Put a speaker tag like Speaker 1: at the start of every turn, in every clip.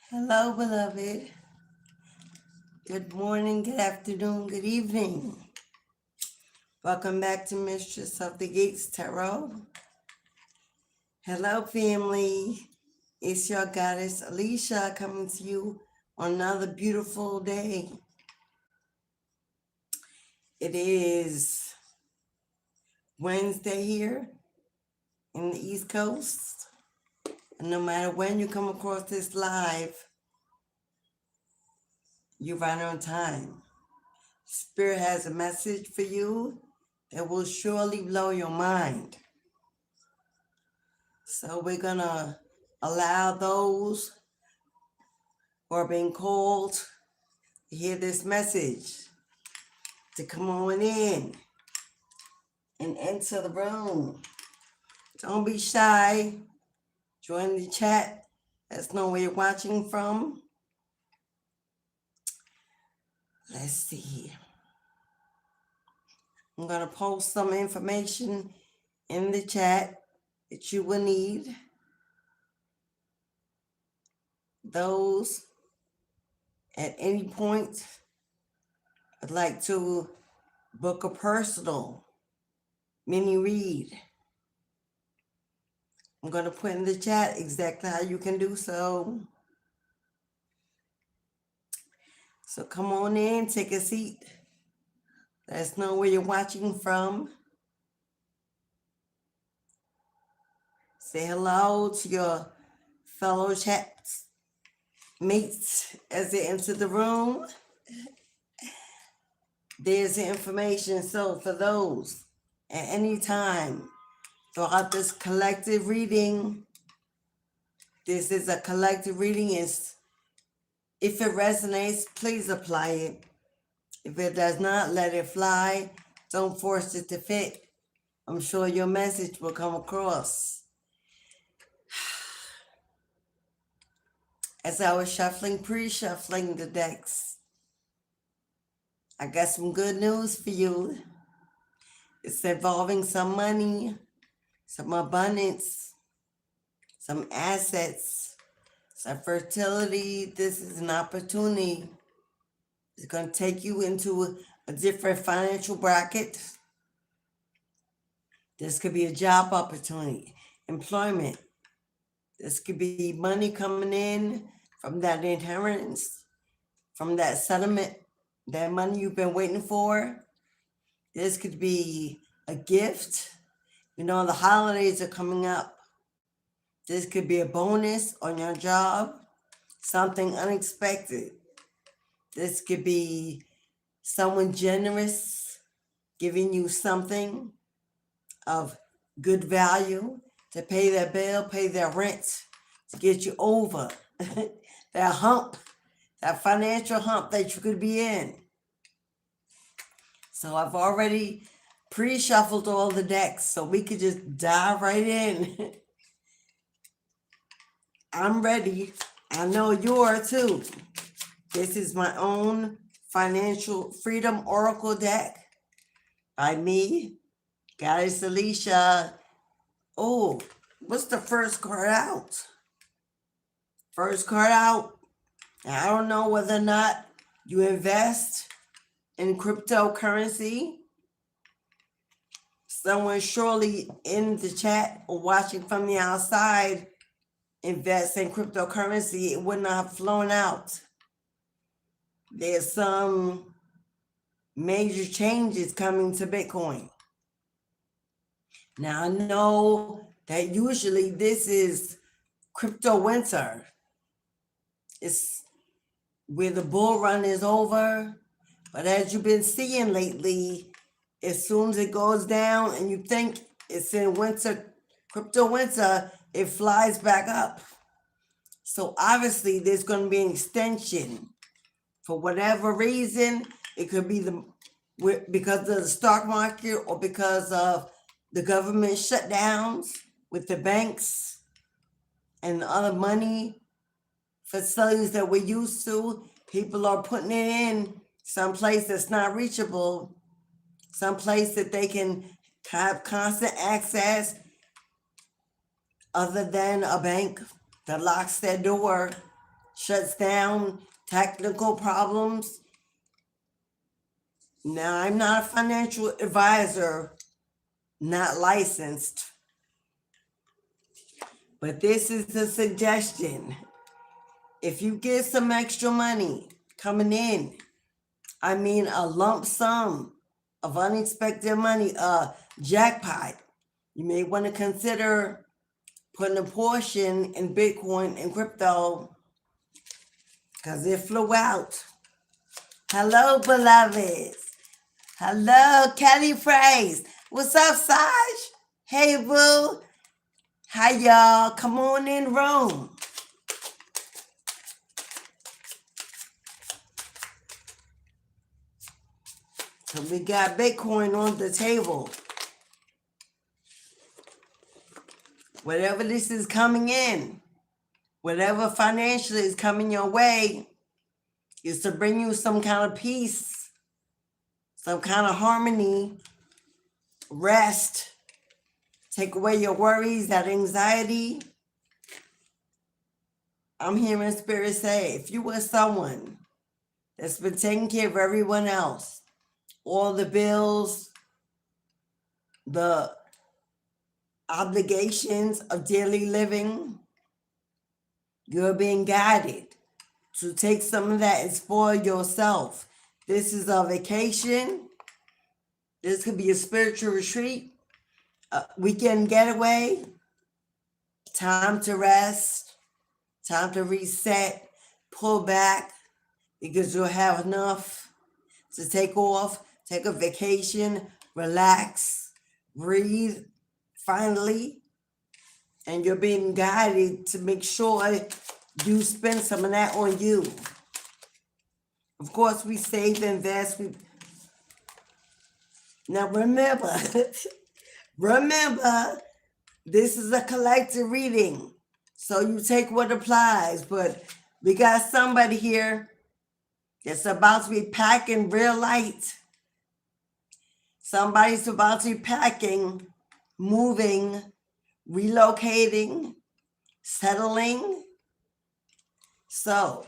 Speaker 1: Hello, beloved. Good morning, good afternoon, good evening. Welcome back to Mistress of the Gates Tarot. Hello, family. It's your goddess Alicia coming to you on another beautiful day. It is Wednesday here in the East Coast. And no matter when you come across this live, you're right on time. Spirit has a message for you that will surely blow your mind. So we're going to allow those who are being called to hear this message to come on in and enter the room. Don't be shy. Join the chat. Let us know where you're watching from. Let's see. I'm going to post some information in the chat that you will need. Those at any point would like to book a personal mini read. I'm going to put in the chat exactly how you can do so. So come on in, take a seat. Let us know where you're watching from. Say hello to your fellow chat mates as they enter the room. There's the information. So for those at any time throughout this collective reading, this is a collective reading. If it resonates, please apply it. If it does not, let it fly. Don't force it to fit. I'm sure your message will come across. As I was pre-shuffling the decks, I got some good news for you. It's involving some money, some abundance, some assets, some fertility. This is an opportunity. It's going to take you into a different financial bracket. This could be a job opportunity, employment. This could be money coming in from that inheritance, from that settlement, that money you've been waiting for. This could be a gift. You know, the holidays are coming up. This could be a bonus on your job, something unexpected. This could be someone generous giving you something of good value to pay their bill, pay their rent, to get you over that hump, that financial hump that you could be in. So I've already pre-shuffled all the decks, so we could just dive right in. I'm ready. I know you are too. This is my own Financial Freedom Oracle deck by me, Goddess Alicia. Oh, what's the first card out? First card out. I don't know whether or not you invest in cryptocurrency. Someone surely in the chat or watching from the outside invests in cryptocurrency. It would not have flown out. There's some major changes coming to Bitcoin. Now, I know that usually this is crypto winter. It's where the bull run is over. But as you've been seeing lately, as soon as it goes down and you think it's in winter, crypto winter, it flies back up. So obviously there's going to be an extension. For whatever reason, it could be because of the stock market or because of the government shutdowns with the banks and the other money facilities that we're used to. People are putting it in someplace that's not reachable, someplace that they can have constant access other than a bank that locks their door shuts down, technical problems. Now, I'm not a financial advisor, not licensed, but this is a suggestion. If you get some extra money coming in, I mean a lump sum of unexpected money, a jackpot, you may want to consider putting a portion in Bitcoin and crypto because it flew out. Hello, beloveds. Hello, Kelly Praise. What's up, Saj? Hey, boo. Hi, y'all. Come on in, room. So we got Bitcoin on the table. Whatever this is coming in, whatever financially is coming your way, is to bring you some kind of peace, some kind of harmony, rest, take away your worries, that anxiety. I'm hearing Spirit say, if you were someone that's been taking care of everyone else, all the bills, the obligations of daily living, you're being guided to take some of that and spoil yourself. This is a vacation. This could be a spiritual retreat, a weekend getaway, time to rest, time to reset, pull back, because you'll have enough to take off, take a vacation, relax, breathe, finally, and you're being guided to make sure you spend some of that on you. Of course, we save, invest. Now remember, remember, this is a collective reading, so you take what applies. But we got somebody here that's about to be packing real light. Somebody's about to be packing, moving, relocating, settling. So,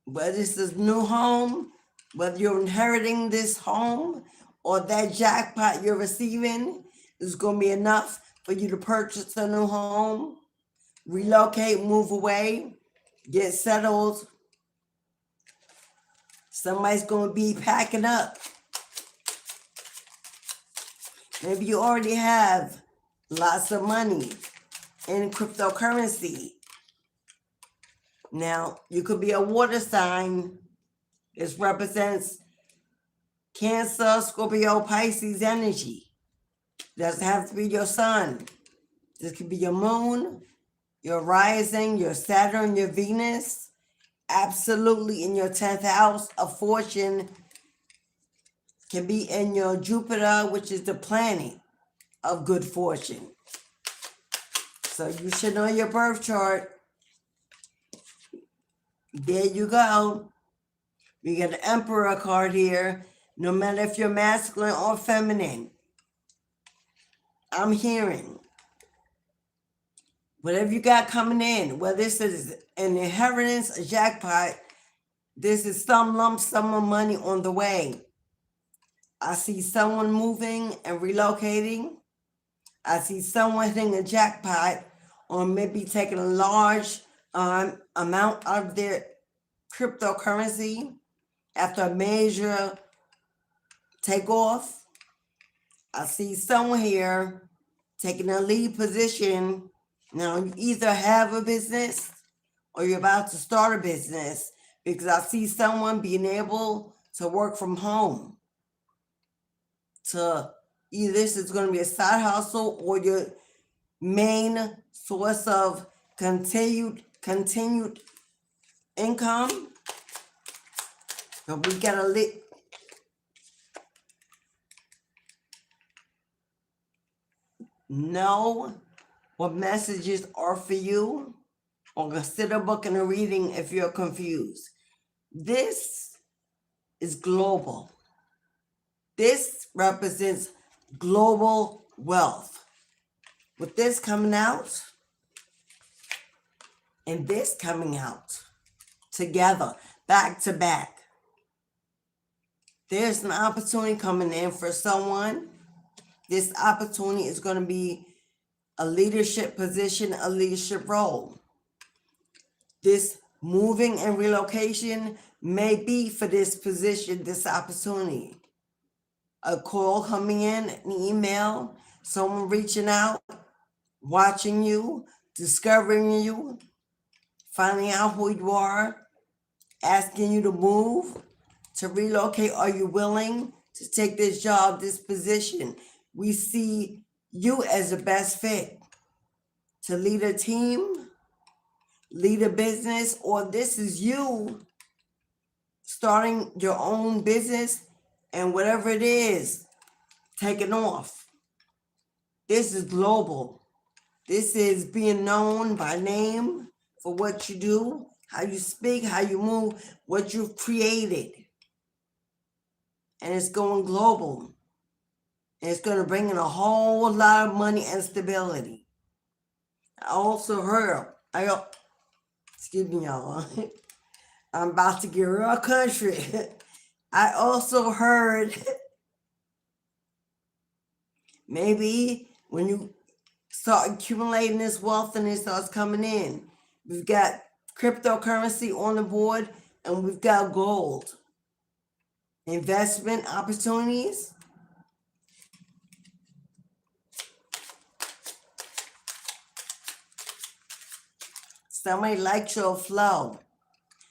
Speaker 1: whether it's this new home, whether you're inheriting this home, or that jackpot you're receiving is going to be enough for you to purchase a new home, relocate, move away, get settled. Somebody's going to be packing up. Maybe you already have lots of money in cryptocurrency. Now, you could be a water sign. This represents Cancer, Scorpio, Pisces energy. Doesn't have to be your sun. This could be your moon, your rising, your Saturn, your Venus. Absolutely in your 10th house of fortune. Can be in your Jupiter, which is the planet of good fortune. So you should know your birth chart. There you go. We got an Emperor card here. No matter if you're masculine or feminine, I'm hearing whatever you got coming in, whether this is an inheritance, a jackpot, this is some lump sum of money on the way. I see someone moving and relocating. I see someone hitting a jackpot or maybe taking a large amount of their cryptocurrency after a major takeoff. I see someone here taking a lead position. Now, you either have a business or you're about to start a business, because I see someone being able to work from home. To either this is going to be a side hustle or your main source of continued income. But we got to know what messages are for you, or consider booking a reading if you're confused. This is global. This represents global wealth. With this coming out, and this coming out together, back to back. There's an opportunity coming in for someone. This opportunity is going to be a leadership position, a leadership role. This moving and relocation may be for this position, this opportunity. A call coming in, an email, someone reaching out, watching you, discovering you, finding out who you are, asking you to move, to relocate. Are you willing to take this job, this position? We see you as the best fit to lead a team, lead a business, or this is you starting your own business and whatever it is, taking off. This is global. This is being known by name for what you do, how you speak, how you move, what you've created. And it's going global. And it's going to bring in a whole lot of money and stability. I also heard, excuse me, y'all. I'm about to get real country. I also heard maybe when you start accumulating this wealth and it starts coming in, we've got cryptocurrency on the board and we've got gold. Investment opportunities. Somebody likes your flow.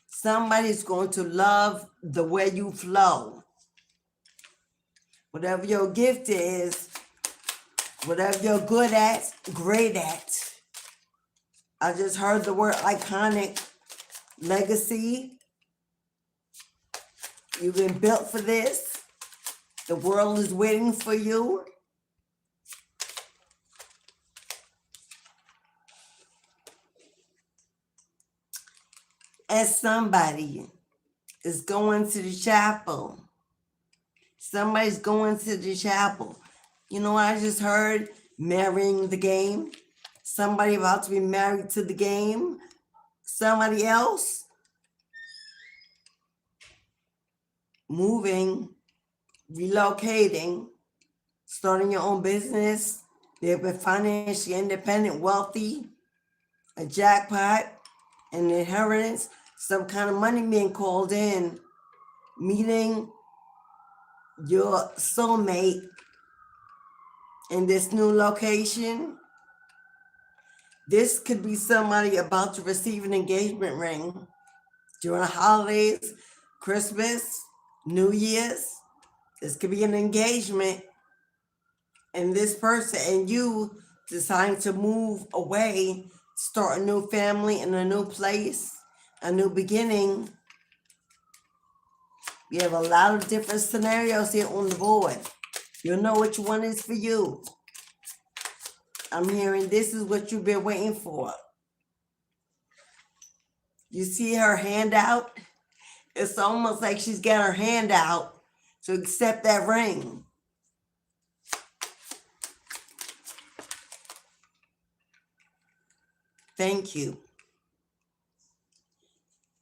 Speaker 1: Somebody's going to love the way you flow. Whatever your gift is, whatever you're good at, great at. I just heard the word iconic, legacy. You've been built for this. The world is waiting for you. And somebody is going to the chapel. Somebody's going to the chapel. You know what I just heard? Marrying the game. Somebody about to be married to the game. Somebody else moving, relocating, starting your own business. They've been financially independent, wealthy, a jackpot, an inheritance, some kind of money being called in, meeting your soulmate in this new location. This could be somebody about to receive an engagement ring during the holidays, Christmas, New Year's. This could be an engagement, and this person and you deciding to move away, start a new family in a new place, a new beginning. We have a lot of different scenarios here on the board. You'll know which one is for you. I'm hearing this is what you've been waiting for. You see her hand out? It's almost like she's got her hand out to accept that ring. Thank you.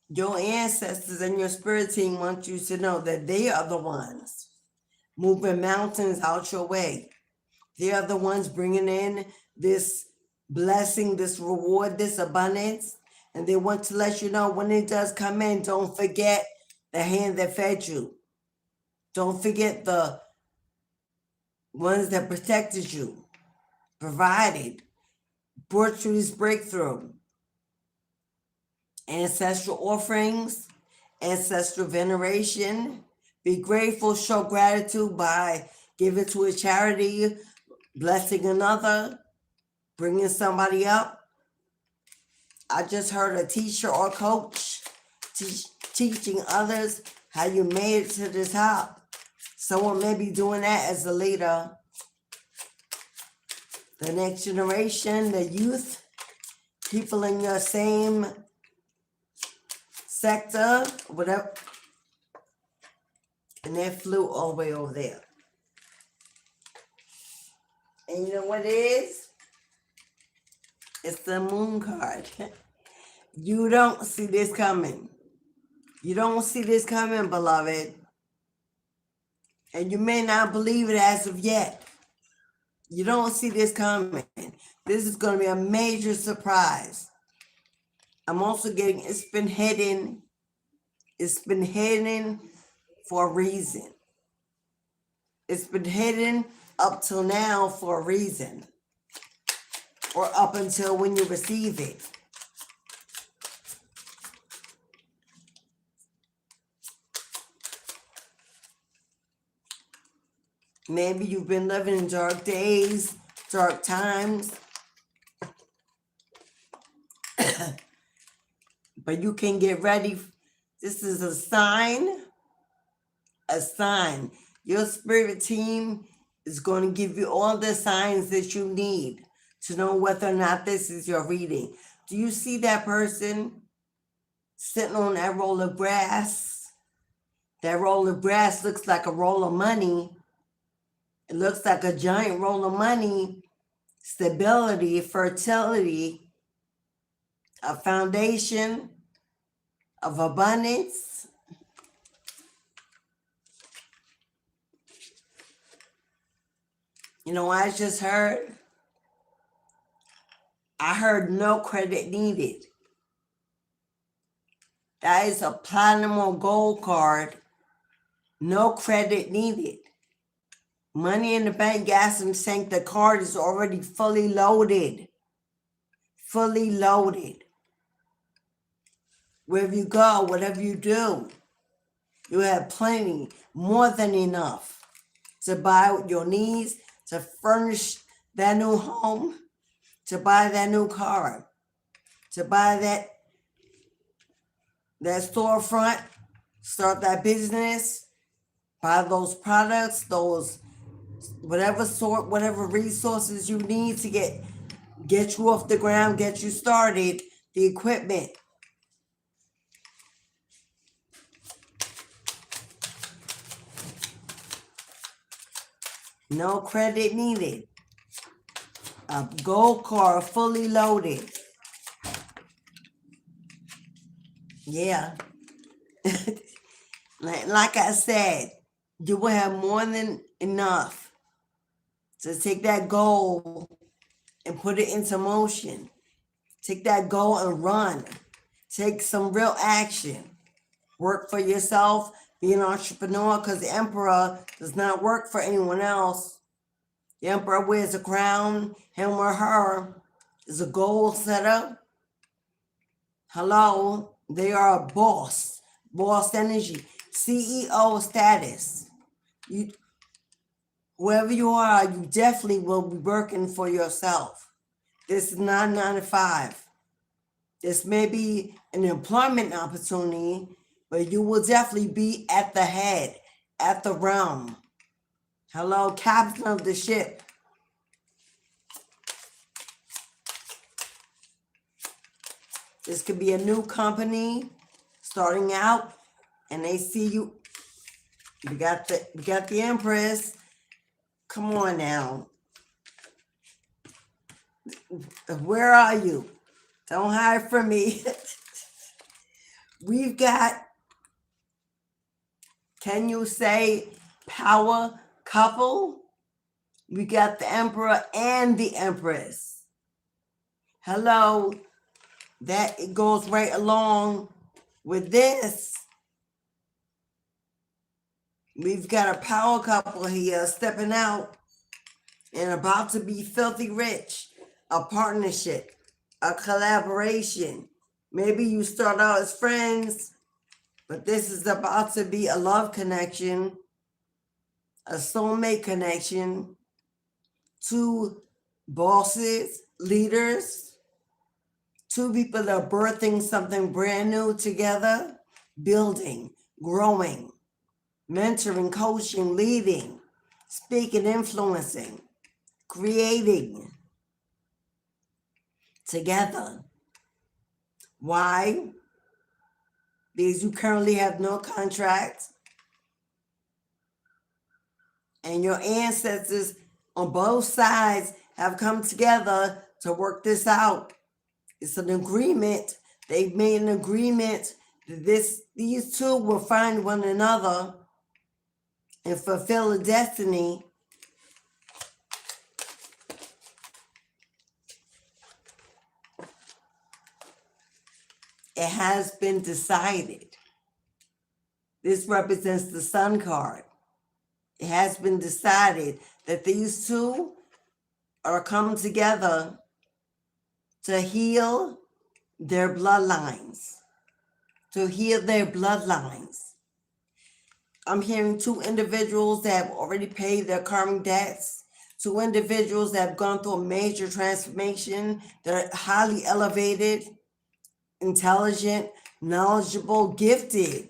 Speaker 1: Your ancestors and your spirit team want you to know that they are the ones moving mountains out your way. They are the ones bringing in this blessing, this reward, this abundance. And they want to let you know when it does come in, don't forget the hand that fed you. Don't forget the ones that protected you, provided, brought you this breakthrough. Ancestral offerings, ancestral veneration. Be grateful, show gratitude by giving to a charity, blessing another, bringing somebody up. I just heard a teacher or coach teaching others how you made it to the top. Someone may be doing that as a leader. The next generation, the youth, people in your same sector, whatever. And that flew all the way over there. And you know what it is? It's the moon card. You don't see this coming. You don't see this coming, beloved. And you may not believe it as of yet. You don't see this coming. This is going to be a major surprise. I'm also getting, it's been hidden for a reason. It's been hidden up till now for a reason. Or up until when you receive it. Maybe you've been living in dark days, dark times. But you can get ready. This is a sign. A sign. Your spirit team is going to give you all the signs that you need to know whether or not this is your reading. Do you see that person sitting on that roll of grass? That roll of grass looks like a roll of money. It looks like a giant roll of money, stability, fertility, a foundation of abundance. You know, I just heard, I heard no credit needed. That is a platinum or gold card, no credit needed. Money in the bank, gas and tank, the card is already fully loaded. Fully loaded. Wherever you go, whatever you do, you have plenty, more than enough to buy your needs, to furnish that new home, to buy that new car, to buy that storefront, start that business, buy those products, those whatever resources you need to get you off the ground, get you started, the equipment. No credit needed. A gold card fully loaded. Yeah. Like I said, you will have more than enough to take that goal and put it into motion. Take that goal and run. Take some real action. Work for yourself. Be an entrepreneur, because the emperor does not work for anyone else. The emperor wears a crown. Him or her is a goal setter. Hello, they are a boss. Boss energy. CEO status. Whoever you are, you definitely will be working for yourself. This is not 9 to 5. This may be an employment opportunity, but you will definitely be at the head, at the realm. Hello, captain of the ship. This could be a new company starting out, and they see you. We got the Empress. Come on now. Where are you? Don't hide from me. We've got, can you say power couple? We got the Emperor and the Empress. Hello. That it goes right along with this. We've got a power couple here stepping out and about to be filthy rich. A partnership, a collaboration. Maybe you start out as friends, but this is about to be a love connection, a soulmate connection, two bosses, leaders, two people that are birthing something brand new together, building, growing, mentoring, coaching, leading, speaking, influencing, creating together. Why? Because you currently have no contract, and your ancestors on both sides have come together to work this out. It's an agreement They made an agreement that these two will find one another and fulfill a destiny. It has been decided. This represents the Sun card. It has been decided that these two are coming together to heal their bloodlines. To heal their bloodlines. I'm hearing two individuals that have already paid their karmic debts. Two individuals that have gone through a major transformation. They're highly elevated, intelligent, knowledgeable, gifted.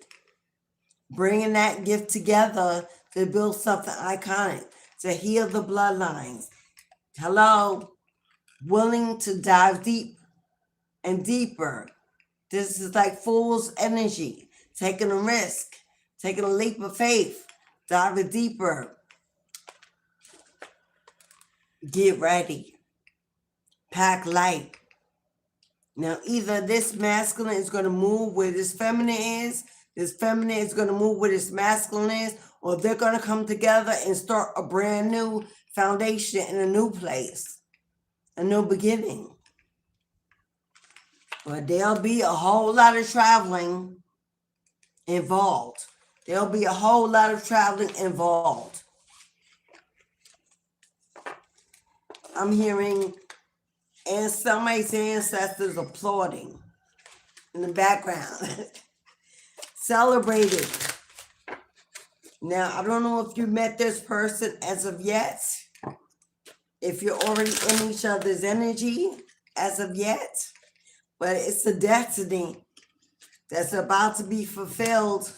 Speaker 1: Bringing that gift together to build something iconic, to heal the bloodlines. Hello, willing to dive deep and deeper. This is like fool's energy, taking a risk, taking a leap of faith, diving deeper. Get ready. Pack light. Now, either this masculine is going to move where this feminine is going to move where this masculine is, or they're going to come together and start a brand new foundation in a new place, a new beginning. But there'll be a whole lot of traveling involved. There'll be a whole lot of traveling involved. I'm hearing and somebody's ancestors applauding in the background. Celebrating. Now, I don't know if you met this person as of yet, if you're already in each other's energy as of yet, but it's a destiny that's about to be fulfilled.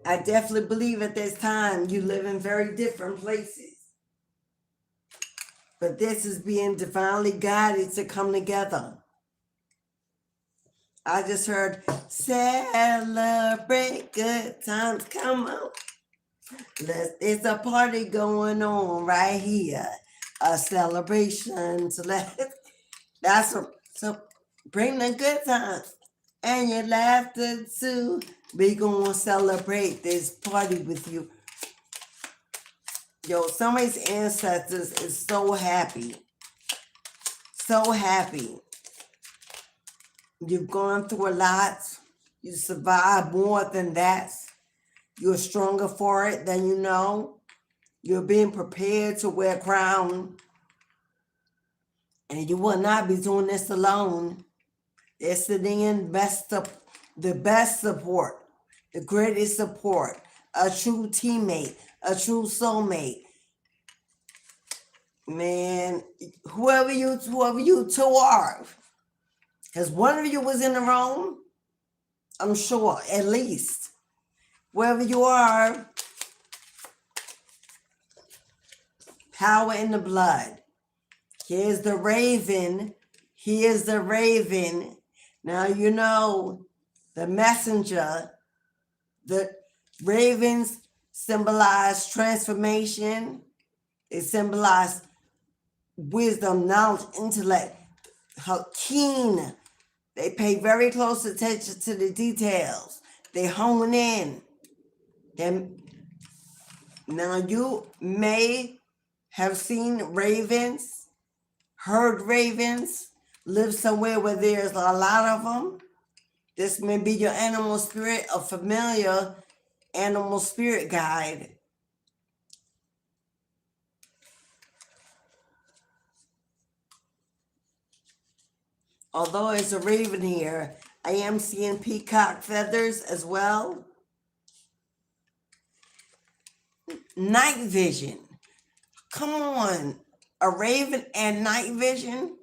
Speaker 1: I definitely believe at this time you live in very different places. But this is being divinely guided to come together. I just heard, celebrate good times, come on. There's a party going on right here. A celebration. So bring the good times and your laughter too. We gonna celebrate this party with you. Yo, somebody's ancestors is so happy. So happy. You've gone through a lot. You survived more than that. You're stronger for it than you know. You're being prepared to wear a crown. And you will not be doing this alone. They're sitting in the best support, the greatest support, a true teammate, a true soulmate. Man, whoever you two are, because one of you was in the room, I'm sure, at least. Wherever you are, power in the blood. Here's the raven. Here's the raven. Now you know the messenger. The ravens symbolize transformation. They symbolize wisdom, knowledge, intellect. How keen. They pay very close attention to the details. They hone in. Now you may have seen ravens, heard ravens, live somewhere where there's a lot of them. This may be your animal spirit, a familiar animal spirit guide. Although it's a raven here, I am seeing peacock feathers as well. Night vision. Come on. A raven and night vision?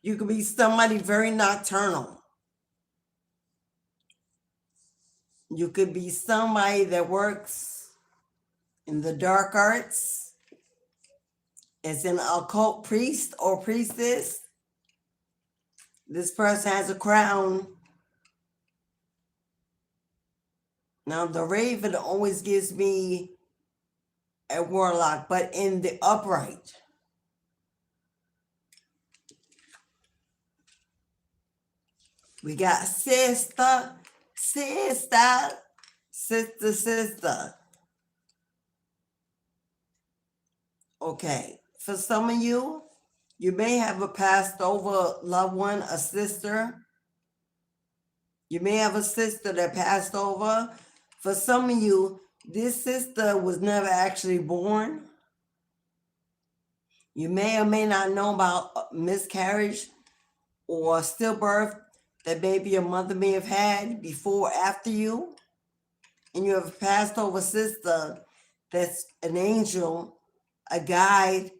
Speaker 1: You could be somebody very nocturnal. You could be somebody that works in the dark arts, as an occult priest or priestess. This person has a crown. Now, the raven always gives me a warlock, but in the upright. We got sister, sister, sister, sister. Okay, for some of you, you may have a passed over loved one, a sister. You may have a sister that passed over. For some of you, this sister was never actually born. You may or may not know about miscarriage or stillbirth that maybe your mother may have had before or after you. And you have a passed over sister that's an angel, a guide,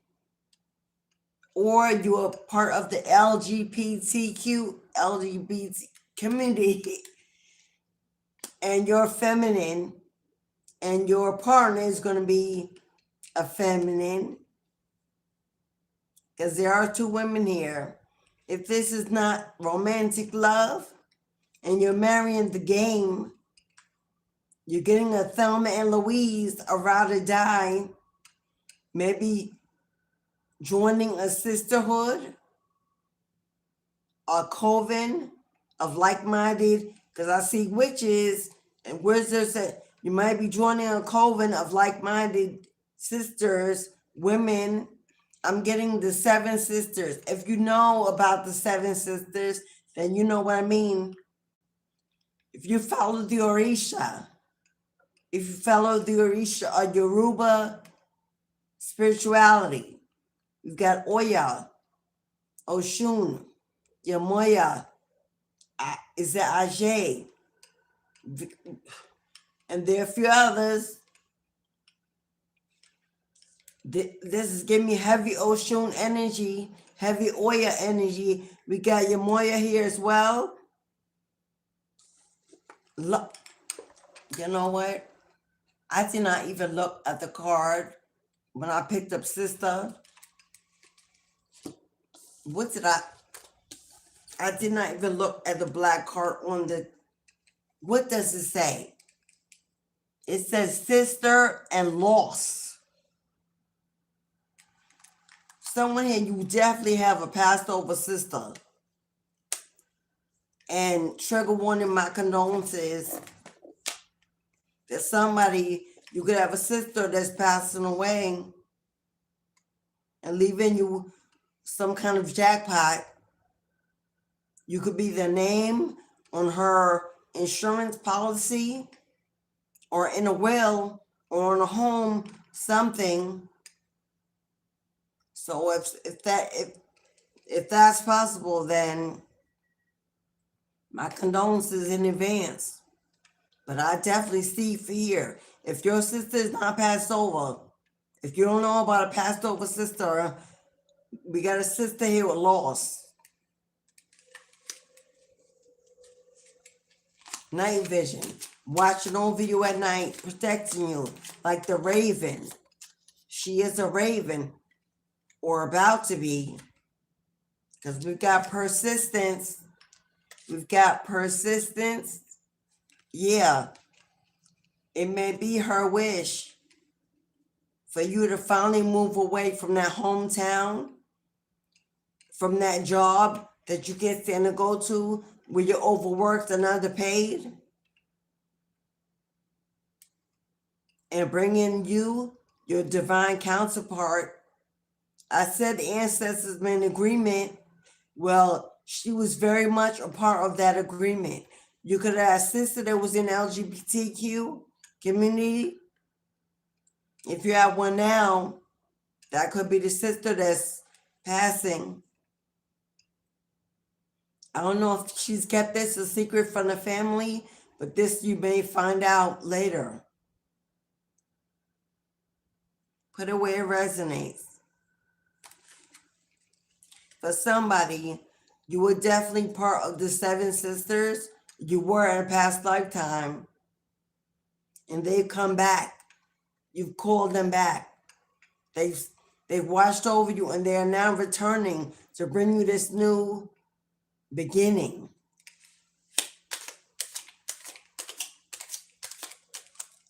Speaker 1: or you're part of the LGBT community and you're feminine and your partner is going to be a feminine, because there are two women here. If this is not romantic love and you're marrying the game, you're getting a Thelma and Louise, a ride or die, maybe joining a sisterhood, a coven of like-minded, because I see witches and wizards that you might be joining a coven of like-minded sisters, women. I'm getting the 7 sisters. If you know about the 7 sisters, then you know what I mean. If you follow the Orisha, if you follow the Orisha or Yoruba spirituality, you've got Oya, Oshun, Yamoya, is that Ajay, and there are a few others. This is giving me heavy Oshun energy, heavy Oya energy. We got Yamoya here as well. Look, you know what? I did not even look at the card when I picked up sister. What did I did not even look at the black card on the, what does it say? It says sister and loss. Someone here, you definitely have a passed over sister. And trigger warning, my condolences that somebody, you could have a sister that's passing away and leaving you some kind of jackpot. You could be the name on her insurance policy or in a will or on a home, something. So if that's possible, then my condolences in advance. But I definitely see fear. If your sister is not passed over, if you don't know about a passed over sister, we got a sister here with loss. Night vision, watching over you at night, protecting you like the raven. She is a raven, or about to be, because we've got persistence. We've got persistence. Yeah, it may be her wish for you to finally move away from that hometown, from that job that you can't stand to go to, where you're overworked and underpaid, and bring in you, your divine counterpart. I said the ancestors made an agreement. Well, she was very much a part of that agreement. You could have a sister that was in LGBTQ community. If you have one now, that could be the sister that's passing. I don't know if she's kept this a secret from the family, but this you may find out later. Put it where it resonates. For somebody, you were definitely part of the 7 sisters. You were in a past lifetime. And they've come back. You've called them back. They've watched over you and they are now returning to bring you this new beginning.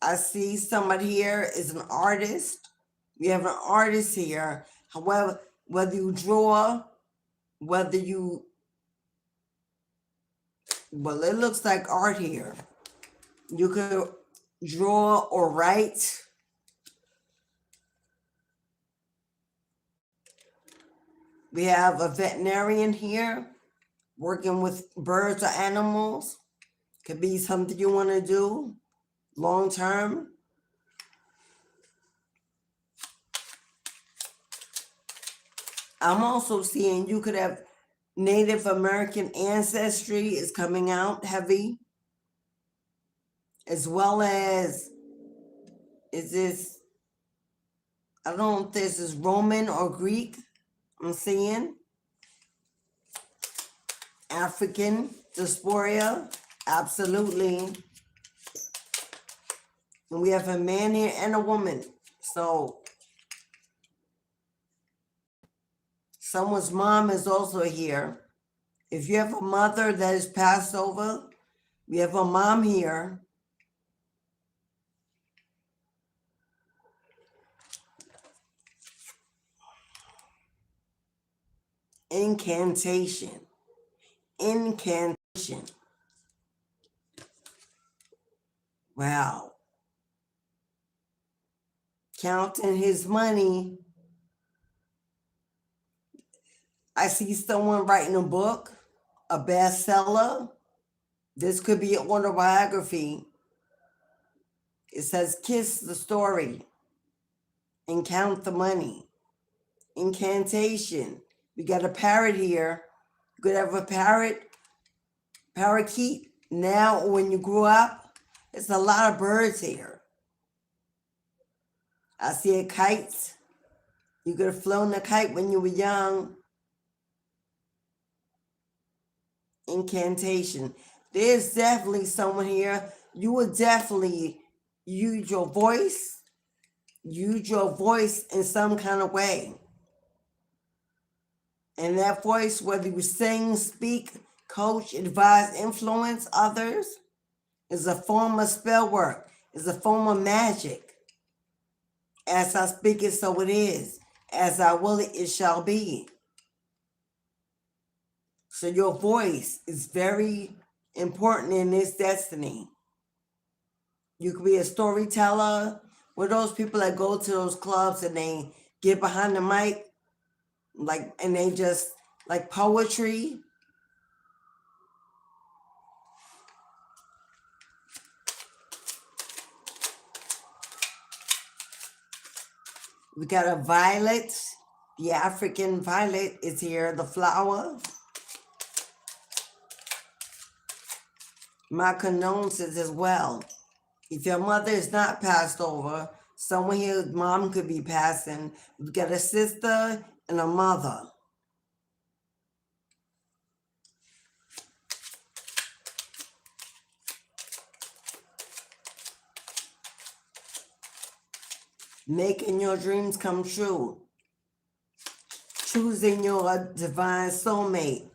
Speaker 1: I see somebody here is an artist. We have an artist here. However, whether you draw, whether you Well, it looks like art here. You could draw or write. We have a veterinarian here working with birds or animals. Could be something you want to do long term. I'm also seeing you could have Native American ancestry is coming out heavy, as well as, is this, I don't know if this is Roman or Greek, I'm seeing. African diaspora, absolutely. And we have a man here and a woman. So someone's mom is also here. If you have a mother that is passed over, we have a mom here. Incantation. Incantation. Wow. Counting his money. I see someone writing a book, a bestseller. This could be an autobiography. It says, kiss the story and count the money. Incantation. We got a parrot here. You could have a parakeet. Now, when you grew up, it's a lot of birds here. I see a kite. You could have flown a kite when you were young. Incantation. There's definitely someone here. You would definitely use your voice in some kind of way. And that voice, whether you sing, speak, coach, advise, influence others, is a form of spell work, is a form of magic. As I speak it, so it is. As I will it, it shall be. So your voice is very important in this destiny. You could be a storyteller. With those people that go to those clubs and they get behind the mic, and they just like poetry. We got a violet. The African violet is here, the flower. My condolences as well. If your mother is not passed over, someone here, mom could be passing. We got a sister and a mother. Making your dreams come true. Choosing your divine soulmate.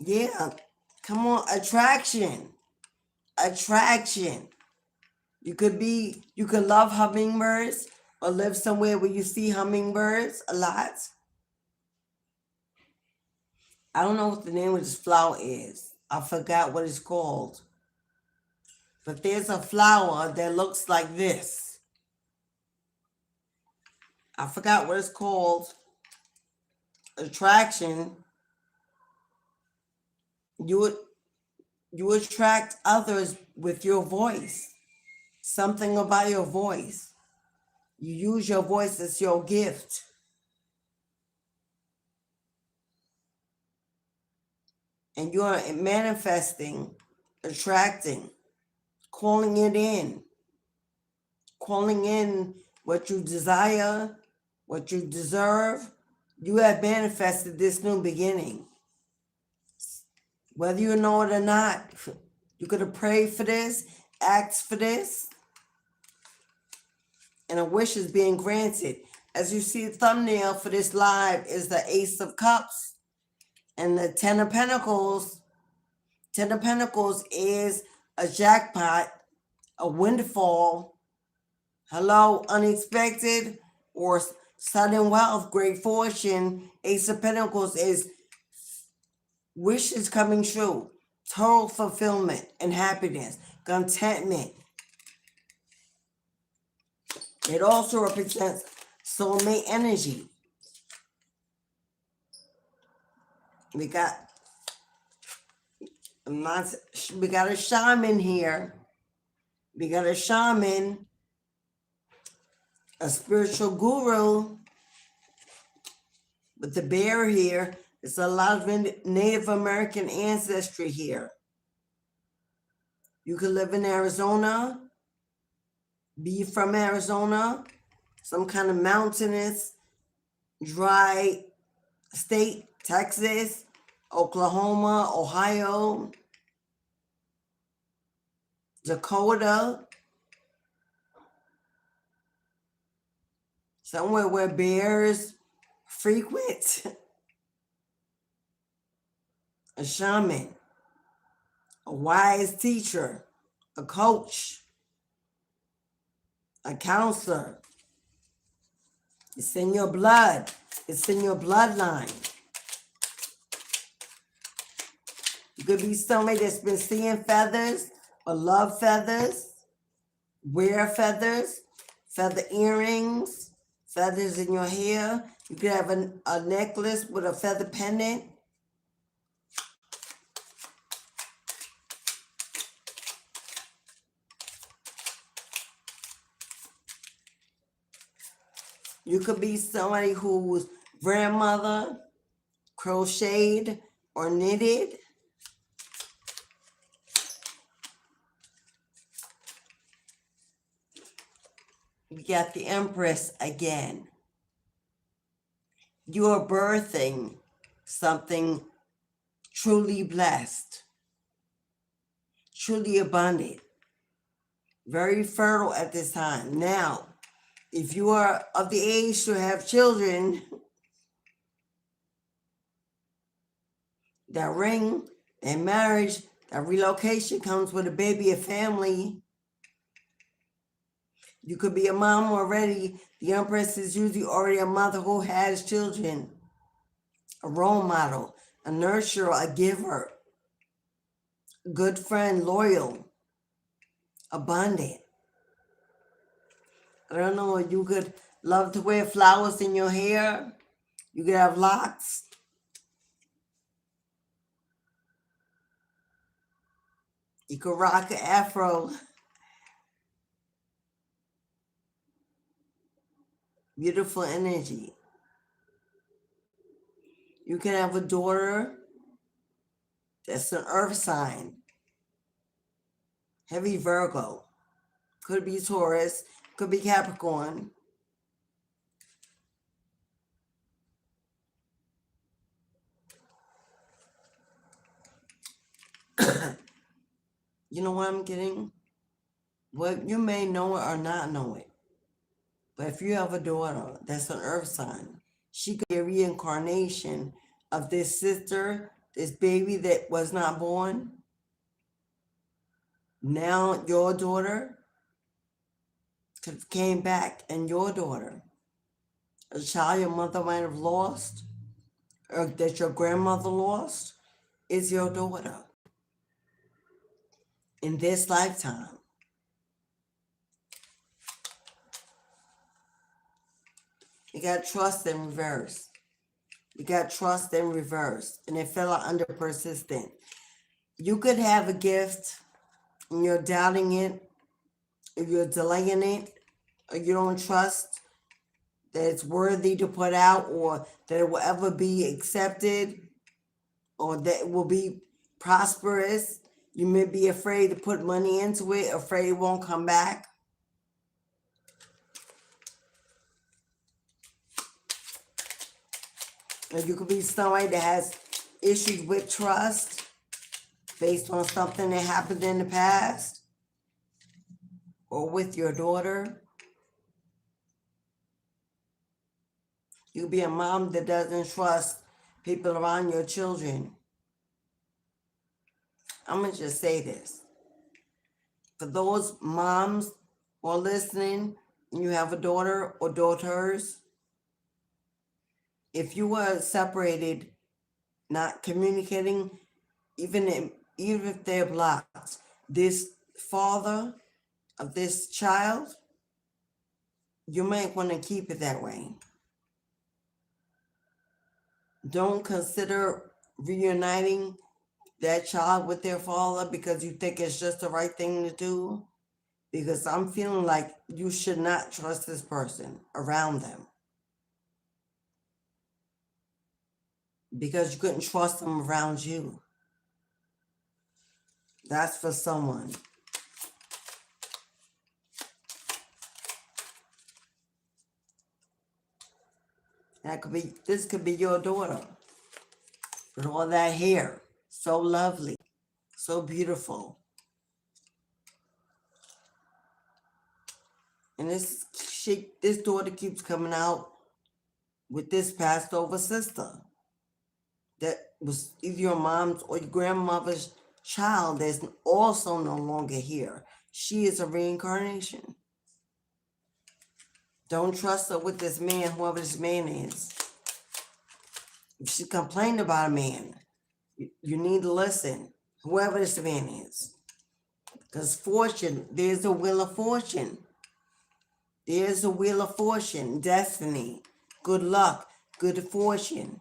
Speaker 1: Yeah, come on, attraction. Attraction. You could love hummingbirds or live somewhere where you see hummingbirds a lot. I don't know what the name of this flower is. I forgot what it's called. But there's a flower that looks like this. I forgot what it's called. Attraction. You attract others with your voice. Something about your voice. You use your voice as your gift. And you are manifesting, attracting, calling it in. Calling in what you desire, what you deserve. You have manifested this new beginning. Whether you know it or not, you could have prayed for this, asked for this, and a wish is being granted. As you see, the thumbnail for this live is the Ace of Cups and the 10 of Pentacles. 10 of Pentacles is a jackpot, a windfall, hello, unexpected, or sudden wealth, great fortune. Ace of Pentacles is wishes coming true. total fulfillment and happiness, contentment. It also represents soulmate energy. We got a shaman here. We got a shaman, a spiritual guru with the bear here. There's a lot of Native American ancestry here. You could live in Arizona, be from Arizona, some kind of mountainous, dry state, Texas, Oklahoma, Ohio, Dakota, somewhere where bears frequent. A shaman, a wise teacher, a coach, a counselor. It's in your blood. It's in your bloodline. You could be somebody that's been seeing feathers or love feathers, wear feathers, feather earrings, feathers in your hair. You could have a necklace with a feather pendant. You could be somebody whose grandmother crocheted or knitted. We got the Empress again. You are birthing something truly blessed, truly abundant, very fertile at this time. Now, if you are of the age to have children, that ring, that marriage, that relocation comes with a baby, a family. You could be a mom already. The Empress is usually already a mother who has children, a role model, a nurturer, a giver, good friend, loyal, abundant. I don't know, you could love to wear flowers in your hair. You could have locks. You could rock an afro. Beautiful energy. You can have a daughter that's an earth sign. Heavy Virgo. Could be Taurus. Could be Capricorn. You know what I'm getting? Well, you may know it or not know it. But if you have a daughter that's an earth sign, she could be a reincarnation of this sister, this baby that was not born. Now your daughter came back, and your daughter, a child your mother might have lost, or that your grandmother lost, is your daughter in this lifetime. You got trust in reverse. You got trust in reverse, and it fell out under persistent. You could have a gift, and you're doubting it, or you're delaying it, or you don't trust that it's worthy to put out, or that it will ever be accepted, or that it will be prosperous. You may be afraid to put money into it, afraid it won't come back. Or you could be somebody that has issues with trust based on something that happened in the past, or with your daughter. You could be a mom that doesn't trust people around your children. I'm going to just say this. For those moms who are listening, and you have a daughter or daughters, if you were separated, not communicating, even even if they're blocked, this father of this child, you might want to keep it that way. Don't consider reuniting that child with their father because you think it's just the right thing to do. Because I'm feeling like you should not trust this person around them. Because you couldn't trust them around you. That's for someone. This could be your daughter. With all that hair. So lovely. So beautiful. And this daughter keeps coming out with this passed over sister. That was either your mom's or your grandmother's child that's also no longer here. She is a reincarnation. Don't trust her with this man, whoever this man is. If she complained about a man, you need to listen, whoever this man is. Because fortune, there's a wheel of fortune. There's a wheel of fortune, destiny, good luck, good fortune.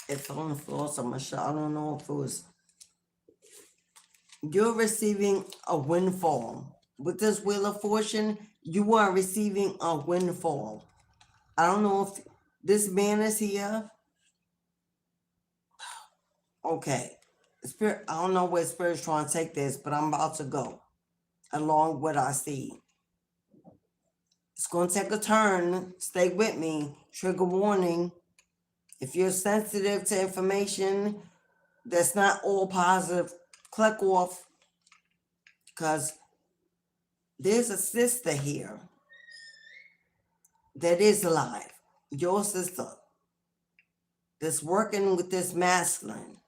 Speaker 1: It's on the floor, so I don't know if it was. You're receiving a windfall. With this wheel of fortune, you are receiving a windfall. I don't know if this man is here. Okay. Spirit, I don't know where Spirit's trying to take this, but I'm about to go along with what I see. It's going to take a turn. Stay with me. Trigger warning. If you're sensitive to information that's not all positive, click off, because there's a sister here that is alive, your sister, that's working with this masculine.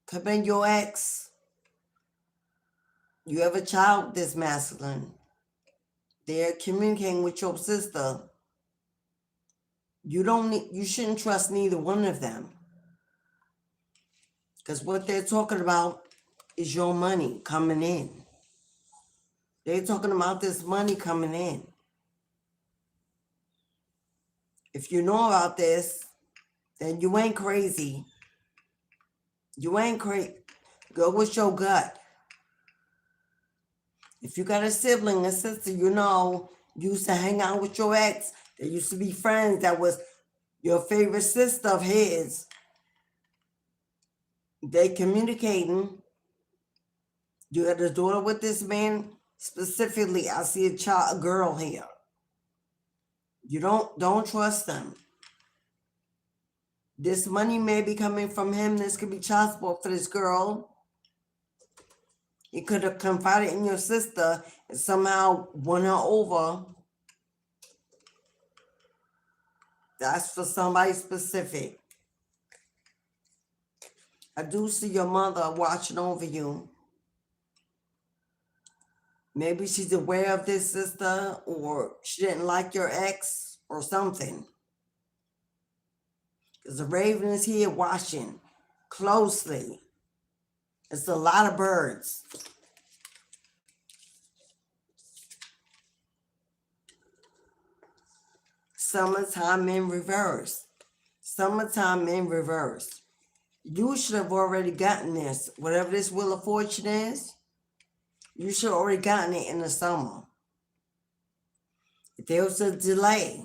Speaker 1: Could have been your ex. You have a child with this masculine. They're communicating with your sister. You shouldn't trust neither one of them. Because what they're talking about is your money coming in. They're talking about this money coming in. If you know about this, then you ain't crazy. You ain't crazy. Go with your gut. If you got a sibling, a sister, you used to hang out with your ex, they used to be friends, that was your favorite sister of his. They communicating. You got a daughter with this man. Specifically, I see a girl here. You don't trust them. This money may be coming from him. This could be child support for this girl. He could have confided in your sister and somehow won her over. That's for somebody specific. I do see your mother watching over you. Maybe she's aware of this sister, or she didn't like your ex or something. Because the raven is here watching closely. It's a lot of birds. Summertime in reverse. Summertime in reverse. You should have already gotten this. Whatever this wheel of fortune is, you should have already gotten it in the summer. If there was a delay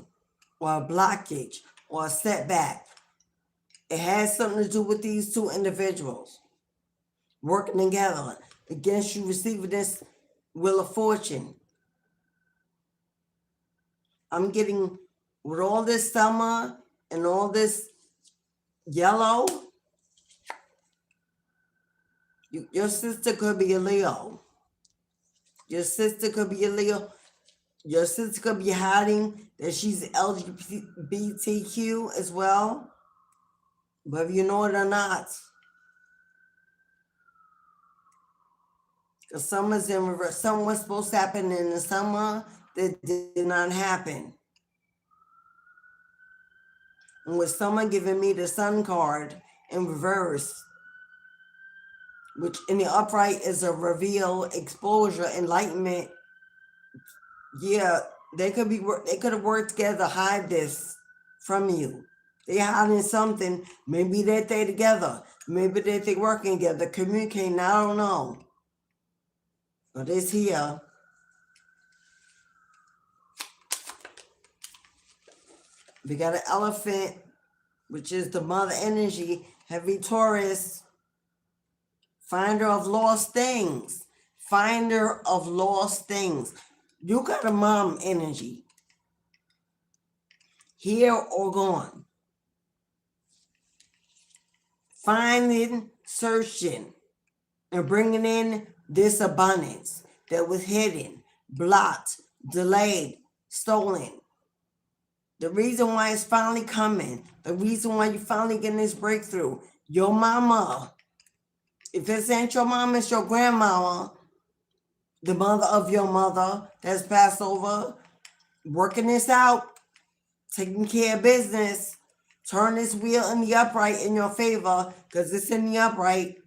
Speaker 1: or a blockage or a setback, it has something to do with these two individuals working together against you receiving this wheel of fortune. I'm getting, with all this summer and all this yellow, your sister could be a Leo. Your sister could be a Leo. Your sister could be hiding that she's LGBTQ as well, whether you know it or not. Because summer's in reverse. Something was supposed to happen in the summer that did not happen. And with someone giving me the Sun card in reverse, which in the upright is a reveal, exposure, enlightenment. Yeah, they could have worked together to hide this from you. They hiding something. Maybe that they together. Maybe that they working together, communicating. I don't know. But it's here. We got an elephant, which is the mother energy, heavy Taurus, finder of lost things. Finder of lost things. You got a mom energy. Here or gone. Finding, searching, and bringing in this abundance that was hidden, blocked, delayed, stolen. The reason why it's finally coming, the reason why you're finally getting this breakthrough, your mama, if this ain't your mama, it's your grandmama, the mother of your mother that's passed over, working this out, taking care of business, turn this wheel in the upright in your favor, because it's in the upright.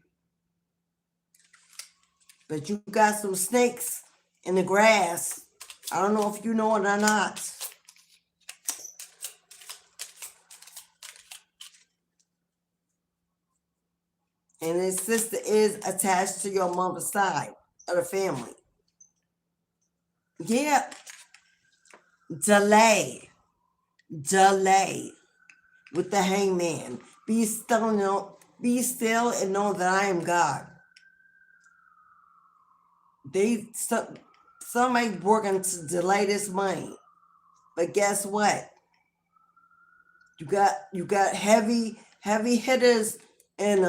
Speaker 1: But you got some snakes in the grass. I don't know if you know it or not. And his sister is attached to your mother's side of the family. Yeah. Delay with the hangman. Be still and know that I am God. Somebody's working to delay this money. But guess what? You got heavy hitters in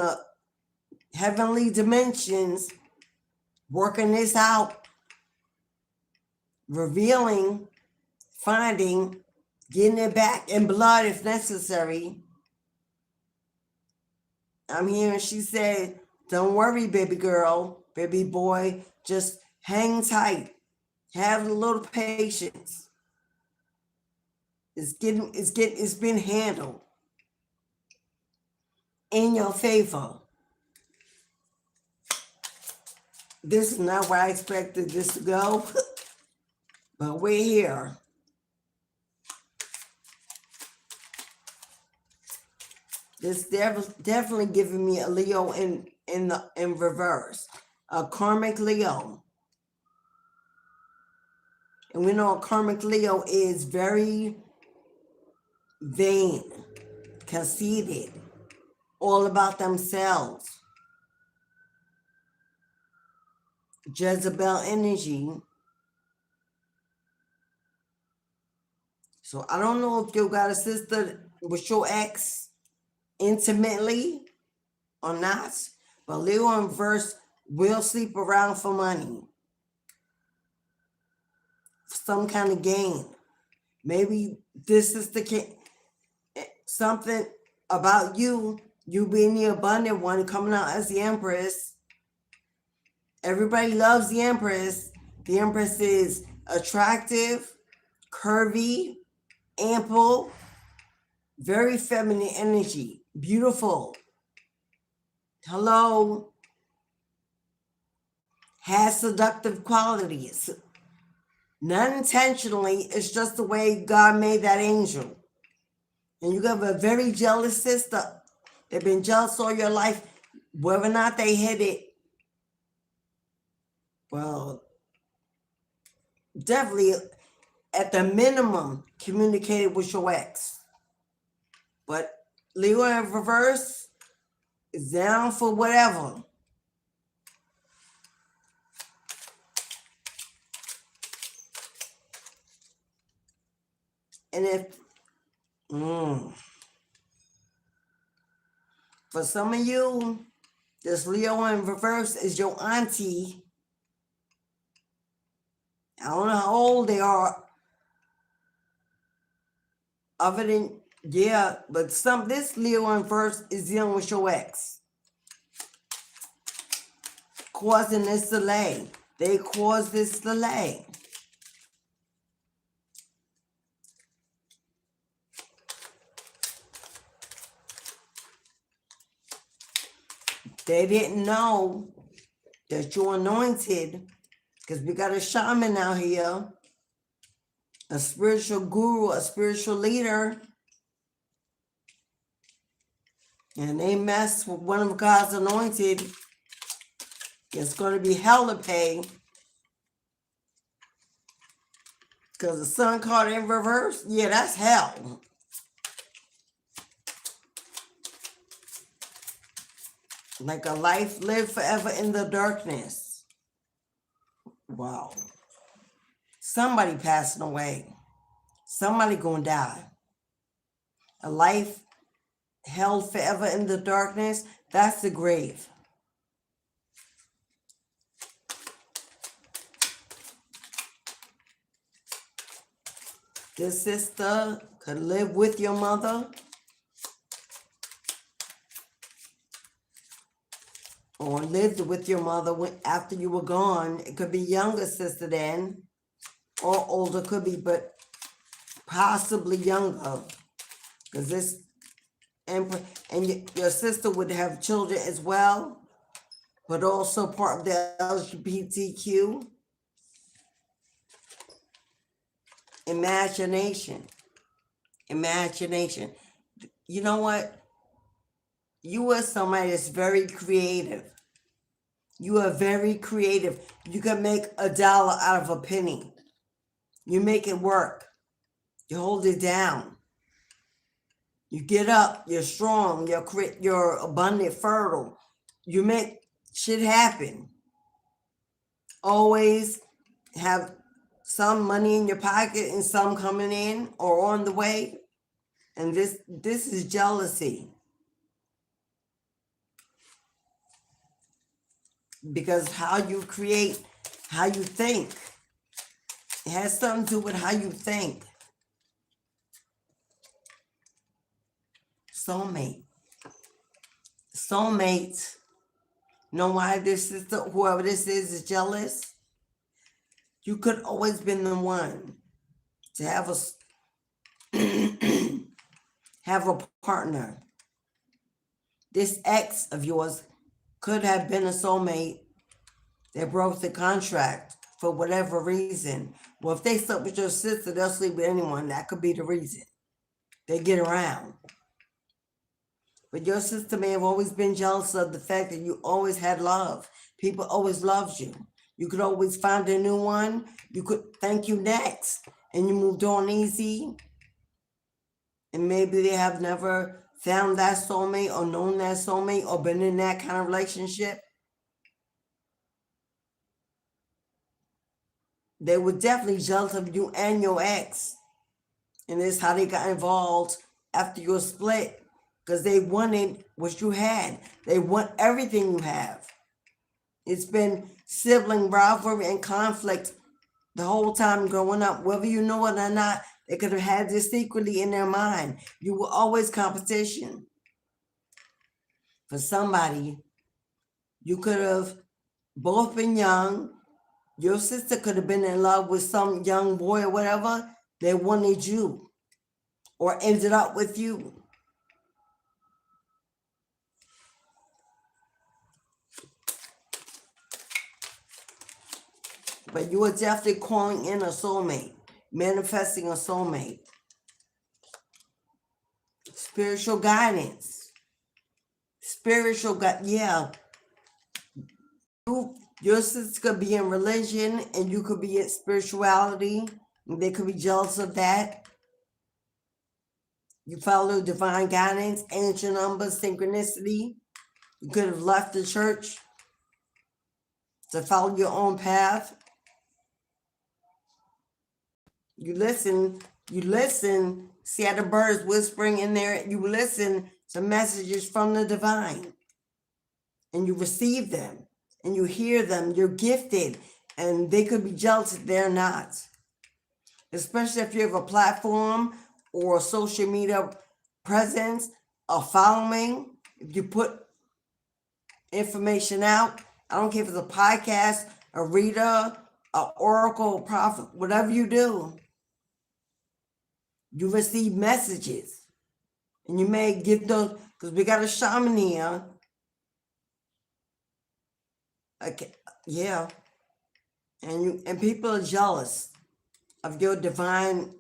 Speaker 1: heavenly dimensions working this out, revealing, finding, getting it back in blood if necessary. I'm hearing she said, don't worry, baby girl, baby boy, just hang tight. Have a little patience. It's been handled in your favor. This is not where I expected this to go, but we're here. This definitely giving me a Leo in reverse, a karmic Leo. And we know a karmic Leo is very vain, conceited, all about themselves. Jezebel energy. So I don't know if you got a sister with your ex intimately or not, but Leo in reverse will sleep around for money. Some kind of gain. Maybe this is something about you being the abundant one, coming out as the Empress. Everybody loves the Empress. The Empress is attractive, curvy, ample, very feminine energy, beautiful. Hello. Has seductive qualities. Not intentionally, it's just the way God made that angel. And you have a very jealous sister. They've been jealous all your life, whether or not they hid it. Well, definitely, at the minimum, communicated with your ex. But Leo in reverse is down for whatever. And if, for some of you, this Leo in reverse is your auntie. I don't know how old they are. Other than, yeah, but this Leo in reverse is dealing with your ex. Causing this delay. They caused this delay. They didn't know that you're anointed, because we got a shaman out here, a spiritual guru, a spiritual leader, and they mess with one of God's anointed. It's going to be hell to pay, because the sun card in reverse, yeah, that's hell. Like a life lived forever in the darkness. Wow. Somebody passing away. Somebody gonna die. A life held forever in the darkness, that's the grave. This sister could live with your mother, or lived with your mother after you were gone. It could be younger sister then, or older, could be, but possibly younger. Because this, and your sister would have children as well, but also part of the LGBTQ. Imagination. You know what? You are somebody that's very creative. You are very creative. You can make $1 out of a penny. You make it work. You hold it down. You get up. You're strong. You're abundant, fertile. You make shit happen. Always have some money in your pocket and some coming in or on the way. And this is jealousy. Because how you create, how you think, it has something to do with how you think. Soulmate. Soulmates. Know why this sister, whoever this is jealous? You could always been the one to have a partner. This ex of yours could have been a soulmate that broke the contract for whatever reason. Well, if they slept with your sister, they'll sleep with anyone. That could be the reason. They get around. But your sister may have always been jealous of the fact that you always had love. People always loved you. You could always find a new one. You could thank you next. And you moved on easy. And maybe they have never found that soulmate or known that soulmate or been in that kind of relationship. They were definitely jealous of you and your ex. And this is how they got involved after your split. Because they wanted what you had. They want everything you have. It's been sibling rivalry and conflict the whole time growing up. Whether you know it or not, they could have had this secretly in their mind. You were always competition. For somebody, you could have both been young. Your sister could have been in love with some young boy or whatever. They wanted you or ended up with you. But you are definitely calling in a soulmate, manifesting a soulmate. Spiritual guidance. Yeah. Your sister could be in religion and you could be in spirituality. They could be jealous of that. You follow divine guidance, angel numbers, synchronicity. You could have left the church to follow your own path. You listen, see how the birds whispering in there, you listen to messages from the divine. And you receive them, and you hear them, you're gifted, and they could be jealous if they're not. Especially if you have a platform or a social media presence, a following, if you put information out, I don't care if it's a podcast, a reader, an oracle, a prophet, whatever you do, you receive messages. And you may give those, because we got a shaman here, Okay, yeah, and people are jealous of your divine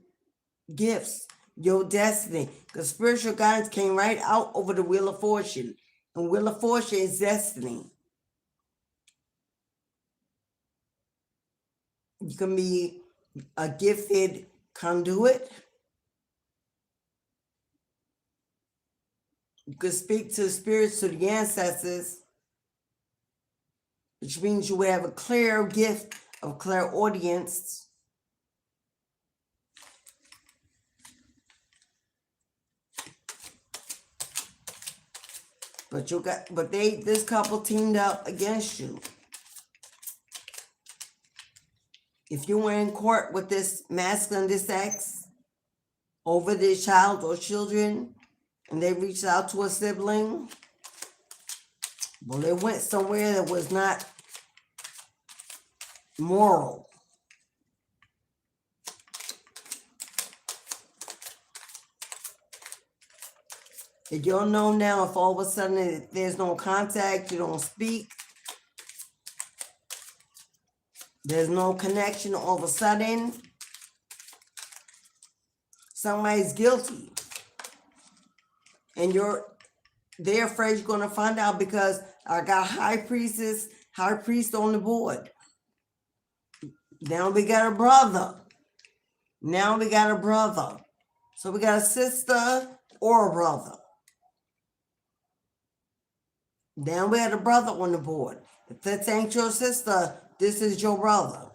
Speaker 1: gifts, your destiny, because spiritual guidance came right out over the Wheel of Fortune, and Wheel of Fortune is destiny. You can be a gifted conduit. You can speak to the spirits, to the ancestors, which means you will have a clear gift of clairaudience. But this couple teamed up against you. If you were in court with this masculine, this ex, over their child or children, and they reached out to a sibling, well, they went somewhere that was not moral. And you'll know now if all of a sudden there's no contact, you don't speak, there's no connection, all of a sudden, somebody's guilty. And they're afraid you're going to find out because I got high priest on the board. Now we got a brother. So we got a sister or a brother. Now we had a brother on the board. If that ain't your sister, this is your brother.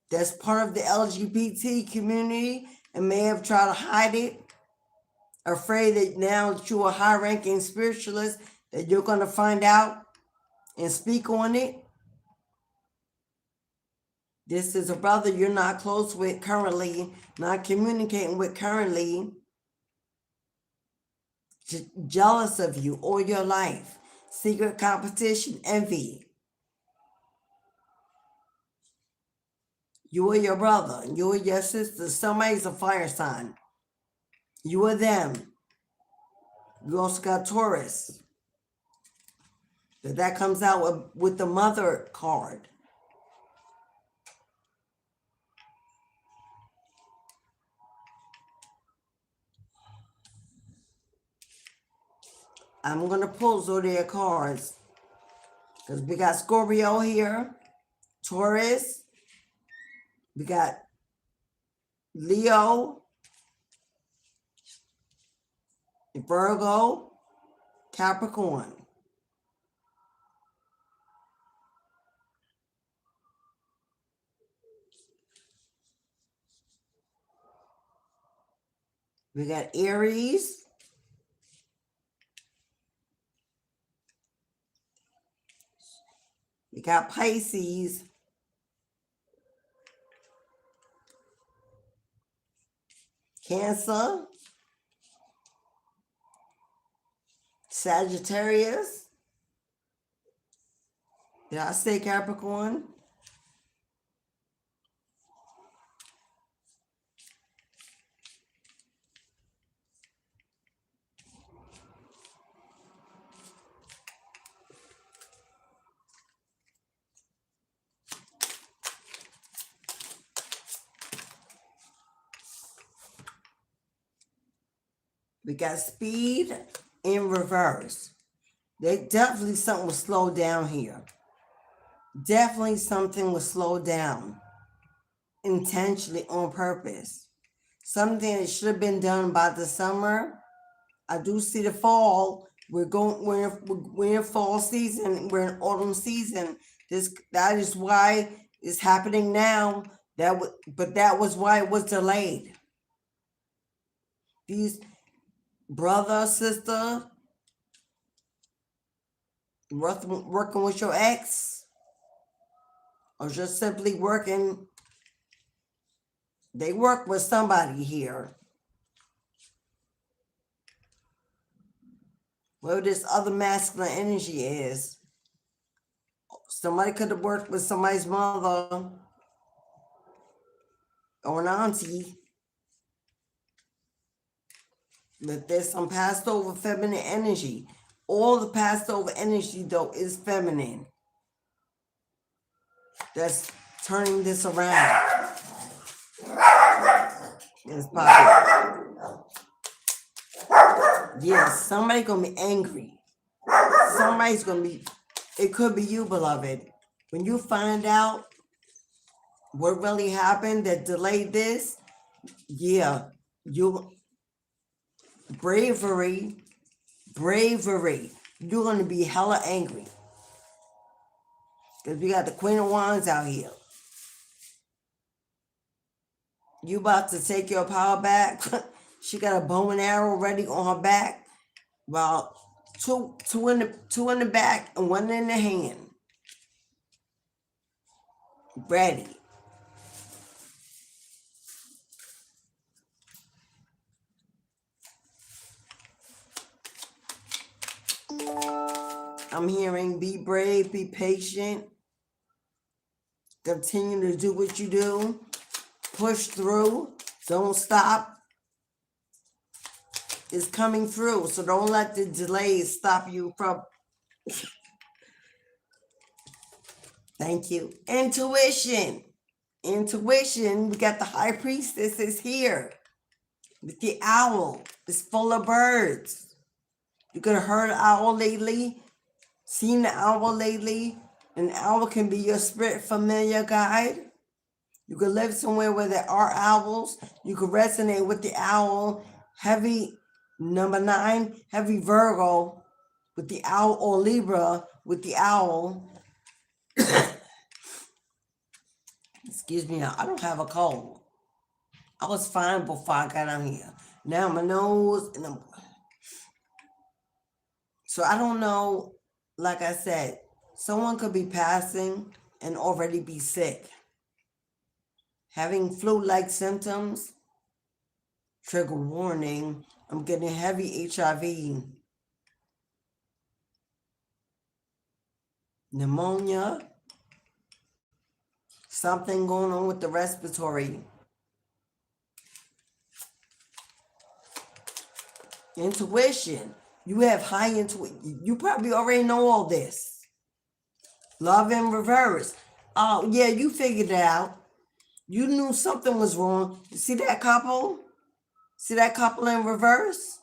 Speaker 1: That's part of the LGBT community and may have tried to hide it. Afraid that now that you're a high-ranking spiritualist, that you're going to find out and speak on it. This is a brother you're not close with currently, not communicating with currently, jealous of you all your life. Secret competition, envy. You or your brother, you or your sister, somebody's a fire sign. You or them. You also got Taurus. That comes out with the mother card. I'm going to pull Zodiac cards because we got Scorpio here, Taurus, we got Leo, Virgo, Capricorn. We got Aries, we got Pisces, Cancer, Sagittarius. Did I say Capricorn? We got Speed in reverse. They definitely something was slowed down here. Definitely something was slowed down intentionally on purpose. Something that should have been done by the summer. I do see the fall. We're in fall season. We're in autumn season. That is why it's happening now. But that was why it was delayed. These brother, sister, working with your ex, or just simply working. They work with somebody here. Whatever this other masculine energy is. Somebody could have worked with somebody's mother or an auntie. But there's some passed over feminine energy. All the passed over energy, though, is feminine. that's turning this around. It's popping. Yeah, somebody's gonna be angry. Somebody's gonna be, it could be you, beloved. When you find out what really happened that delayed this, yeah, you bravery. You're gonna be hella angry. Because we got the Queen of Wands out here. You about to take your power back. She got a bow and arrow ready on her back. Well, two in the back and one in the hand. Ready. I'm hearing be brave, be patient. Continue to do what you do. Push through. Don't stop. It's coming through. So don't let the delays stop you from. Thank you. Intuition. We got the High Priestess is here. With the owl. It's full of birds. You could have heard an owl lately. Seen the owl lately. An owl can be your spirit familiar guide. You could live somewhere where there are owls. You could resonate with the owl. Heavy number 9, heavy Virgo with the owl, or Libra with the owl. Excuse me, I don't have a cold. I was fine before I got on here. Now my nose and so I don't know. Like I said, someone could be passing and already be sick. Having flu-like symptoms. Trigger warning, I'm getting heavy HIV. Pneumonia. Something going on with the respiratory. Intuition. You have high intuition. You probably already know all this. Love in reverse. Oh, yeah, you figured it out. You knew something was wrong. You see that couple? See that couple in reverse?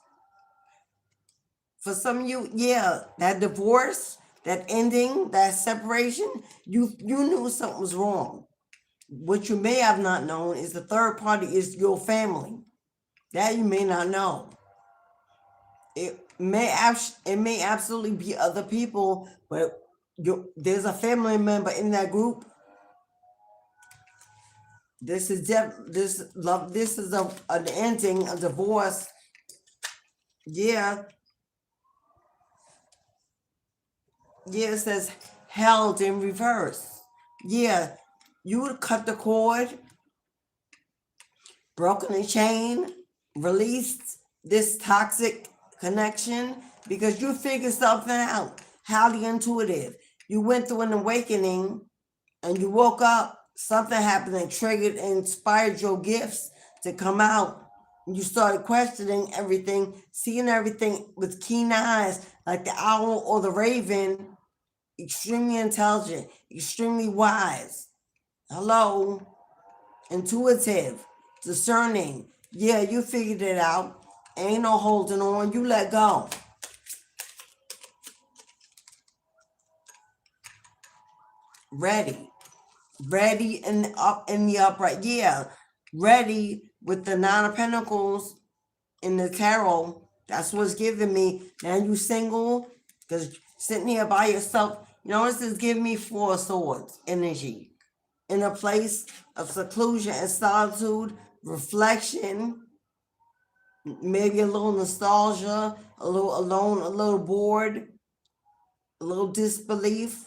Speaker 1: For some of you, yeah, that divorce, that ending, that separation, you knew something was wrong. What you may have not known is the third party is your family. That you may not know. It may absolutely be other people, but there's a family member in that group. This is an ending, a divorce. Yeah. Yeah, it says held in reverse. Yeah, you would cut the cord, broken the chain, released this toxic connection because you figured something out. Highly intuitive. You went through an awakening and you woke up. Something happened that triggered and inspired your gifts to come out. You started questioning everything, seeing everything with keen eyes, like the owl or the raven. Extremely intelligent, extremely wise. Hello, intuitive, discerning. Yeah, you figured it out. Ain't no holding on. You let go. Ready in the upright. Yeah, ready with the 9 of Pentacles in the tarot. That's what's giving me. Now you single, because sitting here by yourself. You know, this is giving me 4 of Swords energy. In a place of seclusion and solitude, reflection, maybe a little nostalgia, a little alone, a little bored, a little disbelief.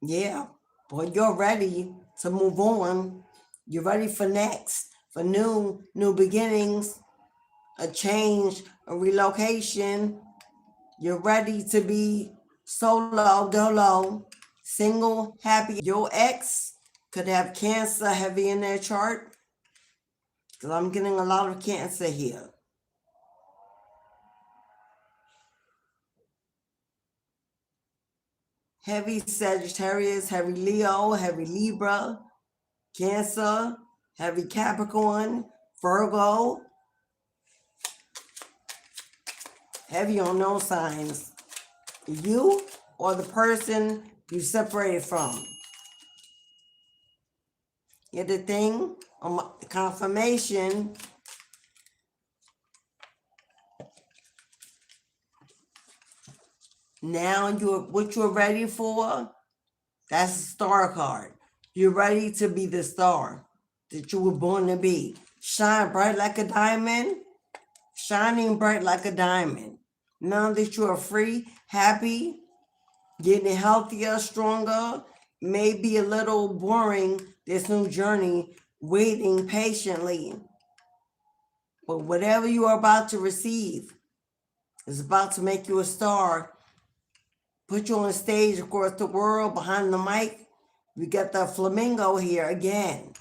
Speaker 1: Yeah, but you're ready to move on. You're ready for next, for new beginnings, a change, a relocation. You're ready to be solo, dolo, single, happy. Your ex could have Cancer heavy in their chart, because I'm getting a lot of Cancer here. heavy Sagittarius, heavy Leo, heavy Libra, Cancer, heavy Capricorn, Virgo, heavy on those signs. You or the person you separated from. Get the thing on confirmation. Now what you're ready for, that's a star card. You're ready to be the star that you were born to be. Shine bright like a diamond, shining bright like a diamond. Now that you are free, happy, getting healthier, stronger, may be a little boring, this new journey, waiting patiently. But whatever you are about to receive is about to make you a star. Put you on stage across the world, behind the mic. We got the flamingo here again.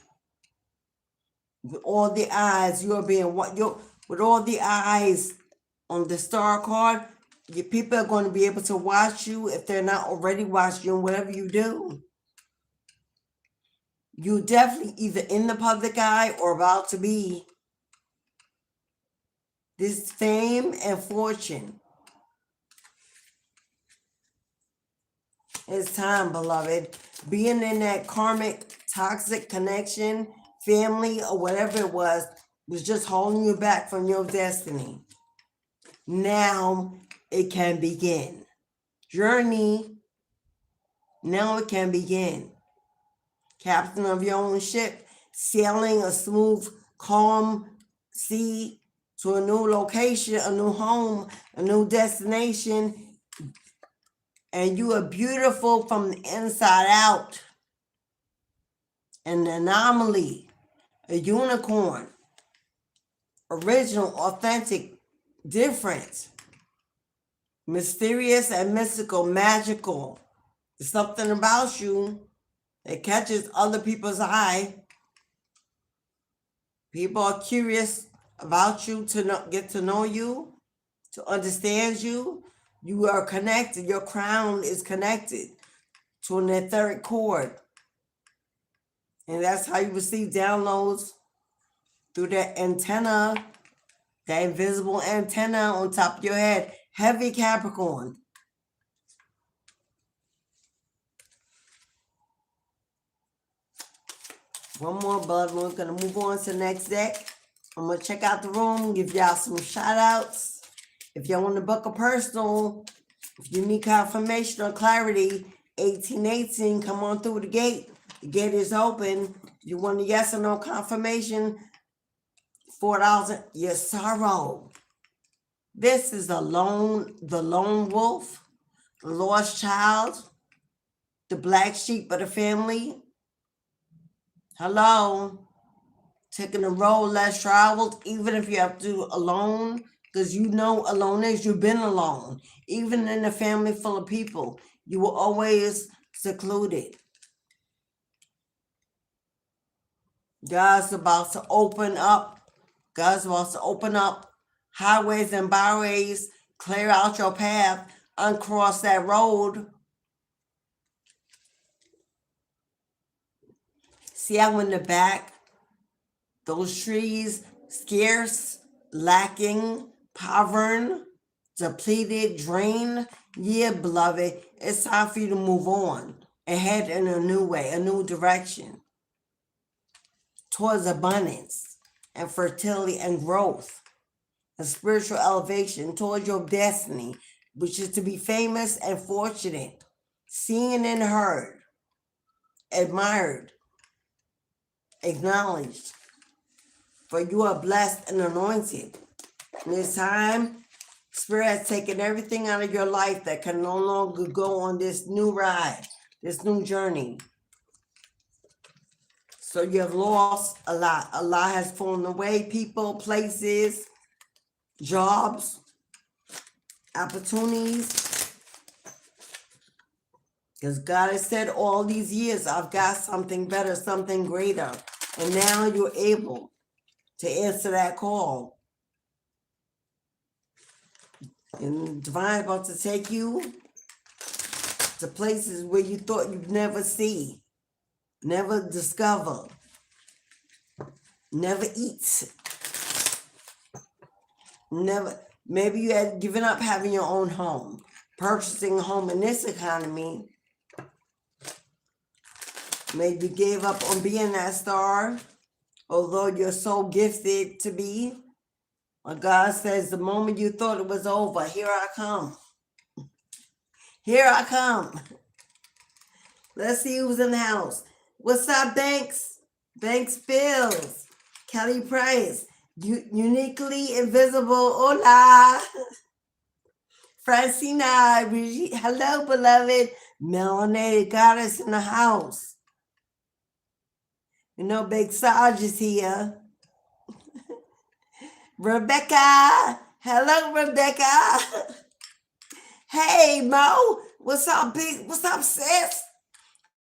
Speaker 1: With all the eyes, with all the eyes on the star card, your people are going to be able to watch you if they're not already watching you, whatever you do. You're definitely either in the public eye or about to be. This fame and fortune. It's time, beloved. Being in that karmic, toxic connection, family, or whatever it was just holding you back from your destiny. Now it can begin. Journey, now it can begin. Captain of your own ship, sailing a smooth, calm sea to a new location, a new home, a new destination. And you are beautiful from the inside out. An anomaly, a unicorn, original, authentic, different, mysterious and mystical, magical. There's something about you that catches other people's eye. People are curious about you, to get to know you, to understand you. You are connected. Your crown is connected to an etheric cord. And that's how you receive downloads, through that antenna, that invisible antenna on top of your head. Heavy Capricorn. One more, bud. We're going to move on to the next deck. I'm going to check out the room, give y'all some shout outs. If y'all want to book a personal, if you need confirmation or clarity, 1818, come on through the gate. The gate is open. If you want a yes or no confirmation, $4. Your sorrow. This is the lone wolf, the lost child, the black sheep of the family. Hello. Taking a road less traveled, even if you have to do alone, because you know alone is, you've been alone. Even in a family full of people, you were always secluded. God's about to open up. God's about to open up highways and byways, clear out your path, uncross that road. See how in the back, those trees, scarce, lacking, poverty, depleted, drained. Yeah, beloved, it's time for you to move on and head in a new way, a new direction towards abundance and fertility and growth and spiritual elevation towards your destiny, which is to be famous and fortunate, seen and heard, admired, acknowledged. For you are blessed and anointed. In this time, Spirit has taken everything out of your life that can no longer go on this new ride, this new journey. So you have lost a lot. A lot has fallen away. People, places, jobs, opportunities. Because God has said all these years, I've got something better, something greater. And now you're able to answer that call. And Divine about to take you to places where you thought you'd never see, never discover, never eat, never. Maybe you had given up having your own home. Purchasing a home in this economy. Maybe you gave up on being that star, although you're so gifted to be. But God says, the moment you thought it was over, here I come. Here I come. Let's see who's in the house. What's up, Banks? Banks Bills. Kelly Price. Uniquely Invisible. Hola. Francina. Hello, beloved. Melanated Goddess in the house. You know, Big Sarge is here. Rebecca. Hello, Rebecca. Hey, Mo. What's up, big? What's up, sis?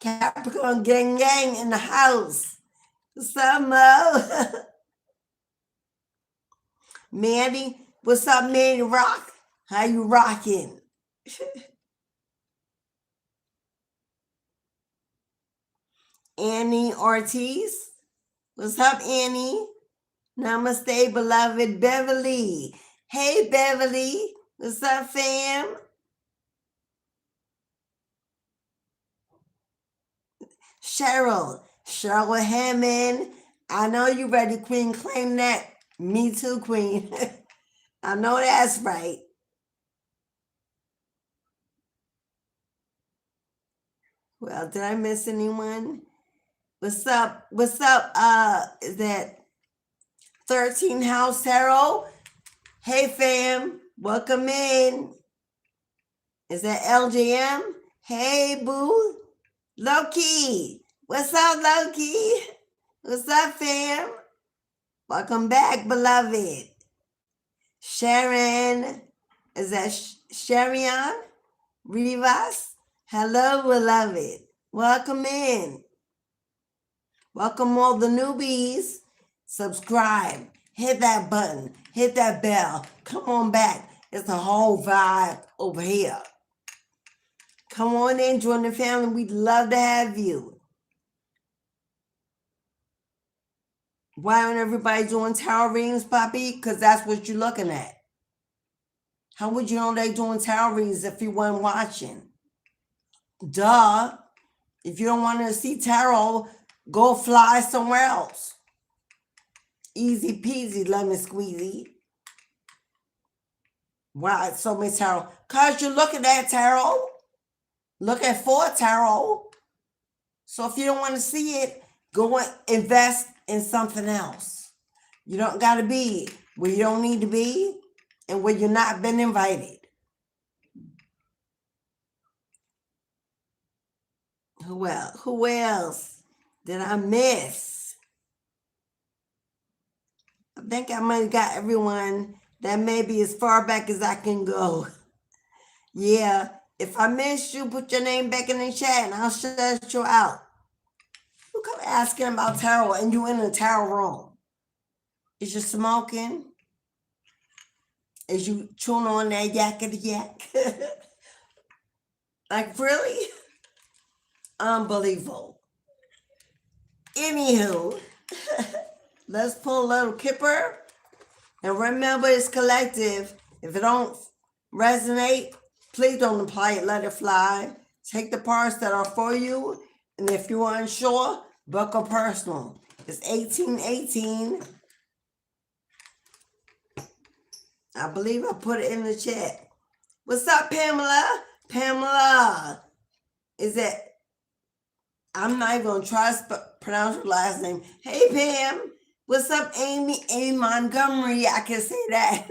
Speaker 1: Capricorn gang in the house. What's up, Mo? Mandy. What's up, Mandy Rock? How you rocking? Annie Ortiz. What's up, Annie? Namaste, beloved Beverly. Hey, Beverly. What's up, fam? Cheryl Hammond. I know you ready, Queen. Claim that. Me too, Queen. I know that's right. Well, did I miss anyone? What's up? What's up? Is that 13 House Tarot? Hey, fam. Welcome in. Is that LJM? Hey, boo. Loki. What's up, Loki? What's up, fam? Welcome back, beloved. Sharon. Is that Sharian Rivas? Hello, beloved. Welcome in. Welcome all the newbies. Subscribe. Hit that button. Hit that bell. Come on back. It's a whole vibe over here. Come on in, join the family. We'd love to have you. Why aren't everybody doing tarot readings, Poppy? Because that's what you're looking at. How would you know they're doing tarot readings if you weren't watching? Duh. If you don't want to see tarot, go fly somewhere else. Easy peasy, lemon squeezy. Why so many tarot? Because you're looking at tarot. Looking for tarot. So if you don't want to see it, go and invest in something else. You don't got to be where you don't need to be and where you're not been invited. Who else did I miss? I think I might have got everyone. That may be as far back as I can go. Yeah, if I missed you, put your name back in the chat and I'll shut you out. You come asking about tarot and you in a tarot room. Is you smoking? Is you chewing on that yakety yak? Like, really? Unbelievable. Anywho, let's pull a little kipper. And remember, it's collective. If it don't resonate, please don't apply it. Let it fly. Take the parts that are for you. And if you're unsure, book a personal. It's 1818. I believe I put it in the chat. What's up, Pamela? Pamela. Is it? I'm not even going to try to pronounce her last name. Hey, Pam. What's up, Amy? Amy Montgomery. I can say that.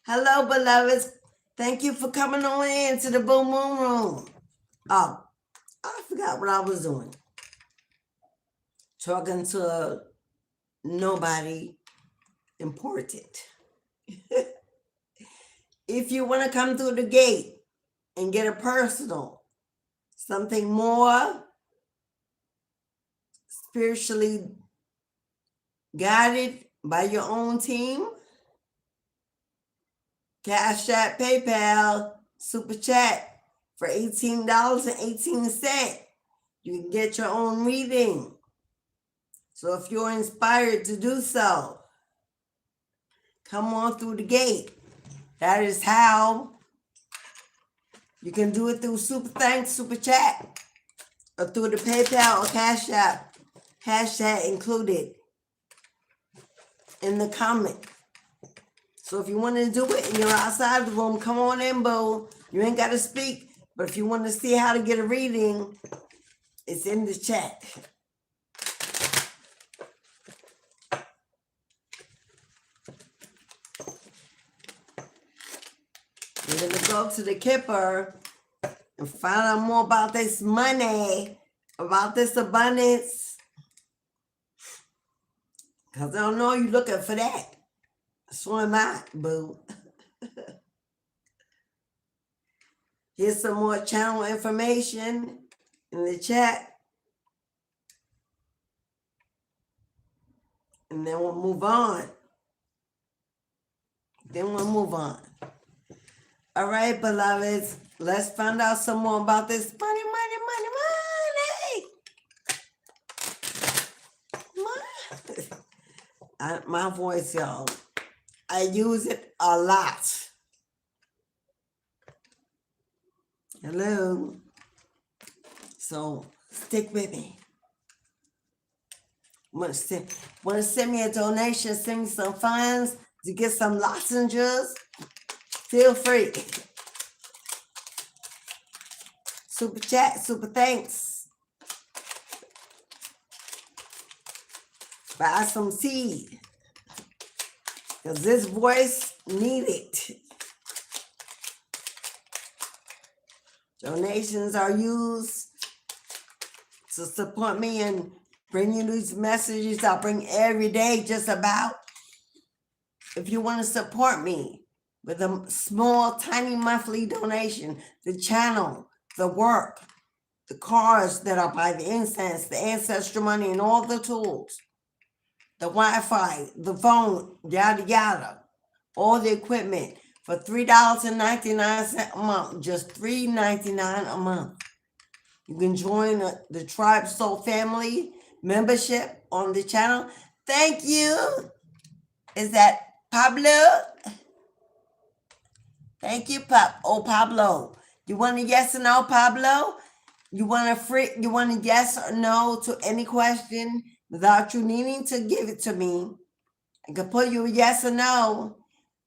Speaker 1: Hello, beloveds. Thank you for coming on in to the Boom Boom Room. Oh, I forgot what I was doing. Talking to nobody important. If you want to come through the gate and get a personal, something more spiritually guided by your own team, Cashapp, PayPal, Super Chat, For $18.18, you can get your own reading. So if you're inspired to do so, come on through the gate. That is how you can do it through Super Thanks, Super Chat, or through the PayPal or Cash App, hashtag included in the comment. So if you want to do it and you're outside the room, come on in, boo. You ain't got to speak, but if you want to see how to get a reading, it's in the chat. We're going to go to the Kipper and find out more about this money, about this abundance. Because I don't know you're looking for that. So am I, boo. Here's some more channel information in the chat. And then we'll move on. All right, beloveds. Let's find out some more about this money. My voice, y'all. I use it a lot. Hello. So stick with me. Want to send me a donation, send me some funds to get some lozenges? Feel free. Super chat, super thanks. Buy some seed. Because this voice needs it. Donations are used to support me and bring you these messages I bring every day just about. If you want to support me with a small, tiny monthly donation, the channel, the work, the cars that I buy, the incense, the ancestral money, and all the tools, the Wi-Fi, the phone, yada, yada, all the equipment for $3.99 a month, just $3.99 a month. You can join the Tribe Soul Family membership on the channel. Thank you. Is that Pablo? Thank you, Pablo. You want a yes or no, Pablo? You want a yes or no to any question without you needing to give it to me? I can put you a yes or no,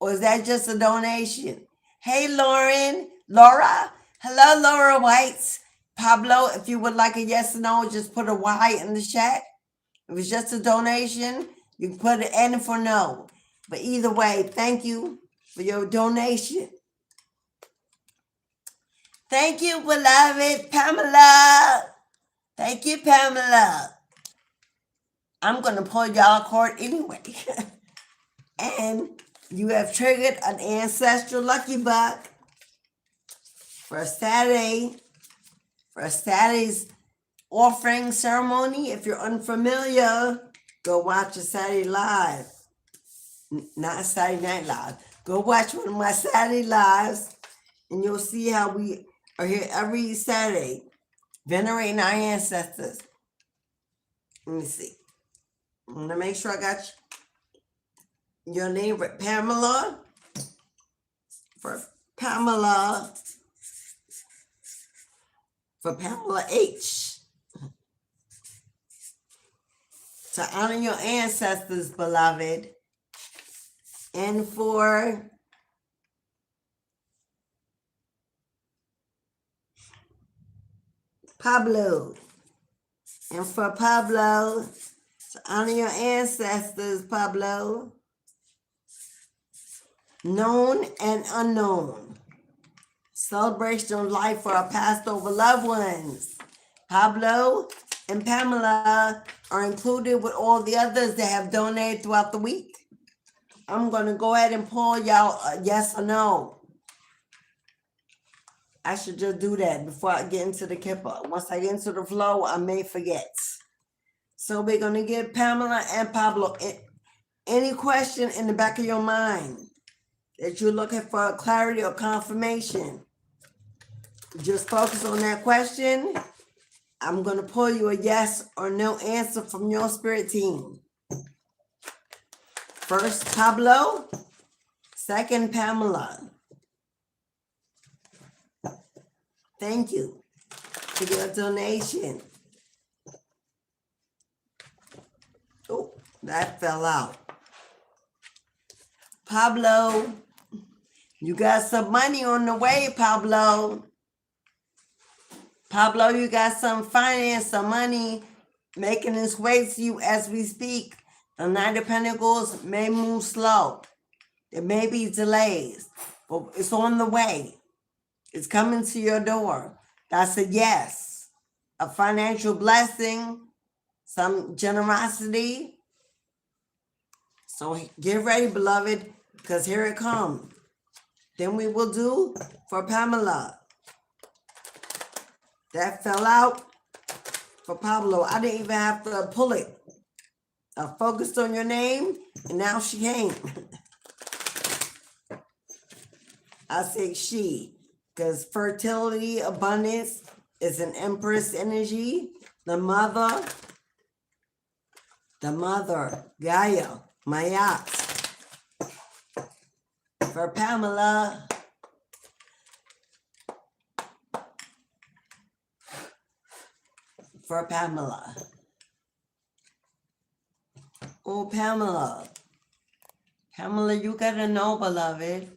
Speaker 1: or is that just a donation? Hey, Laura. Hello, Laura Whites. Pablo, if you would like a yes or no, just put a Y in the chat. If it's just a donation, you can put an N for no. But either way, thank you for your donation. Thank you, beloved Pamela. Thank you, Pamela. I'm going to pull y'all a card anyway. And you have triggered an ancestral lucky buck for Saturday, for Saturday's offering ceremony. If you're unfamiliar, go watch a Saturday Live. Not Saturday Night Live. Go watch one of my Saturday Lives, and you'll see how we are here every Saturday, venerating our ancestors. Let me see. I'm going to make sure I got your name, Pamela. For Pamela H. To honor your ancestors, beloved. And for Pablo. And for Pablo, to honor your ancestors, Pablo. Known and unknown. Celebration of life for our passed over loved ones. Pablo and Pamela are included with all the others that have donated throughout the week. I'm going to go ahead and pull y'all a yes or no. I should just do that before I get into the kipper. Once I get into the flow, I may forget. So we're going to give Pamela and Pablo any question in the back of your mind that you're looking for clarity or confirmation. Just focus on that question. I'm going to pull you a yes or no answer from your spirit team. First, Pablo. Second, Pamela. Thank you for your donation. Oh, that fell out. Pablo, you got some money on the way, Pablo. Pablo, you got some finance, some money making its way to you as we speak. The Knight of Pentacles may move slow. There may be delays, but it's on the way. It's coming to your door. That's a yes. A financial blessing, some generosity. So get ready, beloved, because here it comes. Then we will do for Pamela. That fell out for Pablo. I didn't even have to pull it. I focused on your name, and now she came. I say she, because fertility, abundance is an Empress energy. The mother, Gaia, Mayat. For Pamela, Oh, Pamela, you gotta know, beloved,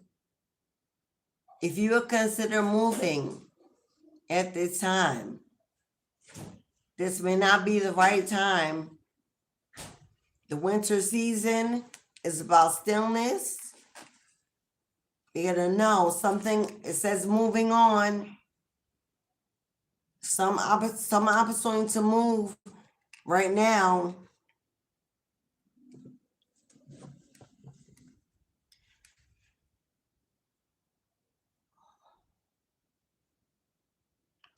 Speaker 1: if you would consider moving at this time, this may not be the right time. The winter season is about stillness. You gotta know something, it says moving on. Some opportunity to move right now.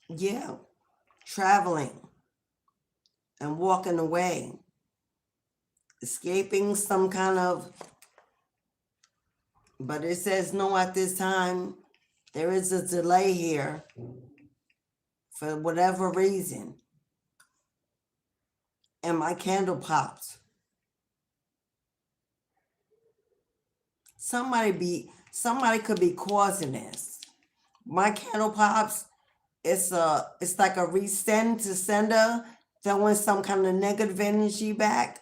Speaker 1: Yeah, traveling and walking away, escaping some kind of, but it says no at this time. There is a delay here for whatever reason. And my candle popped. Somebody could be causing this. My candle pops. It's like a resend to sender, throwing some kind of negative energy back.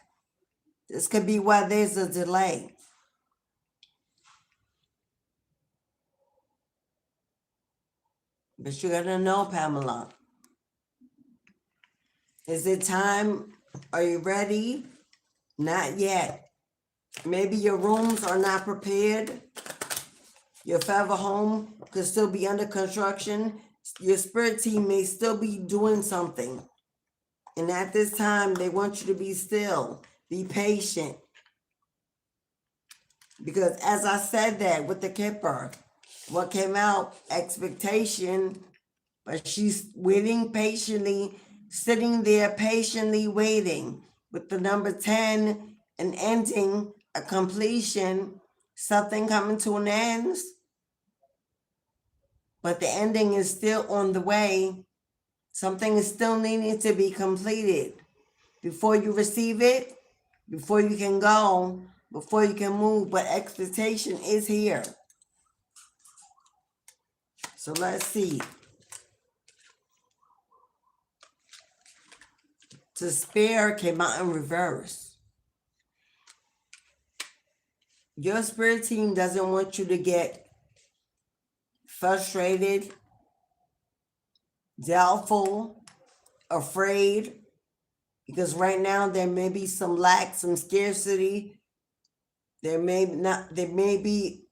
Speaker 1: This could be why there's a delay. But you gotta know, Pamela. Is it time? Are you ready? Not yet. Maybe your rooms are not prepared. Your forever home could still be under construction. Your spirit team may still be doing something. And at this time, they want you to be still. Be patient. Because as I said that with the Kipper, what came out, expectation, but she's waiting patiently, sitting there patiently waiting with the number 10, an ending, a completion, something coming to an end. But the ending is still on the way. Something is still needing to be completed before you receive it, before you can go, before you can move. But expectation is here. So let's see. Despair came out in reverse. Your spirit team doesn't want you to get frustrated, doubtful, afraid, because right now there may be some lack, some scarcity. There may be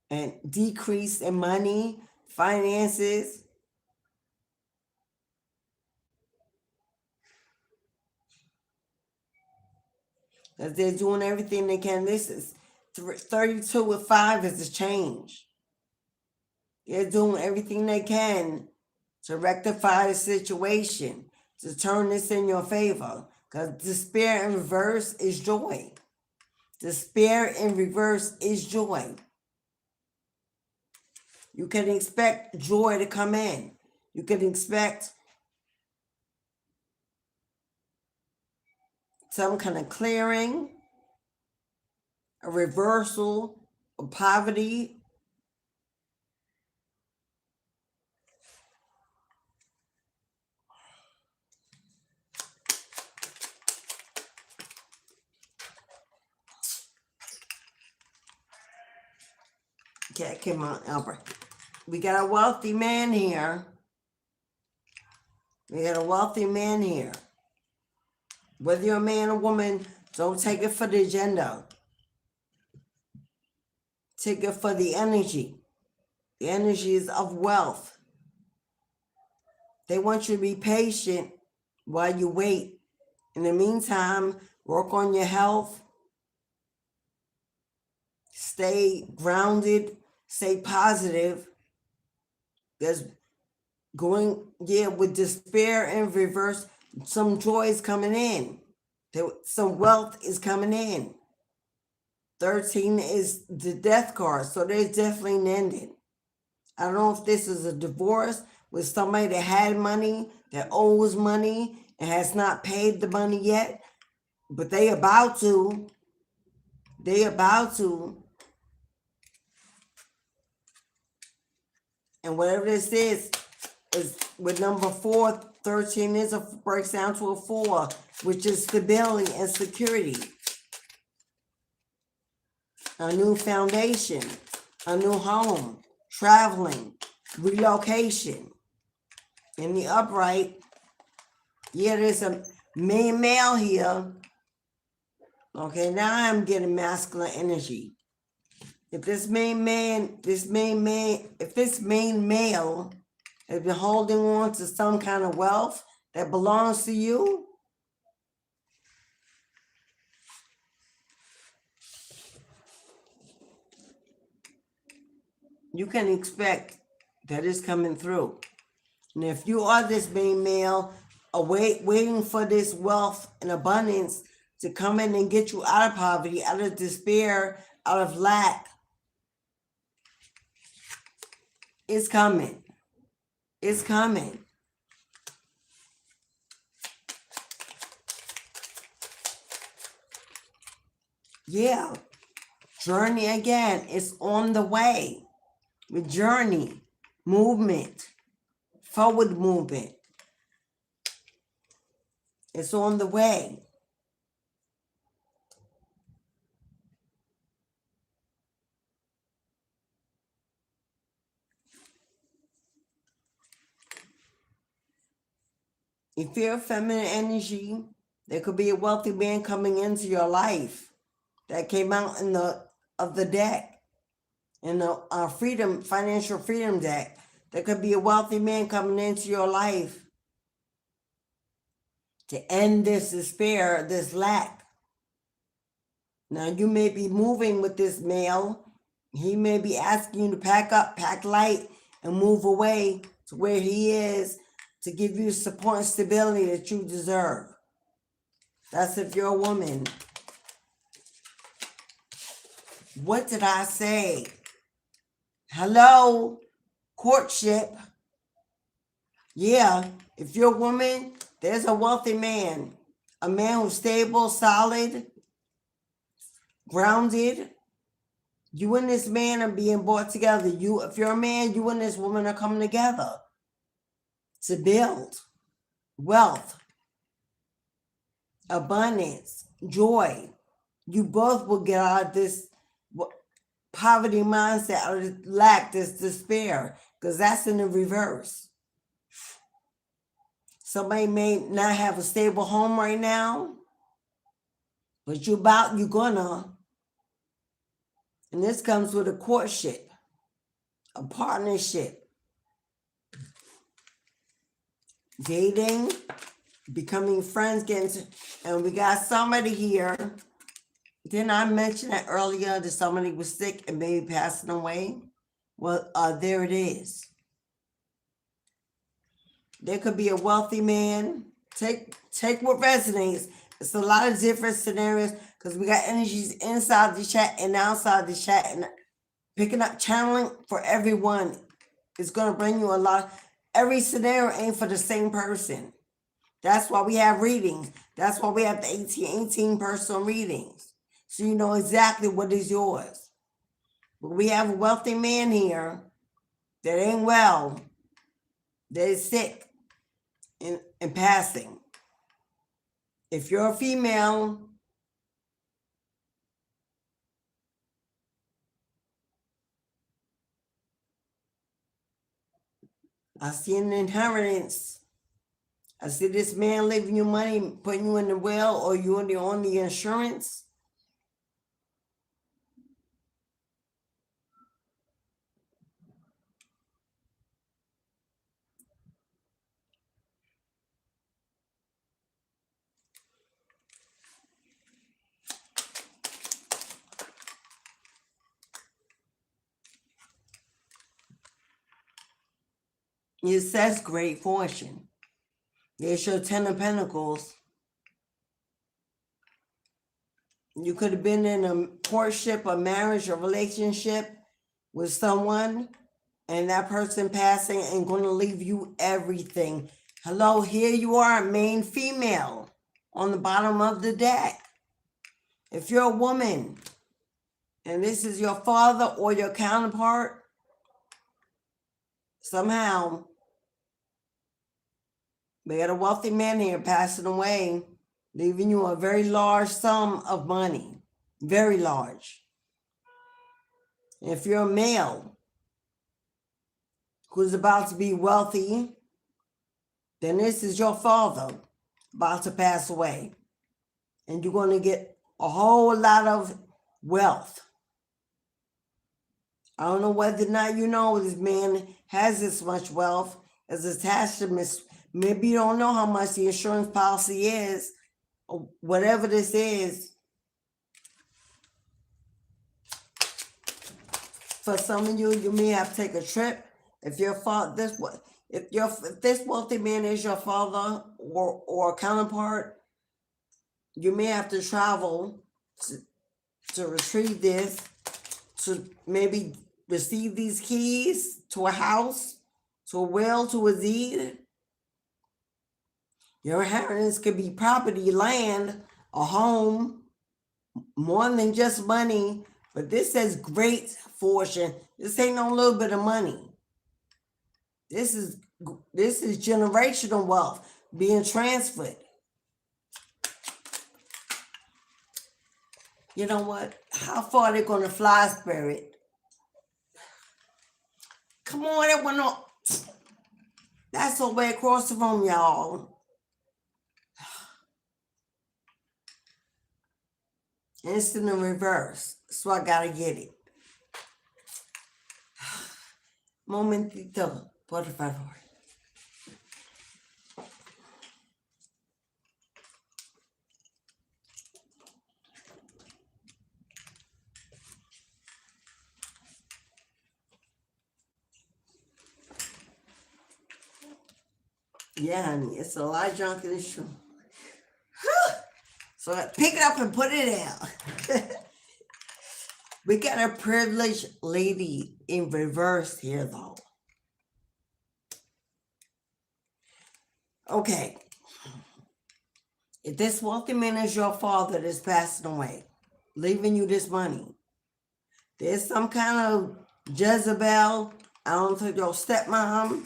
Speaker 1: a decrease in money, finances. Because they're doing everything they can. This is 32 with 5 is a change. They're doing everything they can to rectify the situation, to turn this in your favor. Because despair in reverse is joy. Despair in reverse is joy. You can expect joy to come in. You can expect some kind of clearing, a reversal of poverty. Okay, come on, Albert. We got a wealthy man here. We got a wealthy man here. Whether you're a man or woman, don't take it for the agenda. Take it for the energy. The energy is of wealth. They want you to be patient while you wait. In the meantime, work on your health. Stay grounded. Stay positive. There's going, with despair in reverse, some joy is coming in. Some wealth is coming in. 13 is the death card, so there's definitely an ending. I don't know if this is a divorce with somebody that had money, that owes money, and has not paid the money yet, but they about to. They about to. And whatever this is with number 4, 13 breaks down to a 4, which is stability and security. A new foundation, a new home, traveling, relocation. In the upright, there's a main male here. Okay, now I'm getting masculine energy. If this main male has been holding on to some kind of wealth that belongs to you, you can expect that it's coming through. And if you are this main male, waiting for this wealth and abundance to come in and get you out of poverty, out of despair, out of lack, it's coming. It's coming. Yeah. Journey again. It's on the way. With journey, movement, forward movement. It's on the way. If you're feminine energy, there could be a wealthy man coming into your life that came out of the deck. In the financial freedom deck, there could be a wealthy man coming into your life to end this despair, this lack. Now, you may be moving with this male. He may be asking you to pack up, pack light, and move away to where he is to give you support and stability that you deserve. That's if you're a woman. What did I say? Hello, courtship. Yeah, if you're a woman, there's a wealthy man. A man who's stable, solid, grounded. You and this man are being brought together. If you're a man, you and this woman are coming together to build wealth, abundance, joy. You both will get out of this poverty mindset, out of lack, this despair, because that's in the reverse. Somebody may not have a stable home right now, but you're gonna. And this comes with a courtship, a partnership, dating, becoming friends, and we got somebody here. Didn't I mention that earlier that somebody was sick and maybe passing away? Well, there it is. There could be a wealthy man. Take what resonates. It's a lot of different scenarios because we got energies inside the chat and outside the chat, and picking up, channeling for everyone It's going to bring you a lot. Every scenario ain't for the same person. That's why we have readings. That's why we have the 18 personal readings. So you know exactly what is yours. But we have a wealthy man here that ain't well, that is sick and passing. If you're a female, I see an inheritance. I see this man leaving you money, putting you in the will, or you on the insurance. It says great fortune. There's your 10 of Pentacles. You could have been in a courtship, a marriage, a relationship with someone, and that person passing and going to leave you everything. Hello, here you are, main female on the bottom of the deck. If you're a woman and this is your father or your counterpart, somehow we got a wealthy man here passing away, leaving you a very large sum of money, very large. If you're a male who's about to be wealthy, then this is your father about to pass away. And you're going to get a whole lot of wealth. I don't know whether or not you know this man has this much wealth as attached to this. Maybe you don't know how much the insurance policy is, or whatever this is. For some of you, you may have to take a trip. If your father, if this wealthy man is your father or a counterpart, you may have to travel to retrieve this, to maybe receive these keys to a house, to a will, to a deed. Your inheritance could be property, land, a home, more than just money. But this says great fortune. This ain't no little bit of money. This is generational wealth being transferred. You know what? How far are they going to fly, Spirit? Come on, that one up. That's all the way across the room, y'all. And it's in the reverse, so I gotta get it. Momentito, por favor. Yeah, honey, it's a lot of junk in this room. So I pick it up and put it out. We got a privileged lady in reverse here, though. Okay. If this wealthy man is your father that's passing away, leaving you this money, there's some kind of Jezebel, I don't think your stepmom,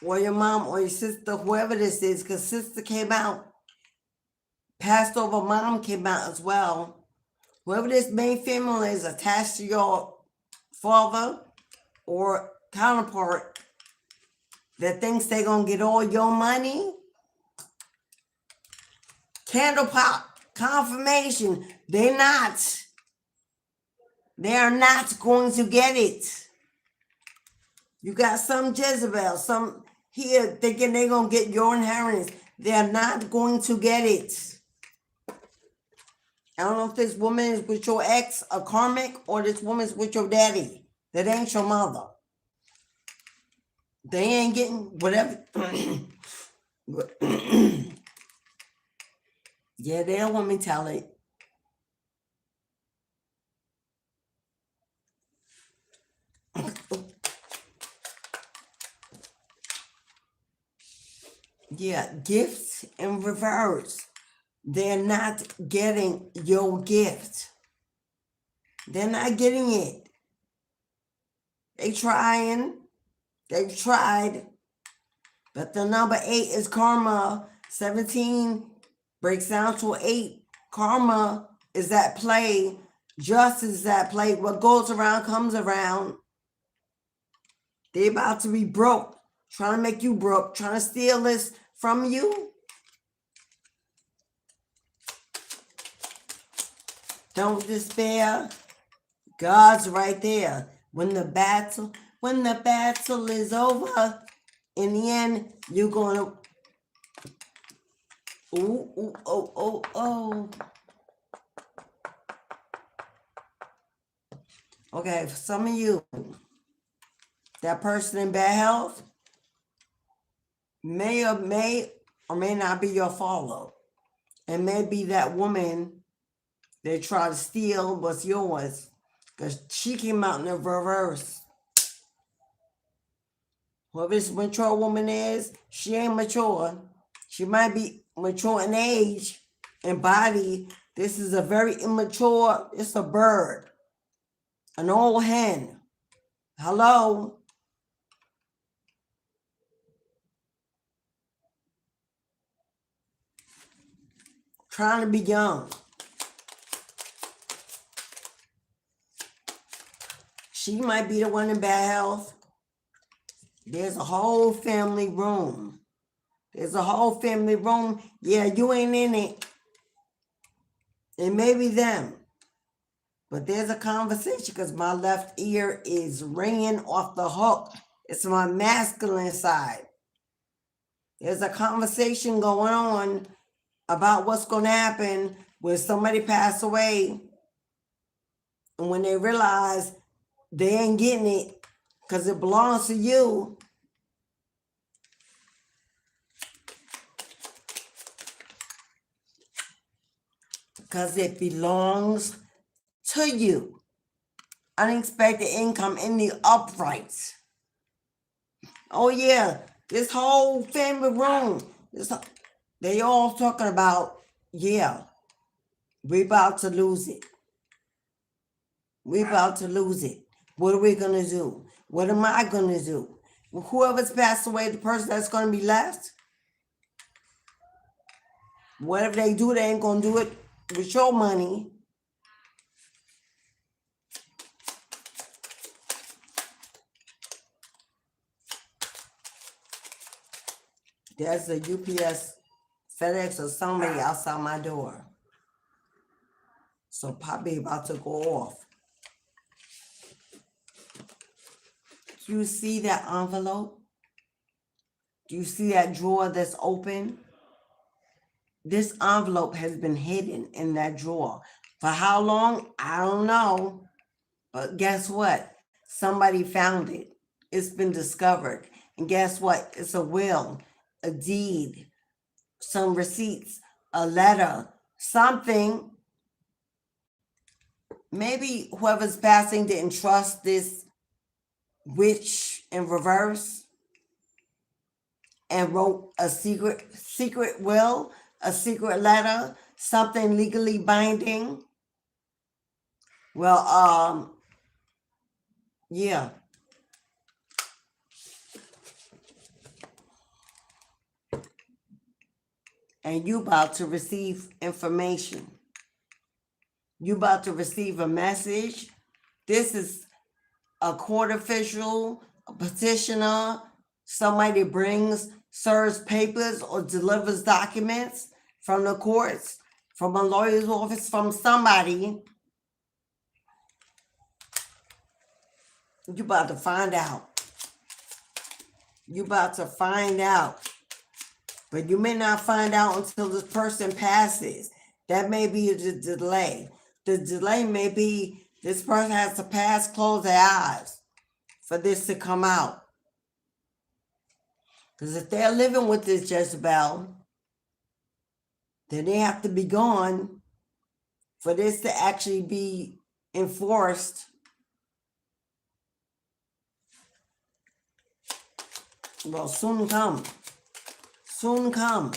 Speaker 1: or your mom, or your sister, whoever this is, because sister came out, passed over mom came out as well. Whoever this main family is attached to your father or counterpart that thinks they're going to get all your money, candle pop, confirmation, they're not. They are not going to get it. You got some Jezebel, some here thinking they're going to get your inheritance. They're not going to get it. I don't know if this woman is with your ex, a karmic, or this woman's with your daddy. That ain't your mother. They ain't getting whatever. Yeah, they don't want me to tell it. Yeah, gifts in reverse. They're not getting your gift. They're not getting it. They've tried, but the number 8 is karma. 17 breaks down to 8. Karma is at play. Justice is at play. What goes around comes around. They're about to be broke, trying to make you broke, trying to steal this from you. Don't despair. God's right there. When the battle is over, in the end, you're gonna oh. Okay, for some of you, that person in bad health may or may not be your follow. It may be that woman that tried to steal what's yours, because she came out in the reverse. Whoever this mature woman is, she ain't mature. She might be mature in age and body. This is a very immature, it's a bird, an old hen. Hello? Trying to be young. She might be the one in bad health. There's a whole family room. Yeah, you ain't in it. It may be them. But there's a conversation because my left ear is ringing off the hook. It's my masculine side. There's a conversation going on about what's going to happen when somebody passes away. And when they realize they ain't getting it because it belongs to you. Because it belongs to you. Unexpected income in the uprights. Oh yeah, this whole family room, they all talking about, yeah, we about to lose it. What are we going to do? What am I going to do? Whoever's passed away, the person that's going to be left, whatever they do, they ain't going to do it with your money. There's a UPS, FedEx, or somebody outside my door. So Poppy about to go off. Do you see that envelope? Do you see that drawer that's open? This envelope has been hidden in that drawer. For how long? I don't know. But guess what? Somebody found it. It's been discovered. And guess what? It's a will, a deed, some receipts, a letter, something. Maybe whoever's passing didn't trust this witch in reverse and wrote a secret will, a secret letter, something legally binding. Well, yeah. And you about to receive information. You about to receive a message. This is a court official, a petitioner, somebody serves papers or delivers documents from the courts, from a lawyer's office, from somebody. You about to find out. But you may not find out until this person passes. That may be the delay. The delay may be this person has to pass, close their eyes for this to come out. Because if they're living with this Jezebel, then they have to be gone for this to actually be enforced. Well, soon Soon come.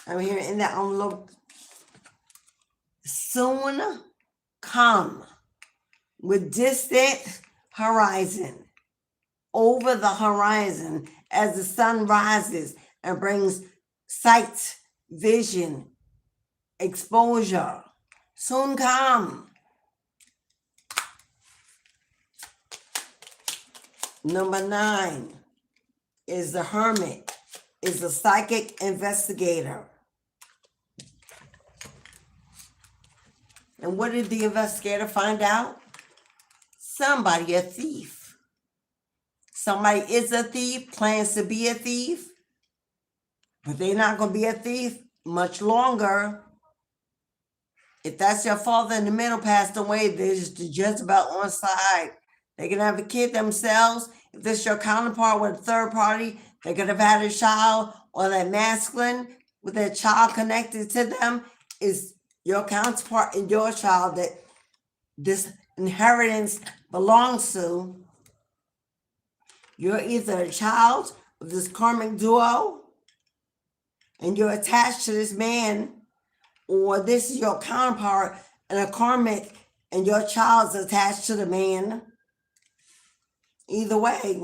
Speaker 1: I'm hearing in that envelope. Soon come. With distant horizon. Over the horizon as the sun rises and brings sight, vision, exposure. Soon come. Number 9 is the hermit, is a psychic investigator. And what did the investigator find out? Somebody a thief. Somebody is a thief, plans to be a thief, but they're not going to be a thief much longer. If that's your father in the middle passed away, there's the Jezebel on side. They can have a kid themselves. If this is your counterpart with a third party, they could have had a child, or that masculine with a child connected to them is your counterpart and your child that this inheritance belongs to. You're either a child of this karmic duo and you're attached to this man, or this is your counterpart and a karmic and your child's attached to the man. Either way,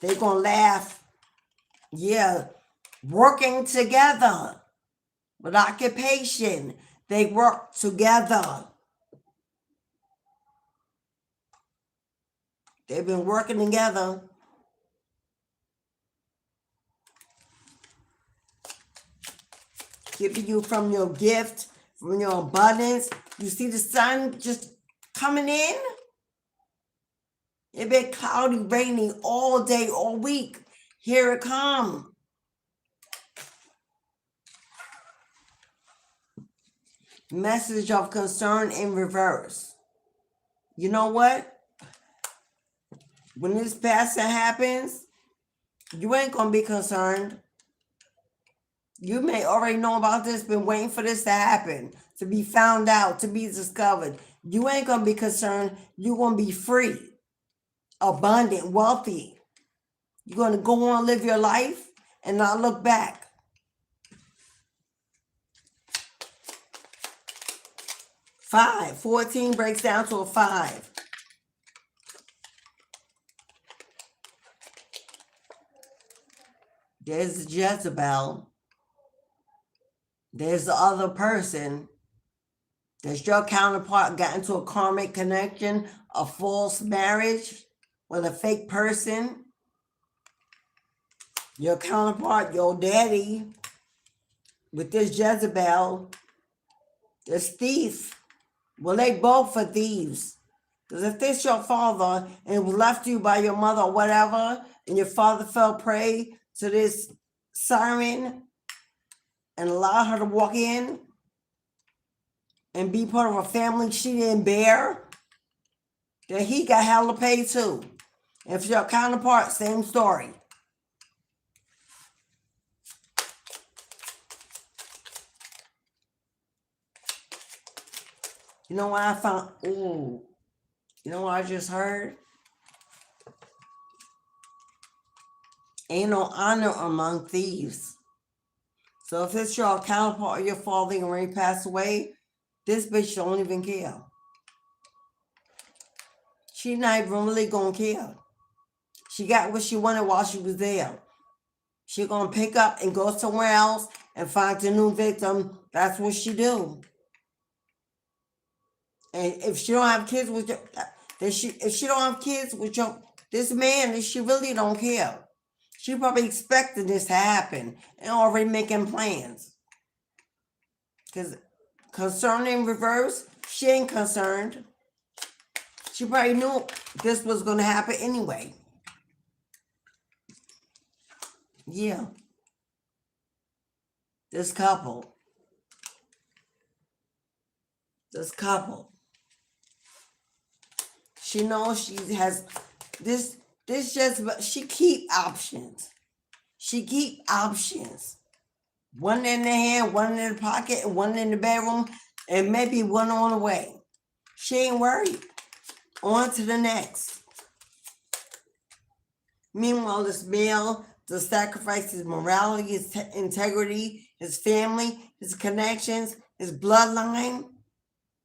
Speaker 1: they're going to laugh. Yeah, working together with occupation. They work together. They've been working together. Keeping you from your gift, from your abundance. You see the sun just coming in? It's been cloudy, rainy all day, all week. Here it comes. Message of concern in reverse. You know what? When this passing happens, you ain't going to be concerned. You may already know about this, been waiting for this to happen, to be found out, to be discovered. You ain't going to be concerned. You're going to be free, abundant, wealthy. You're going to go on, live your life, and not look back. Five. 14 breaks down to a 5. There's Jezebel. There's the other person. There's your counterpart got into a karmic connection, a false marriage with a fake person. Your counterpart, your daddy, with this Jezebel, this thief. Well, they both are thieves. Because if this your father and it was left you by your mother or whatever, and your father fell prey to this siren and allowed her to walk in and be part of a family she didn't bear, then he got hella paid too. If your counterpart, same story. You know what I found? Ooh. You know what I just heard? Ain't no honor among thieves. So if it's your counterpart or your father and already passed away, this bitch don't even care. She not even really gonna care. She got what she wanted while she was there. She gonna pick up and go somewhere else and find a new victim. That's what she do. And if she don't have kids with your, if she don't have kids with this man, then she really don't care. She probably expected this to happen and already making plans. Because concern in reverse, she ain't concerned. She probably knew this was going to happen anyway. Yeah. This couple. She knows she has this just, she keep options. One in the hand, one in the pocket, and one in the bedroom, and maybe one on the way. She ain't worried. On to the next. Meanwhile, this male to sacrifice his morality, his integrity, his family, his connections, his bloodline,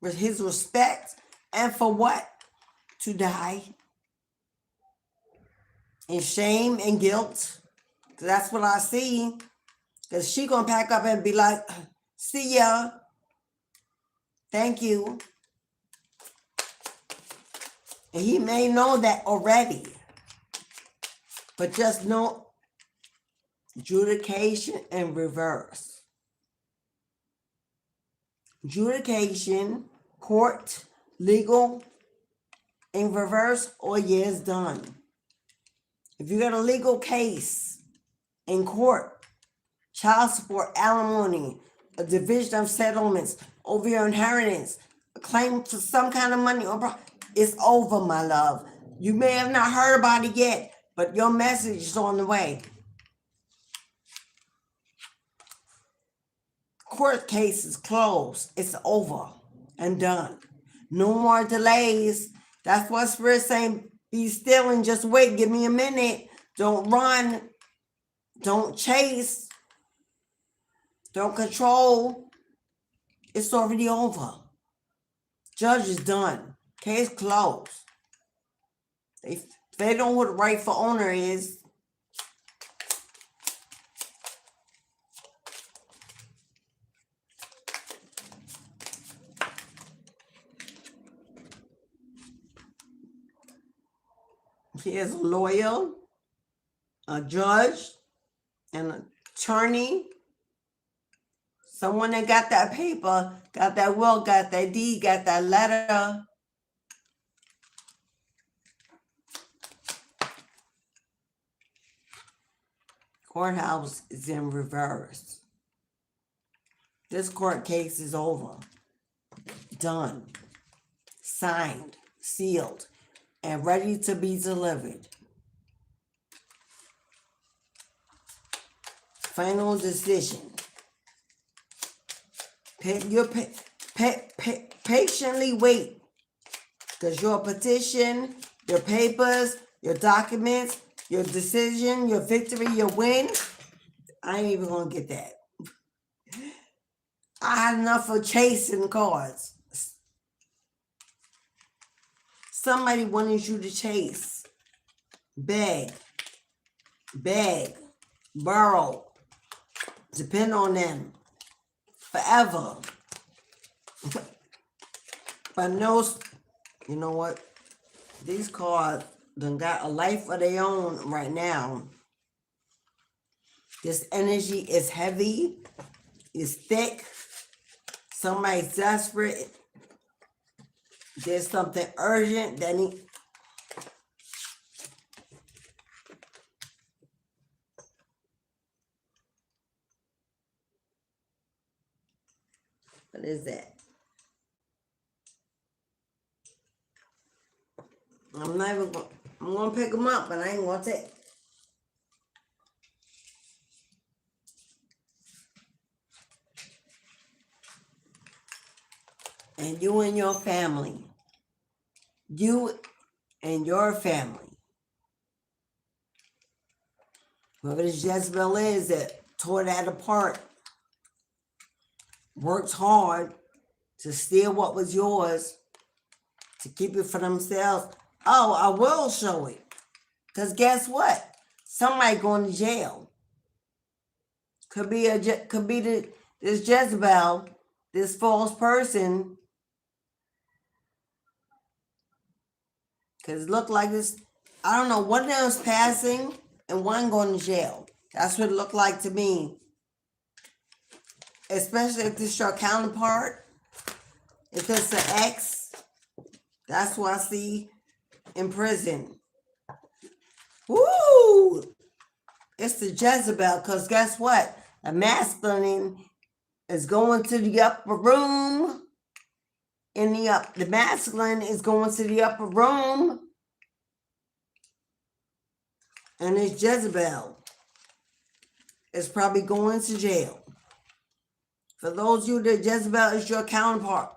Speaker 1: with his respect, and for what? To die in shame and guilt. That's what I see. Because she gonna pack up and be like, see ya, thank you. And he may know that already, but just know adjudication in reverse. Adjudication, court, legal, in reverse, all years done. If you got a legal case in court, child support, alimony, a division of settlements, over your inheritance, a claim for some kind of money, it's over, my love. You may have not heard about it yet, but your message is on the way. Court case is closed. It's over and done. No more delays. That's what Spirit's saying. Be still and just wait. Give me a minute. Don't run. Don't chase. Don't control. It's already over. Judge is done. Case closed. They know what the rightful owner is. Here's a lawyer, a judge, an attorney, someone that got that paper, got that will, got that deed, got that letter. Courthouse is in reverse. This court case is over, done, signed, sealed, and ready to be delivered. Final decision. Patiently wait, because your petition, your papers, your documents, your decision, your victory, your win, I ain't even gonna get that. I had enough of chasing cards. Somebody wanted you to chase, beg, borrow, depend on them forever. But no, you know what? These cards done got a life of their own right now. This energy is heavy, is thick. Somebody's desperate. There's something urgent that need. What is that? I'm not even going. I'm gonna pick them up, but I ain't gonna take. And you and your family. You and your family. Whoever this Jezebel is that tore that apart, worked hard to steal what was yours, to keep it for themselves. Oh, I will show it. Because guess what? Somebody going to jail. Could be this Jezebel, this false person. Because it looked like this, I don't know, one of them was passing and one going to jail. That's what it looked like to me. Especially if this is your counterpart. If it's an ex, that's what I see in prison. Woo! It's the Jezebel, because guess what? The masculine is going to the upper room. The masculine is going to the upper room. And this Jezebel is probably going to jail. For those of you that Jezebel is your counterpart,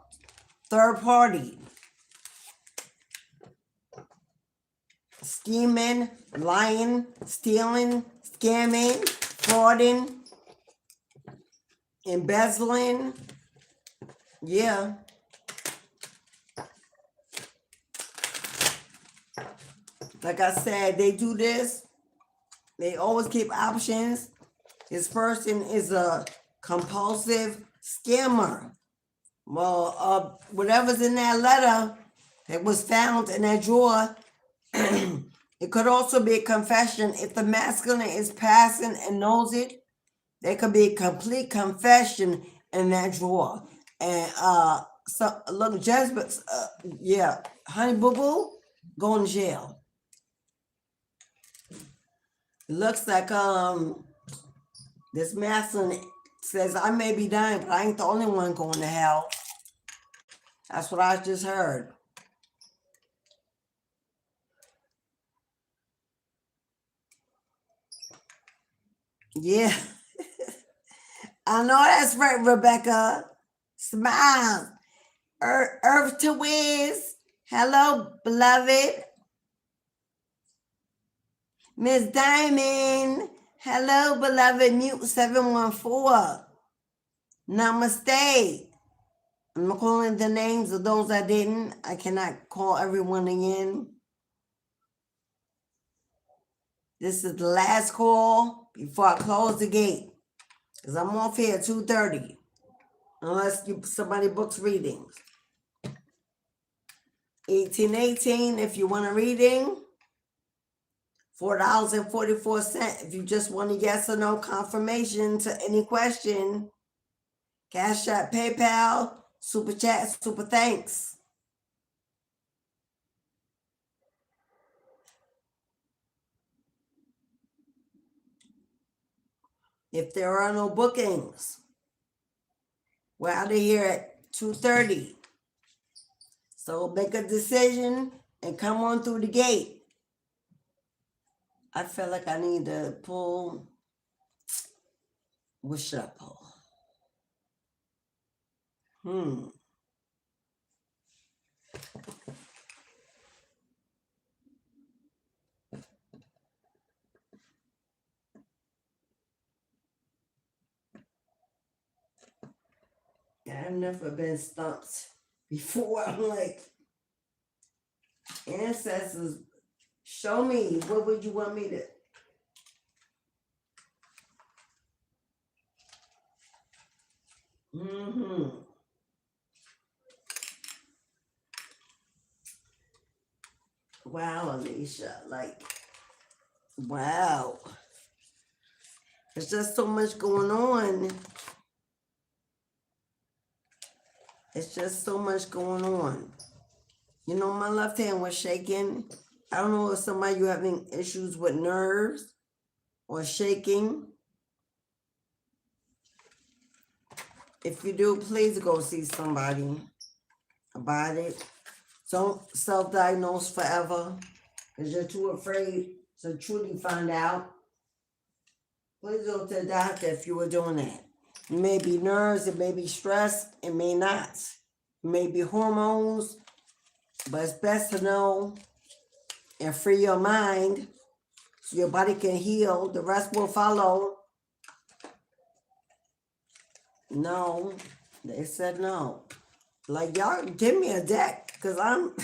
Speaker 1: third party. scheming, lying, stealing, scamming, frauding, embezzling. Yeah. Like I said, they do this. They always keep options. This person is a compulsive scammer. Well, whatever's in that letter that was found in that drawer, it could also be a confession. If the masculine is passing and knows it, there could be a complete confession in that drawer. And so look, Jasmine, yeah, honey boo boo, going to jail. It looks like this masculine says, I may be dying, but I ain't the only one going to hell. That's what I just heard. Yeah. I know that's right, Rebecca. Smile. Earth to Wiz. Hello, beloved. Miss Diamond. Hello, beloved. Mute 714. Namaste. I'm calling the names of those I didn't. I cannot call everyone again. This is the last call before I close the gate. Because I'm off here at 2:30. Unless somebody books readings. 1818 if you want a reading. $4.44 if you just want a yes or no confirmation to any question. Cashapp, PayPal, Super Chat, Super Thanks. If there are no bookings, we're out of here at 2:30. So make a decision and come on through the gate. I feel like I need to pull. What should I pull? I've never been stumped before. I'm like, ancestors, show me. What would you want me to? Wow, Alicia, like, wow. There's just so much going on. It's just so much going on. You know, my left hand was shaking. I don't know if somebody you having issues with nerves or shaking. If you do, please go see somebody about it. Don't self-diagnose forever because you're too afraid to truly find out. Please go to the doctor if you were doing that. It may be nerves, it may be stress, it may not. It may be hormones, but it's best to know and free your mind so your body can heal. The rest will follow. No, they said no. Like, y'all give me a deck because I'm.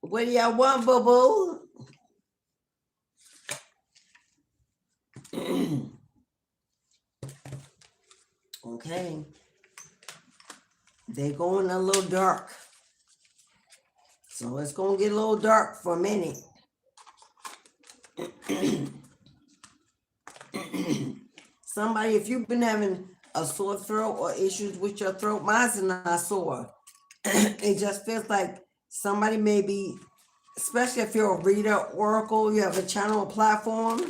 Speaker 1: What do y'all want, boo boo? Okay. They're going a little dark. So it's going to get a little dark for a minute. Somebody, if you've been having a sore throat or issues with your throat, mine's not sore. It just feels like somebody may be, especially if you're a reader, oracle, you have a channel, a platform.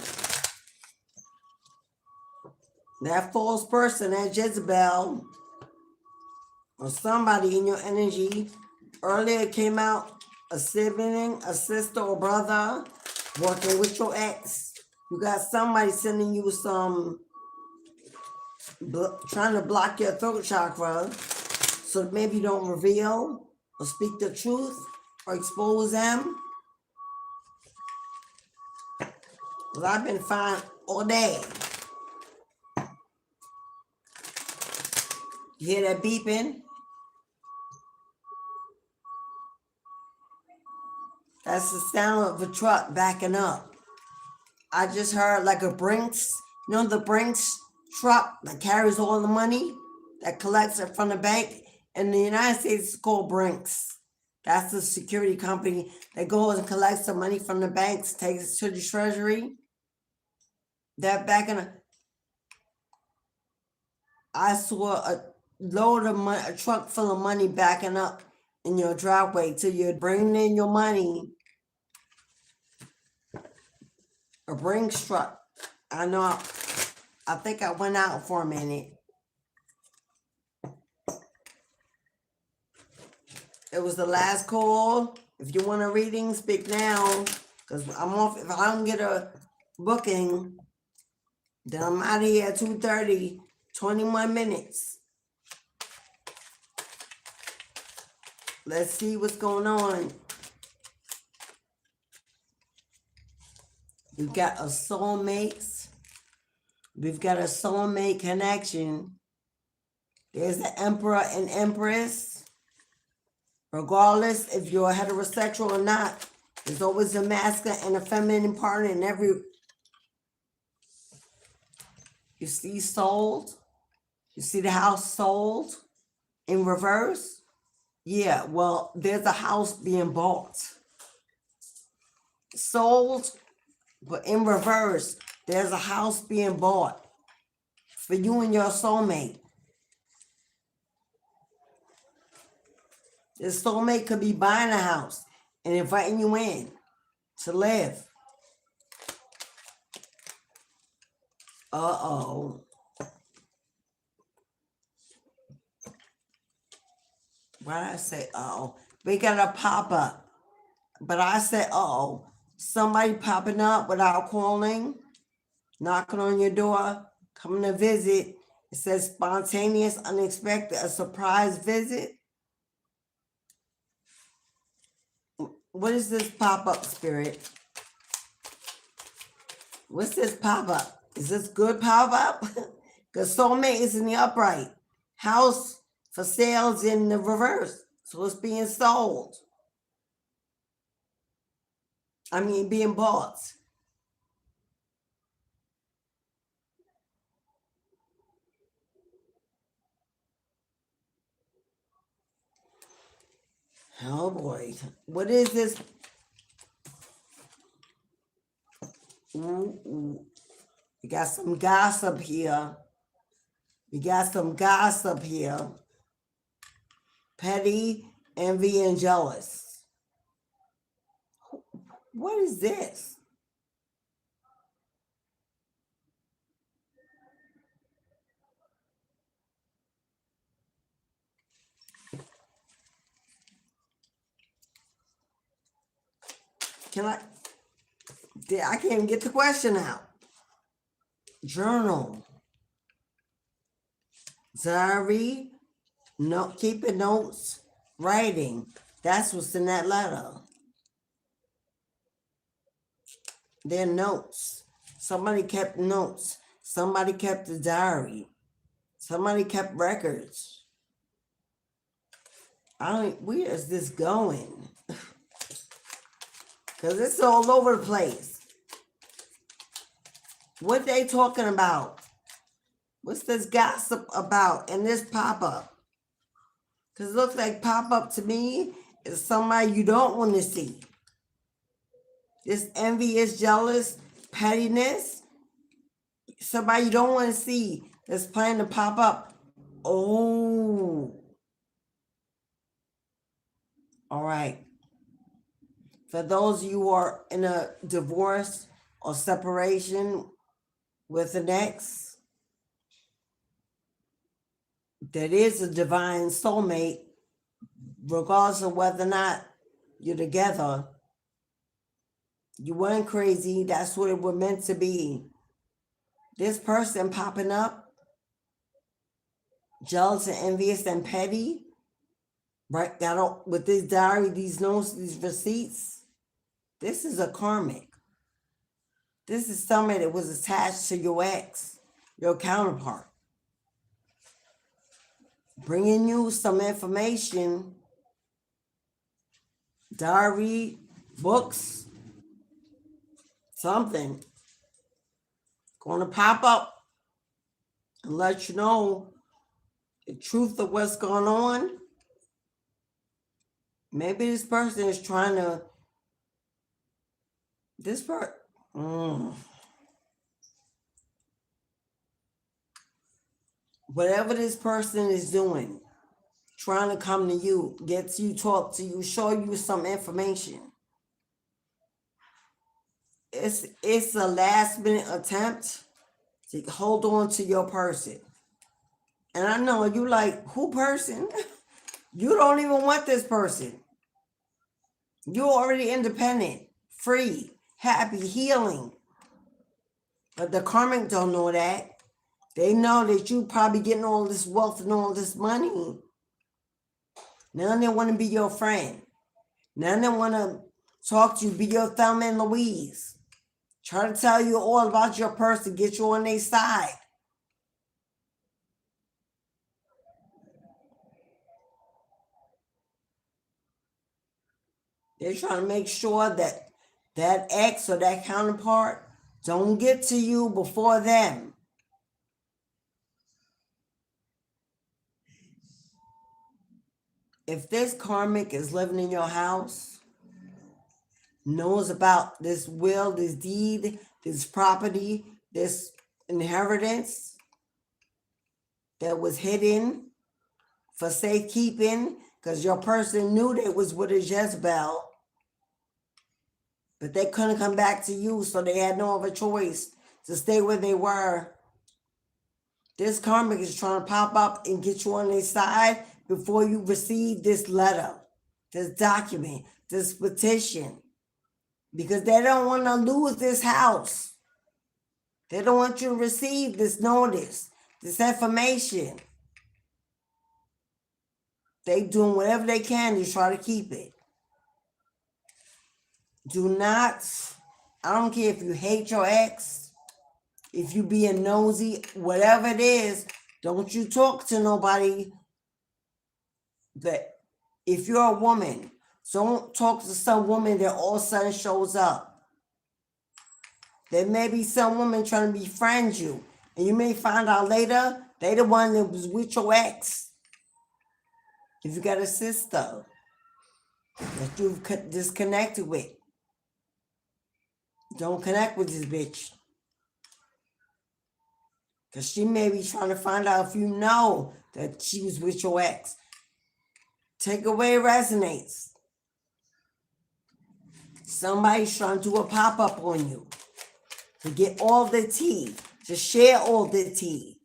Speaker 1: That false person, that Jezebel, or somebody in your energy, earlier came out a sibling, a sister or brother, working with your ex. You got somebody sending you some, trying to block your throat chakra, so maybe you don't reveal or speak the truth or expose them. Because I've been fine all day. You hear that beeping? That's the sound of a truck backing up. I just heard like a Brinks, you know, the Brinks truck that carries all the money, that collects it from the bank. In the United States, it's called Brinks. That's the security company that goes and collects the money from the banks, takes it to the treasury. That backing up. I saw a load of money, a truck full of money backing up in your driveway till you're bringing in your money. A Brinks truck. I know, I think I went out for a minute. It was the last call. If you want a reading, speak now. Because I'm off. If I don't get a booking, then I'm out of here at 2:30, 21 minutes. Let's see what's going on. We've got a soulmate. We've got a soulmate connection. There's the Emperor and Empress. Regardless if you're heterosexual or not, there's always a masculine and a feminine partner in every. You see sold? You see the house sold in reverse? Yeah, well, there's a house being bought. Sold, but in reverse, there's a house being bought for you and your soulmate. The soulmate could be buying a house and inviting you in to live. Uh-oh. Why did I say uh-oh? We got a pop-up. But I said, uh-oh. Somebody popping up without calling, knocking on your door, coming to visit. It says spontaneous, unexpected, a surprise visit. What is this pop-up, Spirit? What's this pop-up? Is this good pop-up? Because soulmate is in the upright. House for sales in the reverse. So it's being sold. I mean, being bought. Oh boy. What is this? Ooh. We got some gossip here. Petty, envy, and jealous. What is this? I can't even get the question out. Journal. Diary. No, keeping notes. Writing. That's what's in that letter. Their notes. Somebody kept notes. Somebody kept the diary. Somebody kept records. Where is this going? Because it's all over the place. What they talking about? What's this gossip about and this pop-up? Because it looks like pop-up to me is somebody you don't want to see. This envious, jealous, pettiness. Somebody you don't want to see that's planning to pop up. Oh. All right. For those of you who are in a divorce or separation with an ex, that is a divine soulmate, regardless of whether or not you're together. You weren't crazy. That's what it was meant to be. This person popping up, jealous and envious and petty, right? With this diary, these notes, these receipts. This is a karmic. This is somebody that was attached to your ex, your counterpart. Bringing you some information, diary, books, something. Going to pop up and let you know the truth of what's going on. Maybe this person is trying to, whatever this person is doing, trying to come to you, get to you, talk to you, show you some information. It's a last minute attempt to hold on to your person. And I know you like, who person? You don't even want this person. You're already independent, free, happy, healing. But the karmic don't know that. They know that you probably getting all this wealth and all this money. Now they want to be your friend. Now they want to talk to you, be your Thelma and Louise. Try to tell you all about your person, get you on their side. They're trying to make sure that that ex or that counterpart don't get to you before them. If this karmic is living in your house, knows about this will, this deed, this property, this inheritance that was hidden for safekeeping, because your person knew they was with a Jezebel, but they couldn't come back to you, so they had no other choice to stay where they were. This karmic is trying to pop up and get you on their side before you receive this letter, this document, this petition, because they don't want to lose this house. They don't want you to receive this notice, this information. They doing whatever they can to try to keep it. Do not, I don't care if you hate your ex, if you being nosy, whatever it is, don't you talk to nobody that, if you're a woman, don't talk to some woman that all of a sudden shows up. There may be some woman trying to befriend you, and you may find out later they the one that was with your ex. If you got a sister that you've disconnected with, don't connect with this bitch. Because she may be trying to find out if you know that she was with your ex. Take away resonates. Somebody's trying to do a pop-up on you to get all the tea, to share all the tea.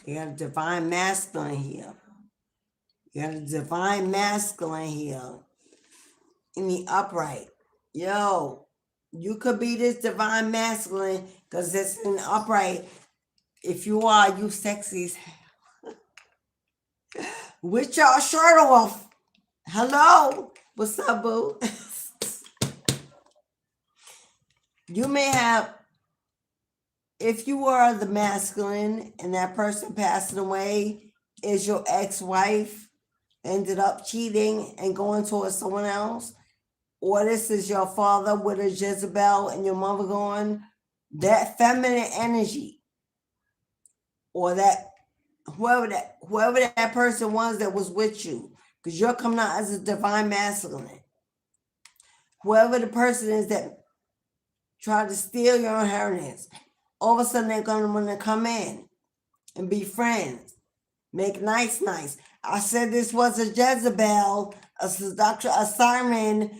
Speaker 1: You got a divine masculine here. You got a divine masculine here in the upright. Yo, you could be this divine masculine because it's in the upright. If you are, you sexy as hell. With your shirt off. Hello. What's up, boo? You may have, if you are the masculine and that person passing away is your ex-wife, ended up cheating and going towards someone else, or this is your father with a Jezebel and your mother going, that feminine energy, or that whoever that person was that was with you, because you're coming out as a divine masculine. Whoever the person is that tried to steal your inheritance, all of a sudden they're going to want to come in and be friends, make nice. I said this was a Jezebel, a seductress, a siren.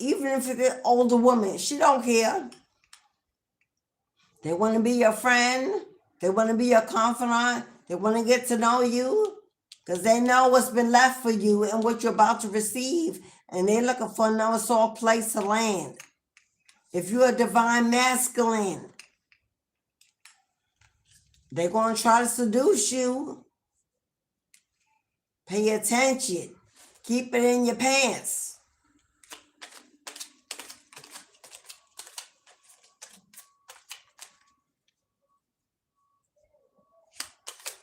Speaker 1: Even if it's an older woman, she don't care. They want to be your friend. They want to be your confidant. They want to get to know you because they know what's been left for you and what you're about to receive. And they're looking for another soft place to land. If you're a divine masculine, they're going to try to seduce you. Pay attention. Keep it in your pants.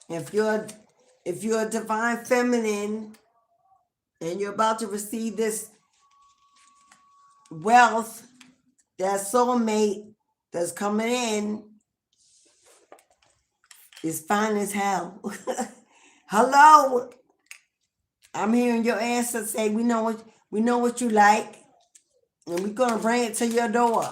Speaker 1: If you're a divine feminine and you're about to receive this wealth, that soulmate that's coming in is fine as hell. Hello. I'm hearing your answer say, we know what you like, and we're gonna bring it to your door.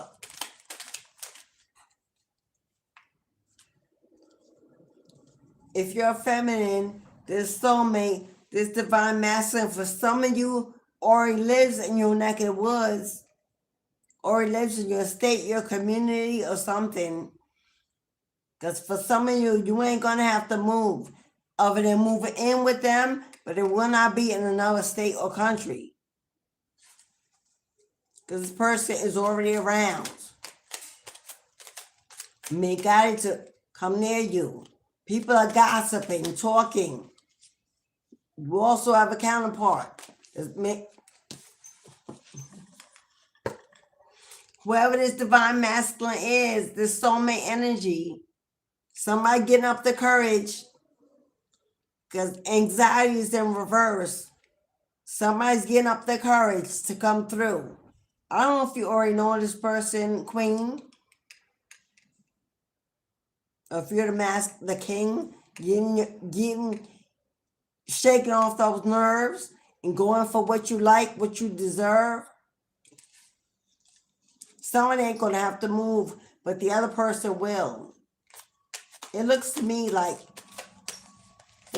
Speaker 1: If you're feminine, this soulmate, this divine masculine, for some of you already lives in your neck of the woods, or lives in your state, your community, or something. Because for some of you, you ain't gonna have to move, other than moving in with them, but it will not be in another state or country. Because this person is already around. May guide to come near you. People are gossiping, talking. You also have a counterpart. Whoever this divine masculine is, this soulmate energy, somebody getting up the courage, because anxiety is in reverse. Somebody's getting up the courage to come through. I don't know if you already know this person, Queen. Or if you're the king, shaking off those nerves and going for what you like, what you deserve. Someone ain't gonna have to move, but the other person will. It looks to me like,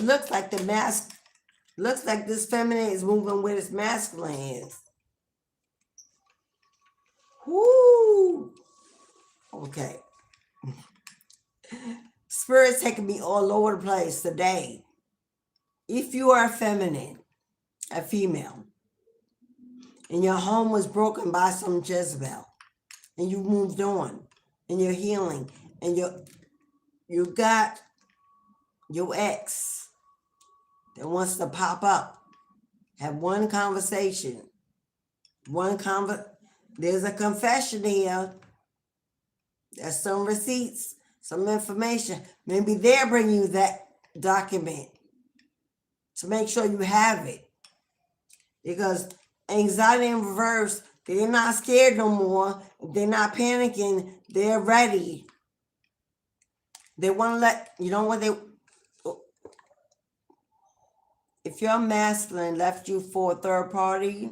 Speaker 1: looks like this feminine is moving where this masculine is. Whoo! Okay. Spirit's taking me all over the place today. If you are feminine, a female, and your home was broken by some Jezebel, and you moved on, and you're healing, and you got your ex that wants to pop up, have one conversation, there's a confession here, there's some receipts, some information. Maybe they're bringing you that document to make sure you have it. Because anxiety in reverse, they're not scared no more. They're not panicking. They're ready. They want to if your masculine left you for a third party,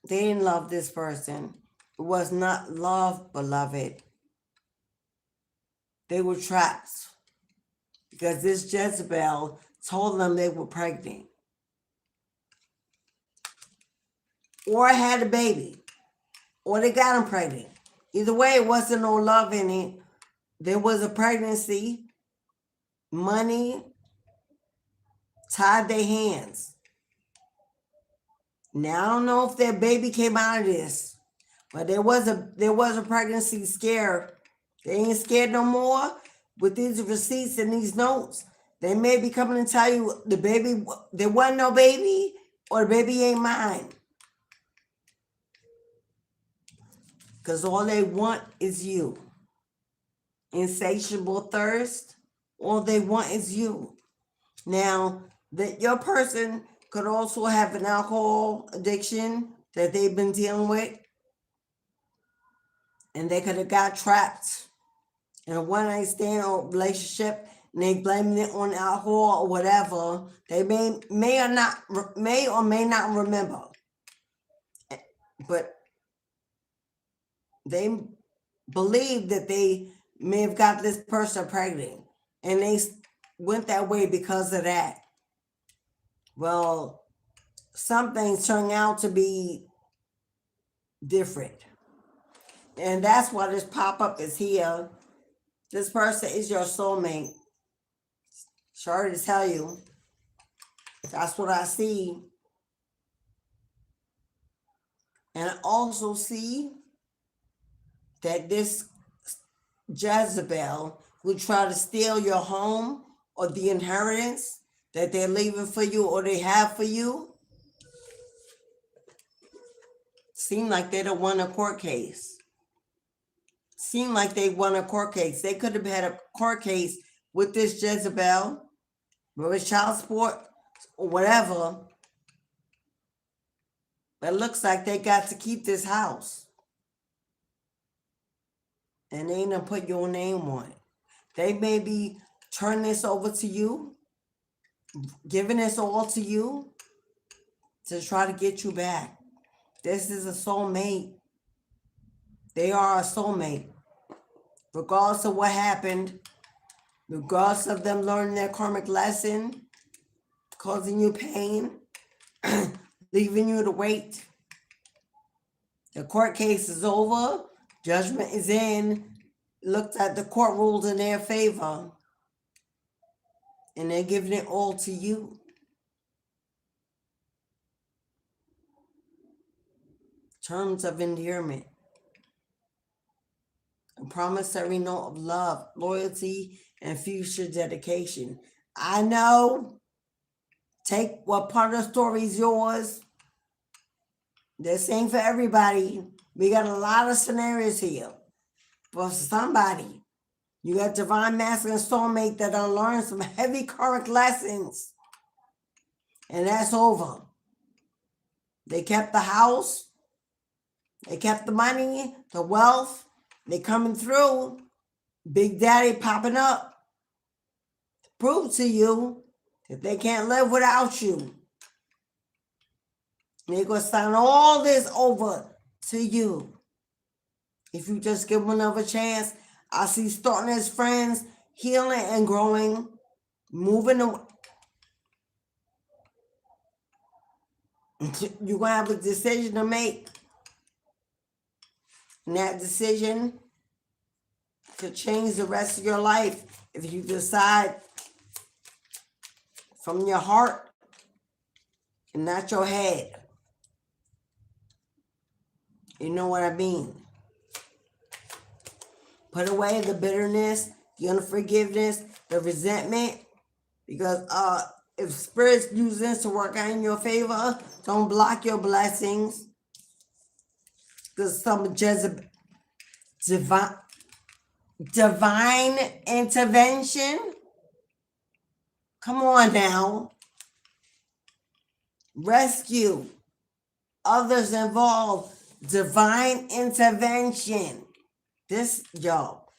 Speaker 1: they didn't love this person. It was not love, beloved. They were trapped because this Jezebel told them they were pregnant or had a baby or they got them pregnant. Either way, it wasn't no love in it. There was a pregnancy, money tied their hands. Now, I don't know if their baby came out of this, but there was a pregnancy scare. They ain't scared no more with these receipts and these notes. They may be coming to tell you the baby, there wasn't no baby, or the baby ain't mine. Because all they want is you. Insatiable thirst, all they want is you. Now, that your person could also have an alcohol addiction that they've been dealing with, and they could have got trapped in a one-night stand or relationship, and they blaming it on alcohol or whatever. They may or may not remember, but they believe that they may have got this person pregnant, and they went that way because of that. Well, some things turn out to be different, and that's why this pop-up is here. This person is your soulmate. Sorry to tell you. That's what I see. And I also see that this Jezebel will try to steal your home or the inheritance that they're leaving for you or they have for you. Seem like they don't want a court case. Seem like they won a court case. They could have had a court case with this Jezebel, with child support, or whatever. But it looks like they got to keep this house. And they ain't gonna put your name on it. They maybe turn this over to you, giving this all to you to try to get you back. This is a soulmate. They are a soulmate. Regardless of what happened, regardless of them learning their karmic lesson, causing you pain, leaving you to wait. The court case is over. Judgment is in. Looked at the court ruled in their favor. And they're giving it all to you. Terms of endearment. A promissory note of love, loyalty, and future dedication. I know. Take what part of the story is yours. This ain't for everybody. We got a lot of scenarios here. For somebody, you got divine masculine soulmate that done learned some heavy karmic lessons. And that's over. They kept the house. They kept the money, the wealth. They coming through. Big Daddy popping up. To prove to you that they can't live without you. And they're going to sign all this over to you. If you just give them another chance, I see starting as friends, healing and growing, moving away. You're going to have a decision to make. And that decision could change the rest of your life if you decide from your heart and not your head. You know what I mean? Put away the bitterness, the unforgiveness, the resentment. Because if spirits use this to work out in your favor, don't block your blessings. Because some divine intervention. Come on now. Rescue. Others involved. Divine intervention. This, y'all.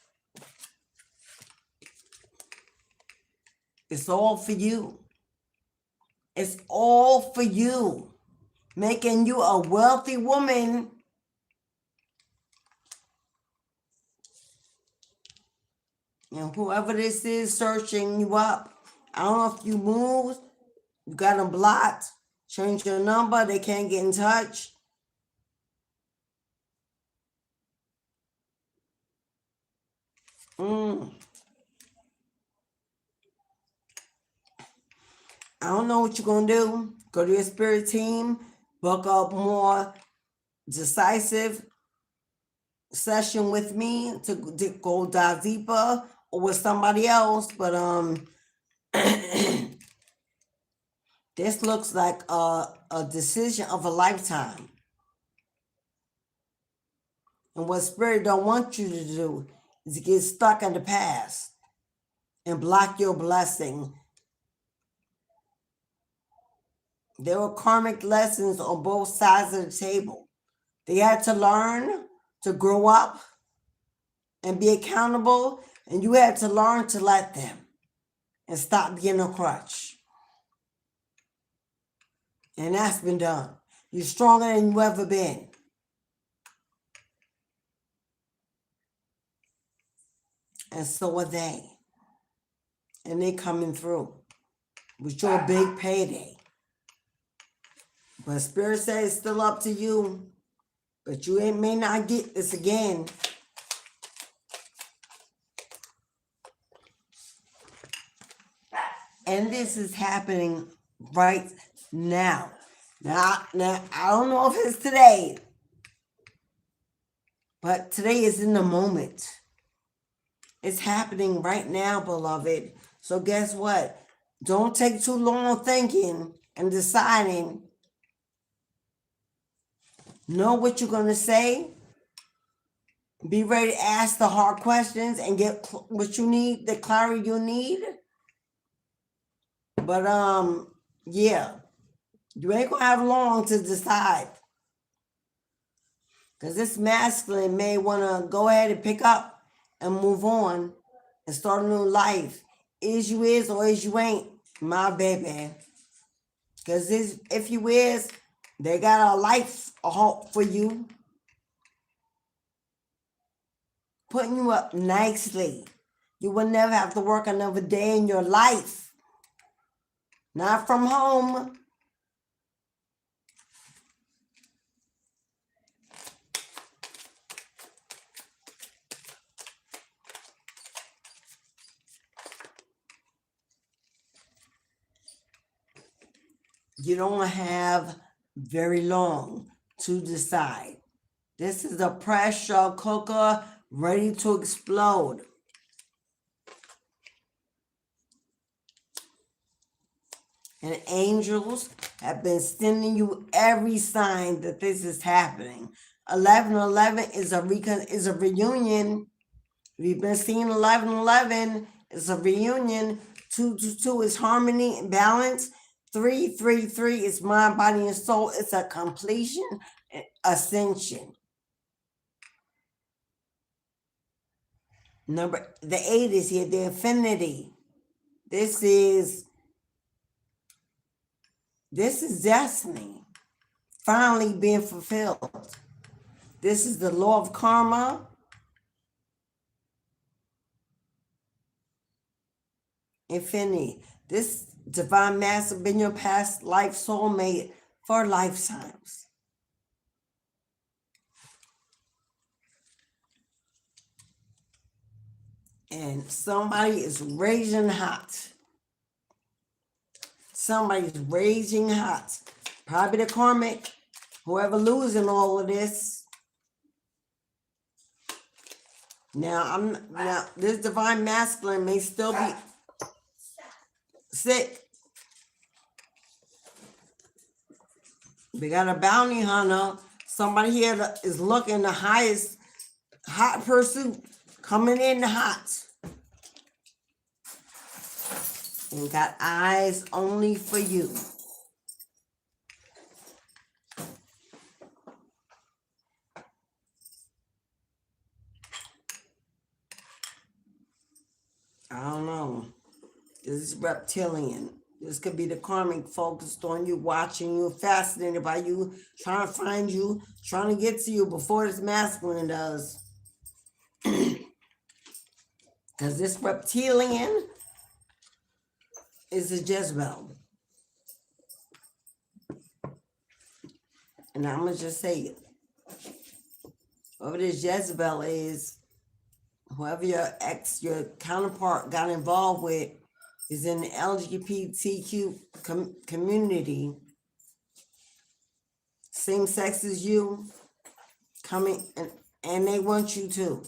Speaker 1: It's all for you. It's all for you. Making you a wealthy woman. And whoever this is searching you up, I don't know if you moved, you got them blocked, change your number, they can't get in touch. I don't know what you're going to do. Go to your spirit team, book up more decisive session with me to go dive deeper or with somebody else. But this looks like a decision of a lifetime. And what spirit don't want you to do is to get stuck in the past and block your blessing. There were karmic lessons on both sides of the table. They had to learn to grow up and be accountable, and you had to learn to let them and stop being a crutch. And that's been done. You're stronger than you've ever been. And so are they. And they coming through with your big payday. But Spirit says it's still up to you. But you may not get this again. And this is happening right now. Now, I don't know if it's today. But today is in the moment. It's happening right now, beloved. So guess what? Don't take too long thinking and deciding. Know what you're going to say. Be ready to ask the hard questions and get what you need, the clarity you need. But yeah, you ain't gonna have long to decide. Because this masculine may want to go ahead and pick up and move on and start a new life. Is you is or is you ain't, my baby. Because if you is, they got a life a hope for you. Putting you up nicely. You will never have to work another day in your life. Not from home. You don't have very long to decide. This is a pressure cooker ready to explode. And angels have been sending you every sign that this is happening. 1111 is a reunion. We've been seeing 1111 is a reunion. 222 is harmony and balance. 333 is mind, body, and soul. It's a completion, ascension. The 8 is here, the infinity. This is destiny finally being fulfilled. This is the law of karma. Infinity. This divine master been your past life soulmate for lifetimes. And somebody is raging hot. Somebody's raging hot. Probably the karmic, whoever losing all of this. Now this divine masculine may still be sick. We got a bounty hunter. Somebody here is looking the highest hot pursuit coming in hot. And got eyes only for you. I don't know. This is reptilian. This could be the karmic focused on you, watching you, fascinated by you, trying to find you, trying to get to you before this masculine does. Because this reptilian is a Jezebel. And I'm going to just say it. Whoever this Jezebel is, whoever your counterpart got involved with, is in the LGBTQ community. Same sex as you, coming, and they want you to.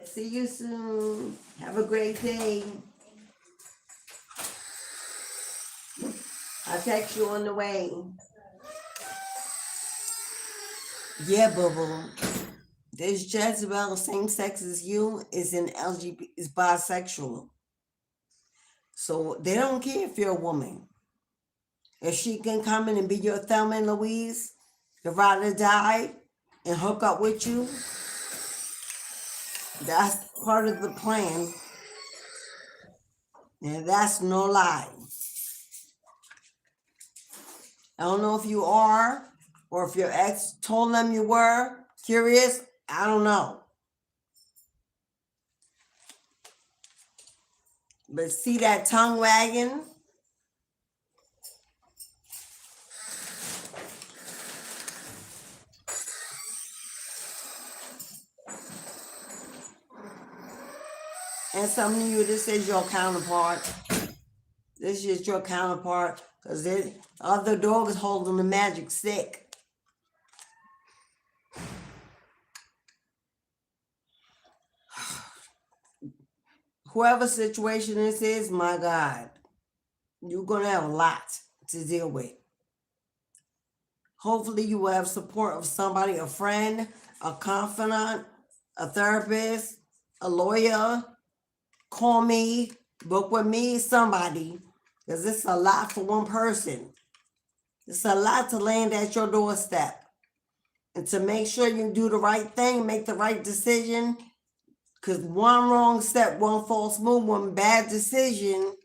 Speaker 1: See you soon. Have a great day. I'll text you on the way. Yeah, boo-boo. This Jezebel, same sex as you, is is bisexual. So they don't care if you're a woman. If she can come in and be your Thelma and Louise, the ride or die, and hook up with you, that's part of the plan. And that's no lie. I don't know if you are, or if your ex told them you were. Curious? I don't know. But see that tongue wagging? And some of you, this is your counterpart. This is your counterpart, because the other dog is holding the magic stick. Whoever situation this is, my God, you're going to have a lot to deal with. Hopefully you will have support of somebody, a friend, a confidant, a therapist, a lawyer. Call me, book with me, somebody, because it's a lot for one person. It's a lot to land at your doorstep. And to make sure you do the right thing, make the right decision, because one wrong step, one false move, one bad decision,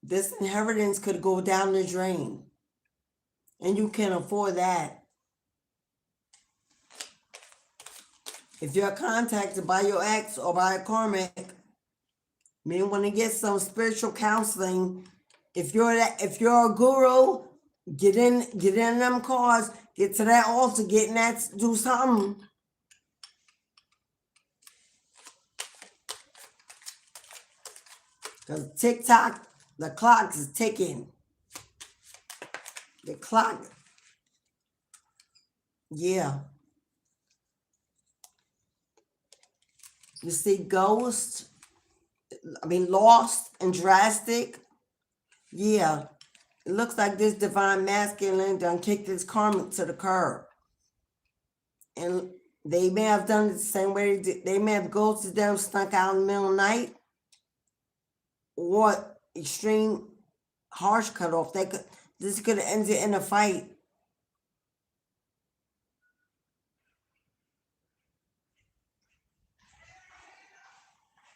Speaker 1: this inheritance could go down the drain. And you can afford that. If you're contacted by your ex or by a karmic, you may want to get some spiritual counseling. If you're a guru, get in them cards, get to that altar, get in that, do something. Because TikTok, the clock is ticking. The clock, yeah. You see ghost, lost and drastic. Yeah, it looks like this divine masculine done kicked this karmic to the curb. And they may have done it the same way they may have ghosted them, snuck out in the middle of the night, or extreme harsh cutoff. This could have ended in a fight.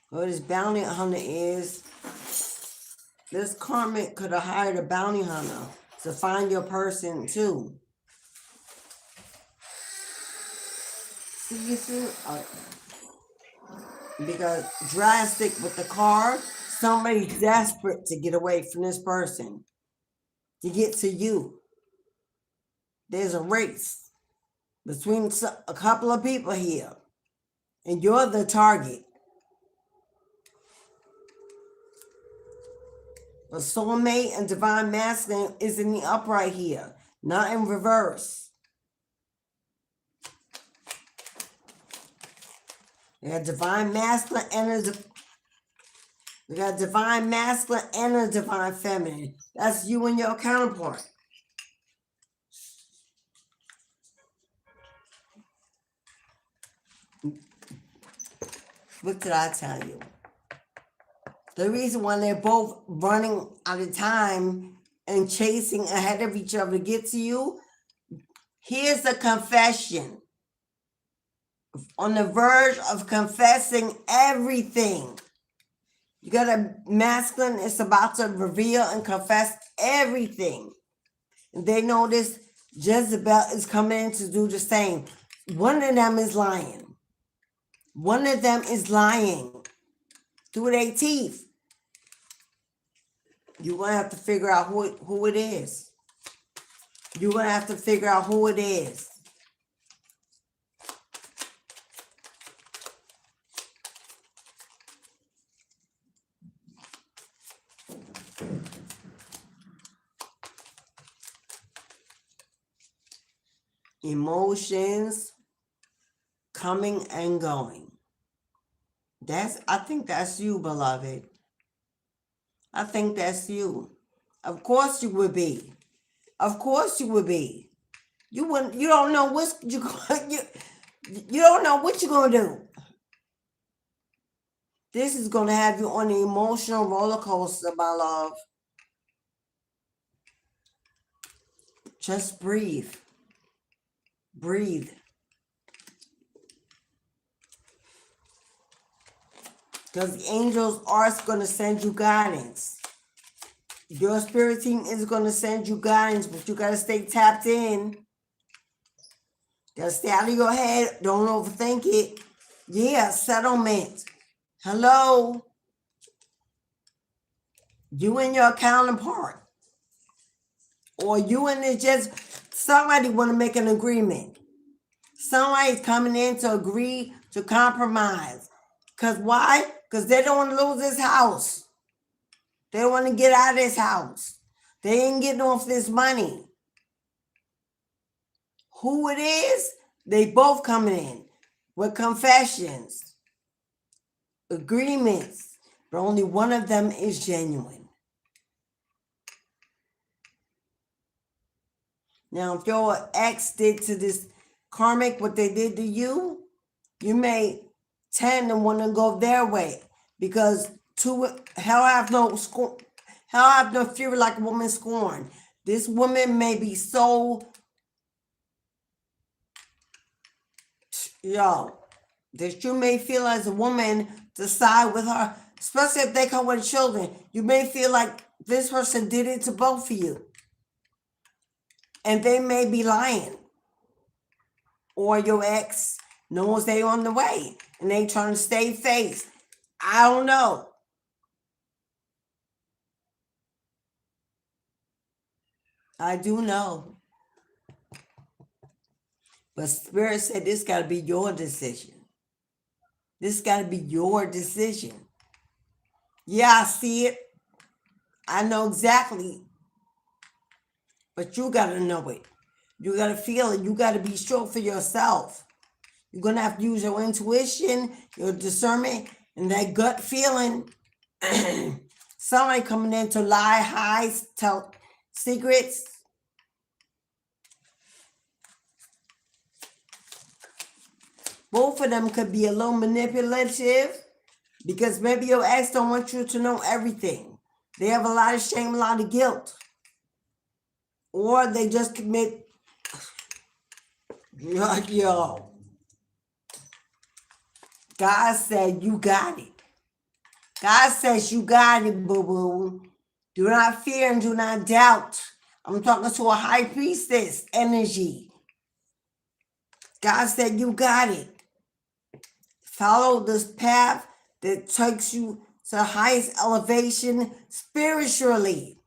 Speaker 1: What this bounty hunter is, this karmic could have hired a bounty hunter to find your person too. See, because drastic with the card, somebody's desperate to get away from this person, to get to you. There's a race between a couple of people here, and you're the target. A soulmate and divine masculine is in the upright here, not in reverse. We got divine masculine and a divine feminine. That's you and your counterpart. What did I tell you? The reason why they're both running out of time and chasing ahead of each other to get to you, here's a confession. On the verge of confessing everything. You got a masculine that's about to reveal and confess everything. And they know this Jezebel is coming in to do the same. One of them is lying. One of them is lying through their teeth. You're going to have to figure out who it is. You're going to have to figure out who it is. Emotions coming and going. I think that's you, beloved. I think that's you. Of course you would be. Of course you would be. You don't know what you don't know what you're gonna do. This is gonna have you on an emotional roller coaster, my love. Just breathe. Breathe. Because the angels are going to send you guidance. Your spirit team is going to send you guidance, but you got to stay tapped in. Got to stay out of your head. Don't overthink it. Yeah, settlement. Hello. You and your counterpart. Or you and it just, somebody want to make an agreement. Somebody's coming in to agree to compromise. Because why? Because they don't want to lose this house. They don't want to get out of this house. They ain't getting off this money. Who it is, they both coming in with confessions, agreements, but only one of them is genuine. Now, if your ex did to this karmic what they did to you, you may tend to want to go their way, because hell have no fury like a woman scorned. This woman may be so that you may feel as a woman to side with her, especially if they come with children. You may feel like this person did it to both of you, and they may be lying, or your ex knows they on the way and they trying to stay face. I don't know. I do know. But Spirit said this got to be your decision. This got to be your decision. Yeah, I see it. I know exactly. But you got to know it. You got to feel it. You got to be sure for yourself. You're going to have to use your intuition, your discernment, and that gut feeling. Somebody coming in to lie, hide, tell secrets. Both of them could be a little manipulative, because maybe your ex don't want you to know everything. They have a lot of shame, a lot of guilt. Or they just commit, yo. God said you got it. God says you got it, boo-boo. Do not fear and do not doubt. I'm talking to a high priestess energy. God said you got it. Follow this path that takes you to the highest elevation spiritually.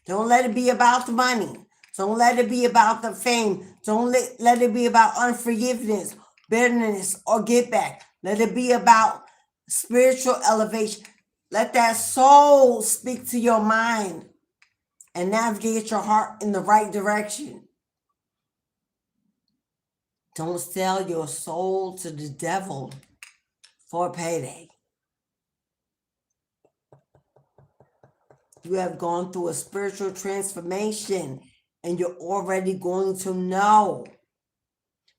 Speaker 1: Don't let it be about the money. Don't let it be about the fame. Don't let it be about unforgiveness, bitterness, or get back. Let it be about spiritual elevation. Let that soul speak to your mind and navigate your heart in the right direction. Don't sell your soul to the devil for a payday. You have gone through a spiritual transformation and you're already going to know.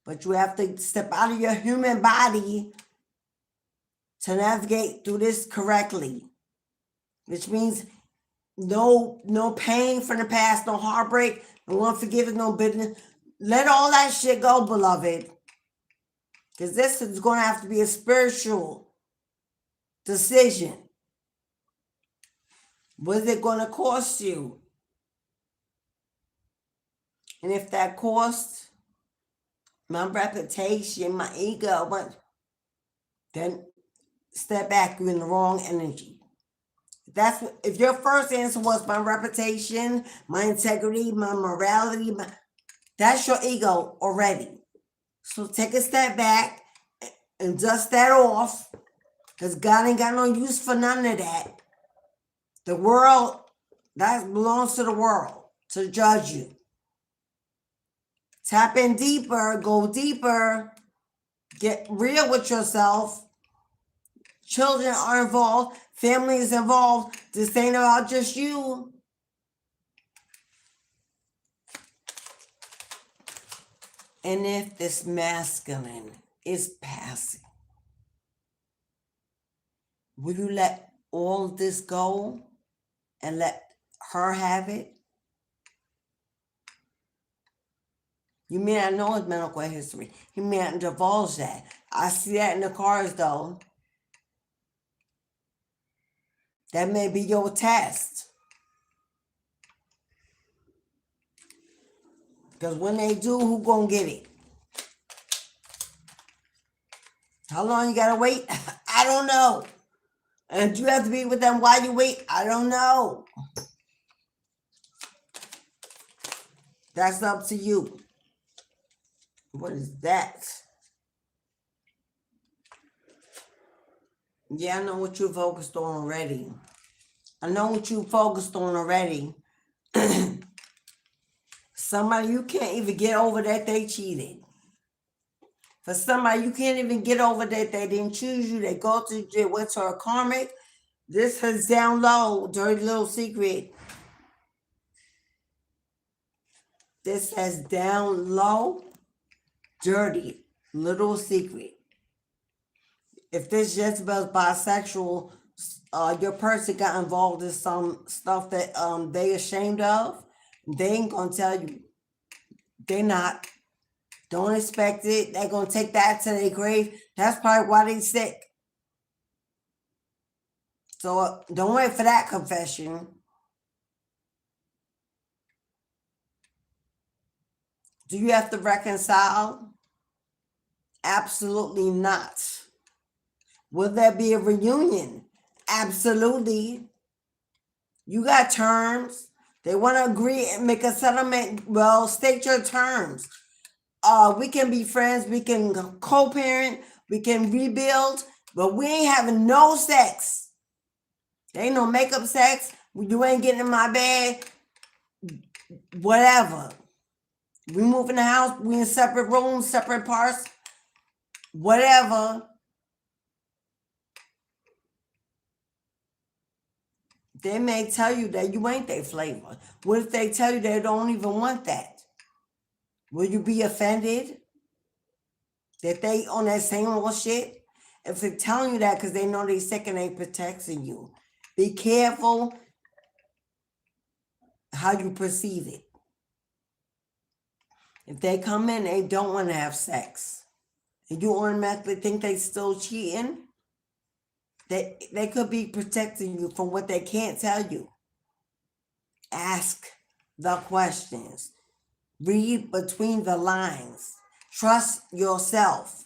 Speaker 1: But you have to step out of your human body to navigate through this correctly. Which means no pain from the past, no heartbreak, no unforgiveness, no bitterness. Let all that shit go, beloved. Because this is going to have to be a spiritual decision. What is it going to cost you? And if that costs my reputation, my ego, then step back. You're in the wrong energy. If your first answer was my reputation, my integrity, my morality, that's your ego already. So take a step back and dust that off, because God ain't got no use for none of that. The world, that belongs to the world to judge you. Tap in deeper, go deeper, get real with yourself. Children are involved, family is involved. This ain't about just you. And if this masculine is passing, will you let all this go and let her have it? You may not know his medical history. He may not divulge that. I see that in the cards, though. That may be your test. Because when they do, who gonna get it? How long you gotta wait? I don't know. And you have to be with them while you wait? I don't know. That's up to you. What is that? Yeah, I know what you focused on already. Somebody you can't even get over that they cheated. For somebody you can't even get over that they didn't choose you. They go to jail, went to a karmic. This is down low, dirty little secret. This says down low, dirty, little secret. If this Jezebel's bisexual, your person got involved in some stuff that they ashamed of, they ain't gonna tell you. They're not. Don't expect it. They're gonna take that to their grave. That's probably why they sick. So don't wait for that confession. Do you have to reconcile? Absolutely not. Will there be a reunion? Absolutely. You got terms. They want to agree and make a settlement. Well, state your terms. We can be friends. We can co-parent. We can rebuild. But we ain't having no sex. There ain't no makeup sex. You ain't getting in my bed. Whatever. We move in the house. We in separate rooms, separate parts. Whatever. They may tell you that you ain't their flavor. What if they tell you they don't even want that? Will you be offended that they on that same old shit? If they're telling you that because they know they sick and they protecting you, be careful how you perceive it. If they come in, they don't want to have sex, and you automatically think they still cheating, they could be protecting you from what they can't tell you. Ask the questions. Read between the lines. Trust yourself.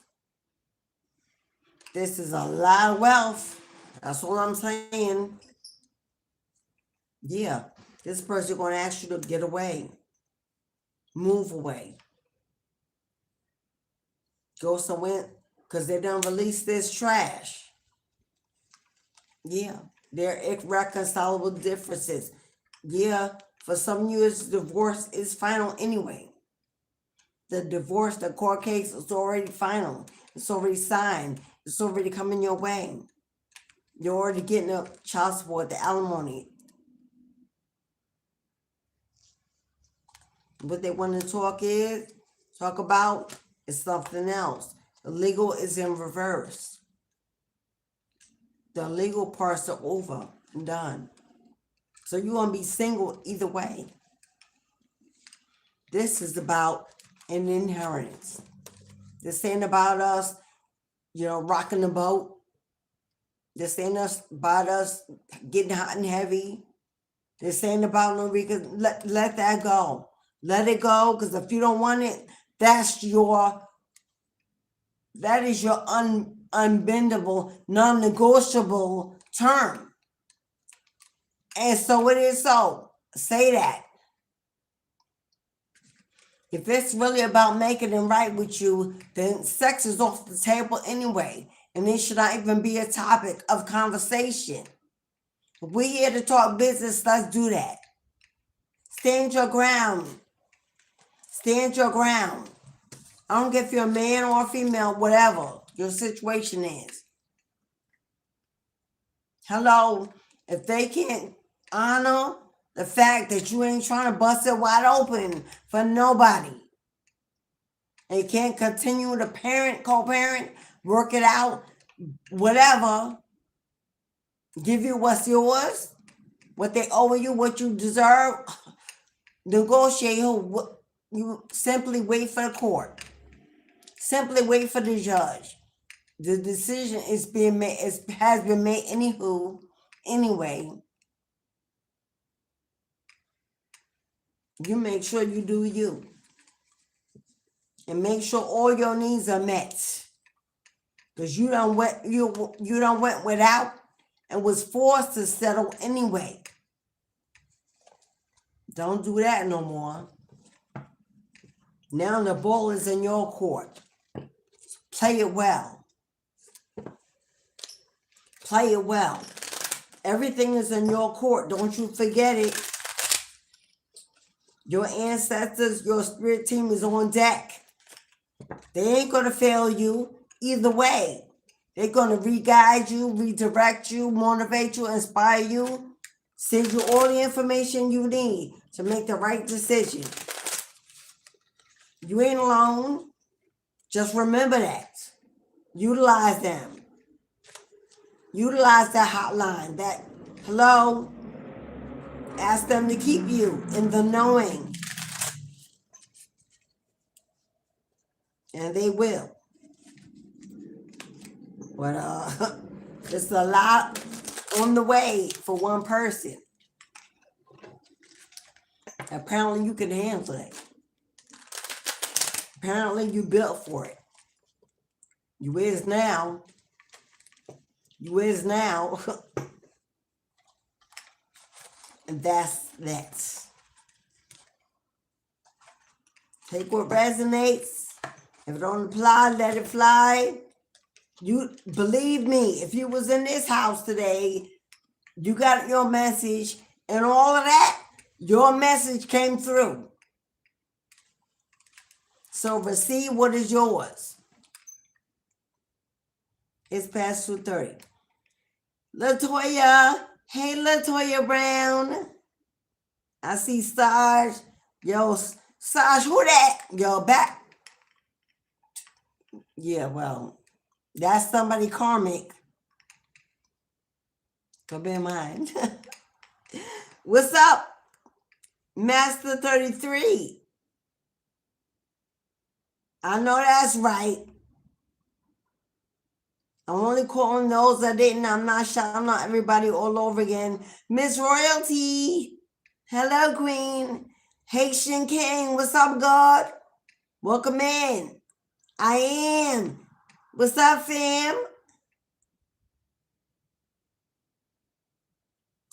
Speaker 1: This is a lot of wealth. That's all I'm saying. Yeah, this person going to ask you to get away. Move away. Go somewhere because they done release this trash. Yeah, there are irreconcilable differences. Yeah, for some years, divorce is final anyway. The divorce, the court case is already final. It's already signed. It's already coming your way. You're already getting the child support, the alimony. What they want to talk about is something else. The legal is in reverse. The legal parts are over and done. So you're going to be single either way. This is about an inheritance. This ain't about us, rocking the boat. This ain't about us getting hot and heavy. This ain't about no reason. Let that go. Let it go, because if you don't want it, that is your unbendable, non-negotiable term. And so it is so. Say that. If it's really about making it right with you, then sex is off the table anyway. And it should not even be a topic of conversation. If we're here to talk business, let's do that. Stand your ground. Stand your ground. I don't care if you're a man or a female, whatever your situation is. Hello, if they can't honor the fact that you ain't trying to bust it wide open for nobody, and can't continue to parent, co-parent, work it out, whatever, give you what's yours, what they owe you, what you deserve, negotiate. You simply wait for the court. Simply wait for the judge. The decision is being made. Has been made anyway. You make sure you do you, and make sure all your needs are met. Because you don't went without and was forced to settle anyway. Don't do that no more. Now the ball is in your court. Play it well. Play it well. Everything is in your court. Don't you forget it. Your ancestors, your spirit team is on deck. They ain't going to fail you either way. They're going to re-guide you, redirect you, motivate you, inspire you, send you all the information you need to make the right decision. You ain't alone. Just remember that. Utilize them. Utilize that hotline. That hello. Ask them to keep you in the knowing. And they will. But it's a lot on the way for one person. Apparently you can handle it. Apparently you built for it. You is now. You is now. And that's that. Take what resonates. If it don't apply, let it fly. You believe me, if you was in this house today, you got your message and all of that, your message came through. So receive what is yours. It's past 2:30. Latoya, hey Latoya Brown. I see Saj. Yo, Saj, who that? Yo, back. Yeah, well, that's somebody karmic. Could be mine. What's up, Master 33? I know that's right. I'm only calling those that didn't. I'm not shouting out everybody all over again. Miss Royalty. Hello, Queen. Haitian King. What's up, God? Welcome in. I am. What's up, fam?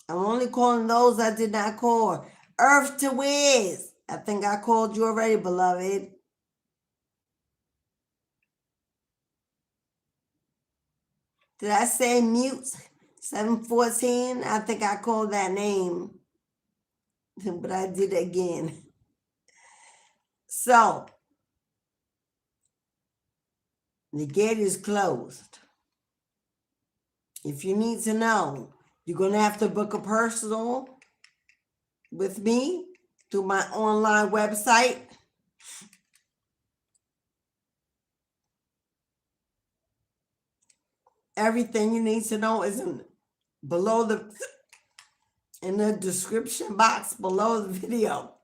Speaker 1: I'm only calling those I did not call. Earth to Wiz. I think I called you already, beloved. Did I say mute? 714? I think I called that name. But I did it again. So, the gate is closed. If you need to know, you're going to have to book a personal with me through my online website. Everything you need to know is in the description box below the video.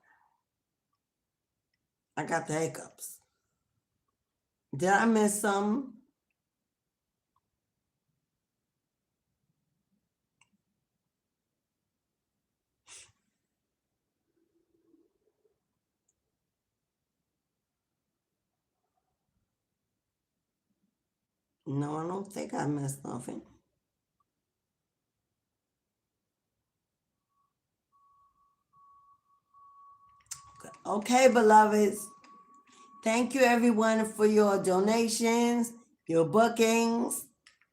Speaker 1: I got the hiccups. Did I miss some? No, I don't think I missed nothing. Okay, beloveds. Thank you, everyone, for your donations, your bookings,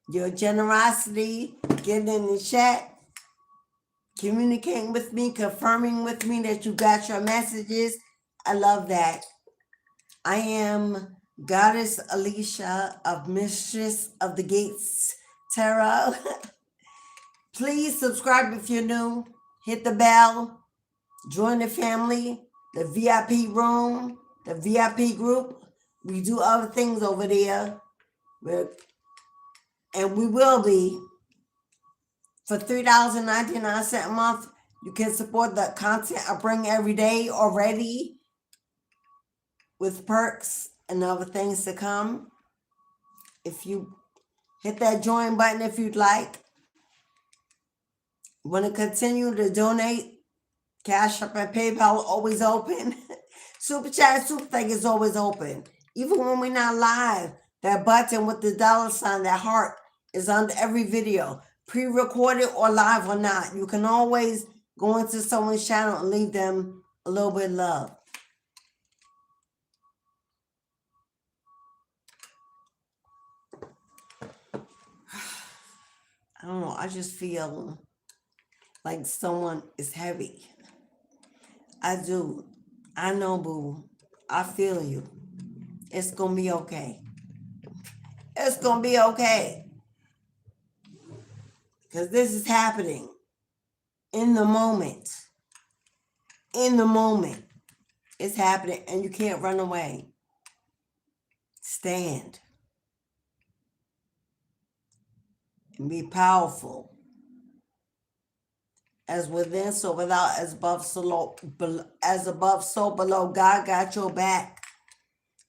Speaker 1: your generosity, getting in the chat, communicating with me, confirming with me that you got your messages. I love that. I am Goddess Alicia of Mistress of the Gates Tarot. Please subscribe if you're new. Hit the bell. Join the family, the VIP room, the VIP group. We do other things over there. And we will be. For $3.99 a month, you can support the content I bring every day already with perks and other things to come. If you hit that join button if you'd like. Want to continue to donate? Cashapp and PayPal always open. Super Chat, Super Thing is always open. Even when we're not live, that button with the $sign, that heart, is under every video. Pre-recorded or live or not. You can always go into someone's channel and leave them a little bit of love. I don't know. I just feel like someone is heavy. I do. I know, boo. I feel you. It's going to be okay. It's going to be okay. Because this is happening in the moment. In the moment. It's happening and you can't run away. Stand and be powerful. As within, so without, as above, so low, as above, so below. God got your back.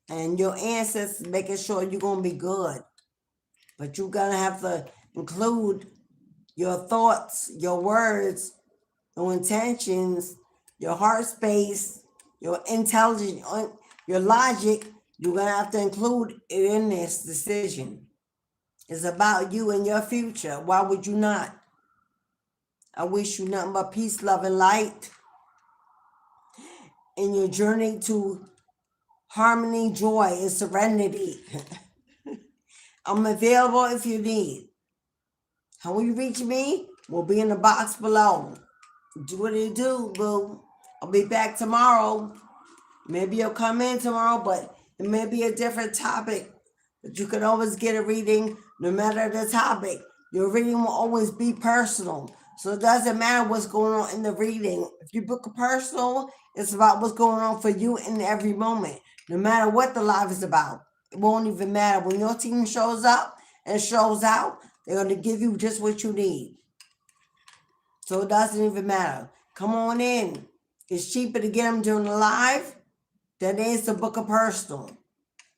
Speaker 1: And your ancestors making sure you're going to be good. But you're going to have to include your thoughts, your words, your intentions, your heart space, your intelligence, your logic. You're going to have to include it in this decision. It's about you and your future. Why would you not? I wish you nothing but peace, love, and light in your journey to harmony, joy, and serenity. I'm available if you need. How will you reach me? Will be in the box below. Do what you do, boo. I'll be back tomorrow. Maybe you'll come in tomorrow, but it may be a different topic. But you can always get a reading no matter the topic. Your reading will always be personal. So it doesn't matter what's going on in the reading. If you book a personal, it's about what's going on for you in every moment. No matter what the live is about. It won't even matter. When your team shows up and shows out, they're going to give you just what you need. So it doesn't even matter. Come on in. It's cheaper to get them during the live than it is to book a personal.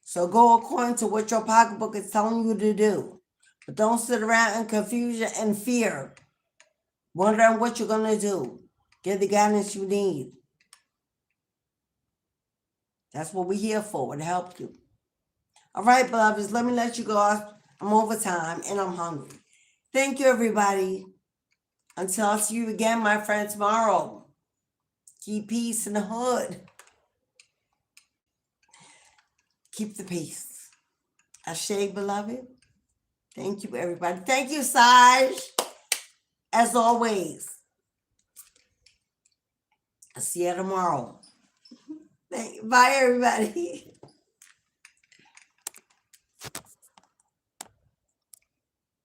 Speaker 1: So go according to what your pocketbook is telling you to do. But don't sit around in confusion and fear, wondering what you're going to do. Get the guidance you need. That's what we're here for, to help you. All right, beloveds, let me let you go. I'm over time and I'm hungry. Thank you, everybody. Until I see you again, my friend, tomorrow. Keep peace in the hood. Keep the peace. Ashe, beloved. Thank you, everybody. Thank you, Saj. As always. I'll see you tomorrow. Bye, everybody.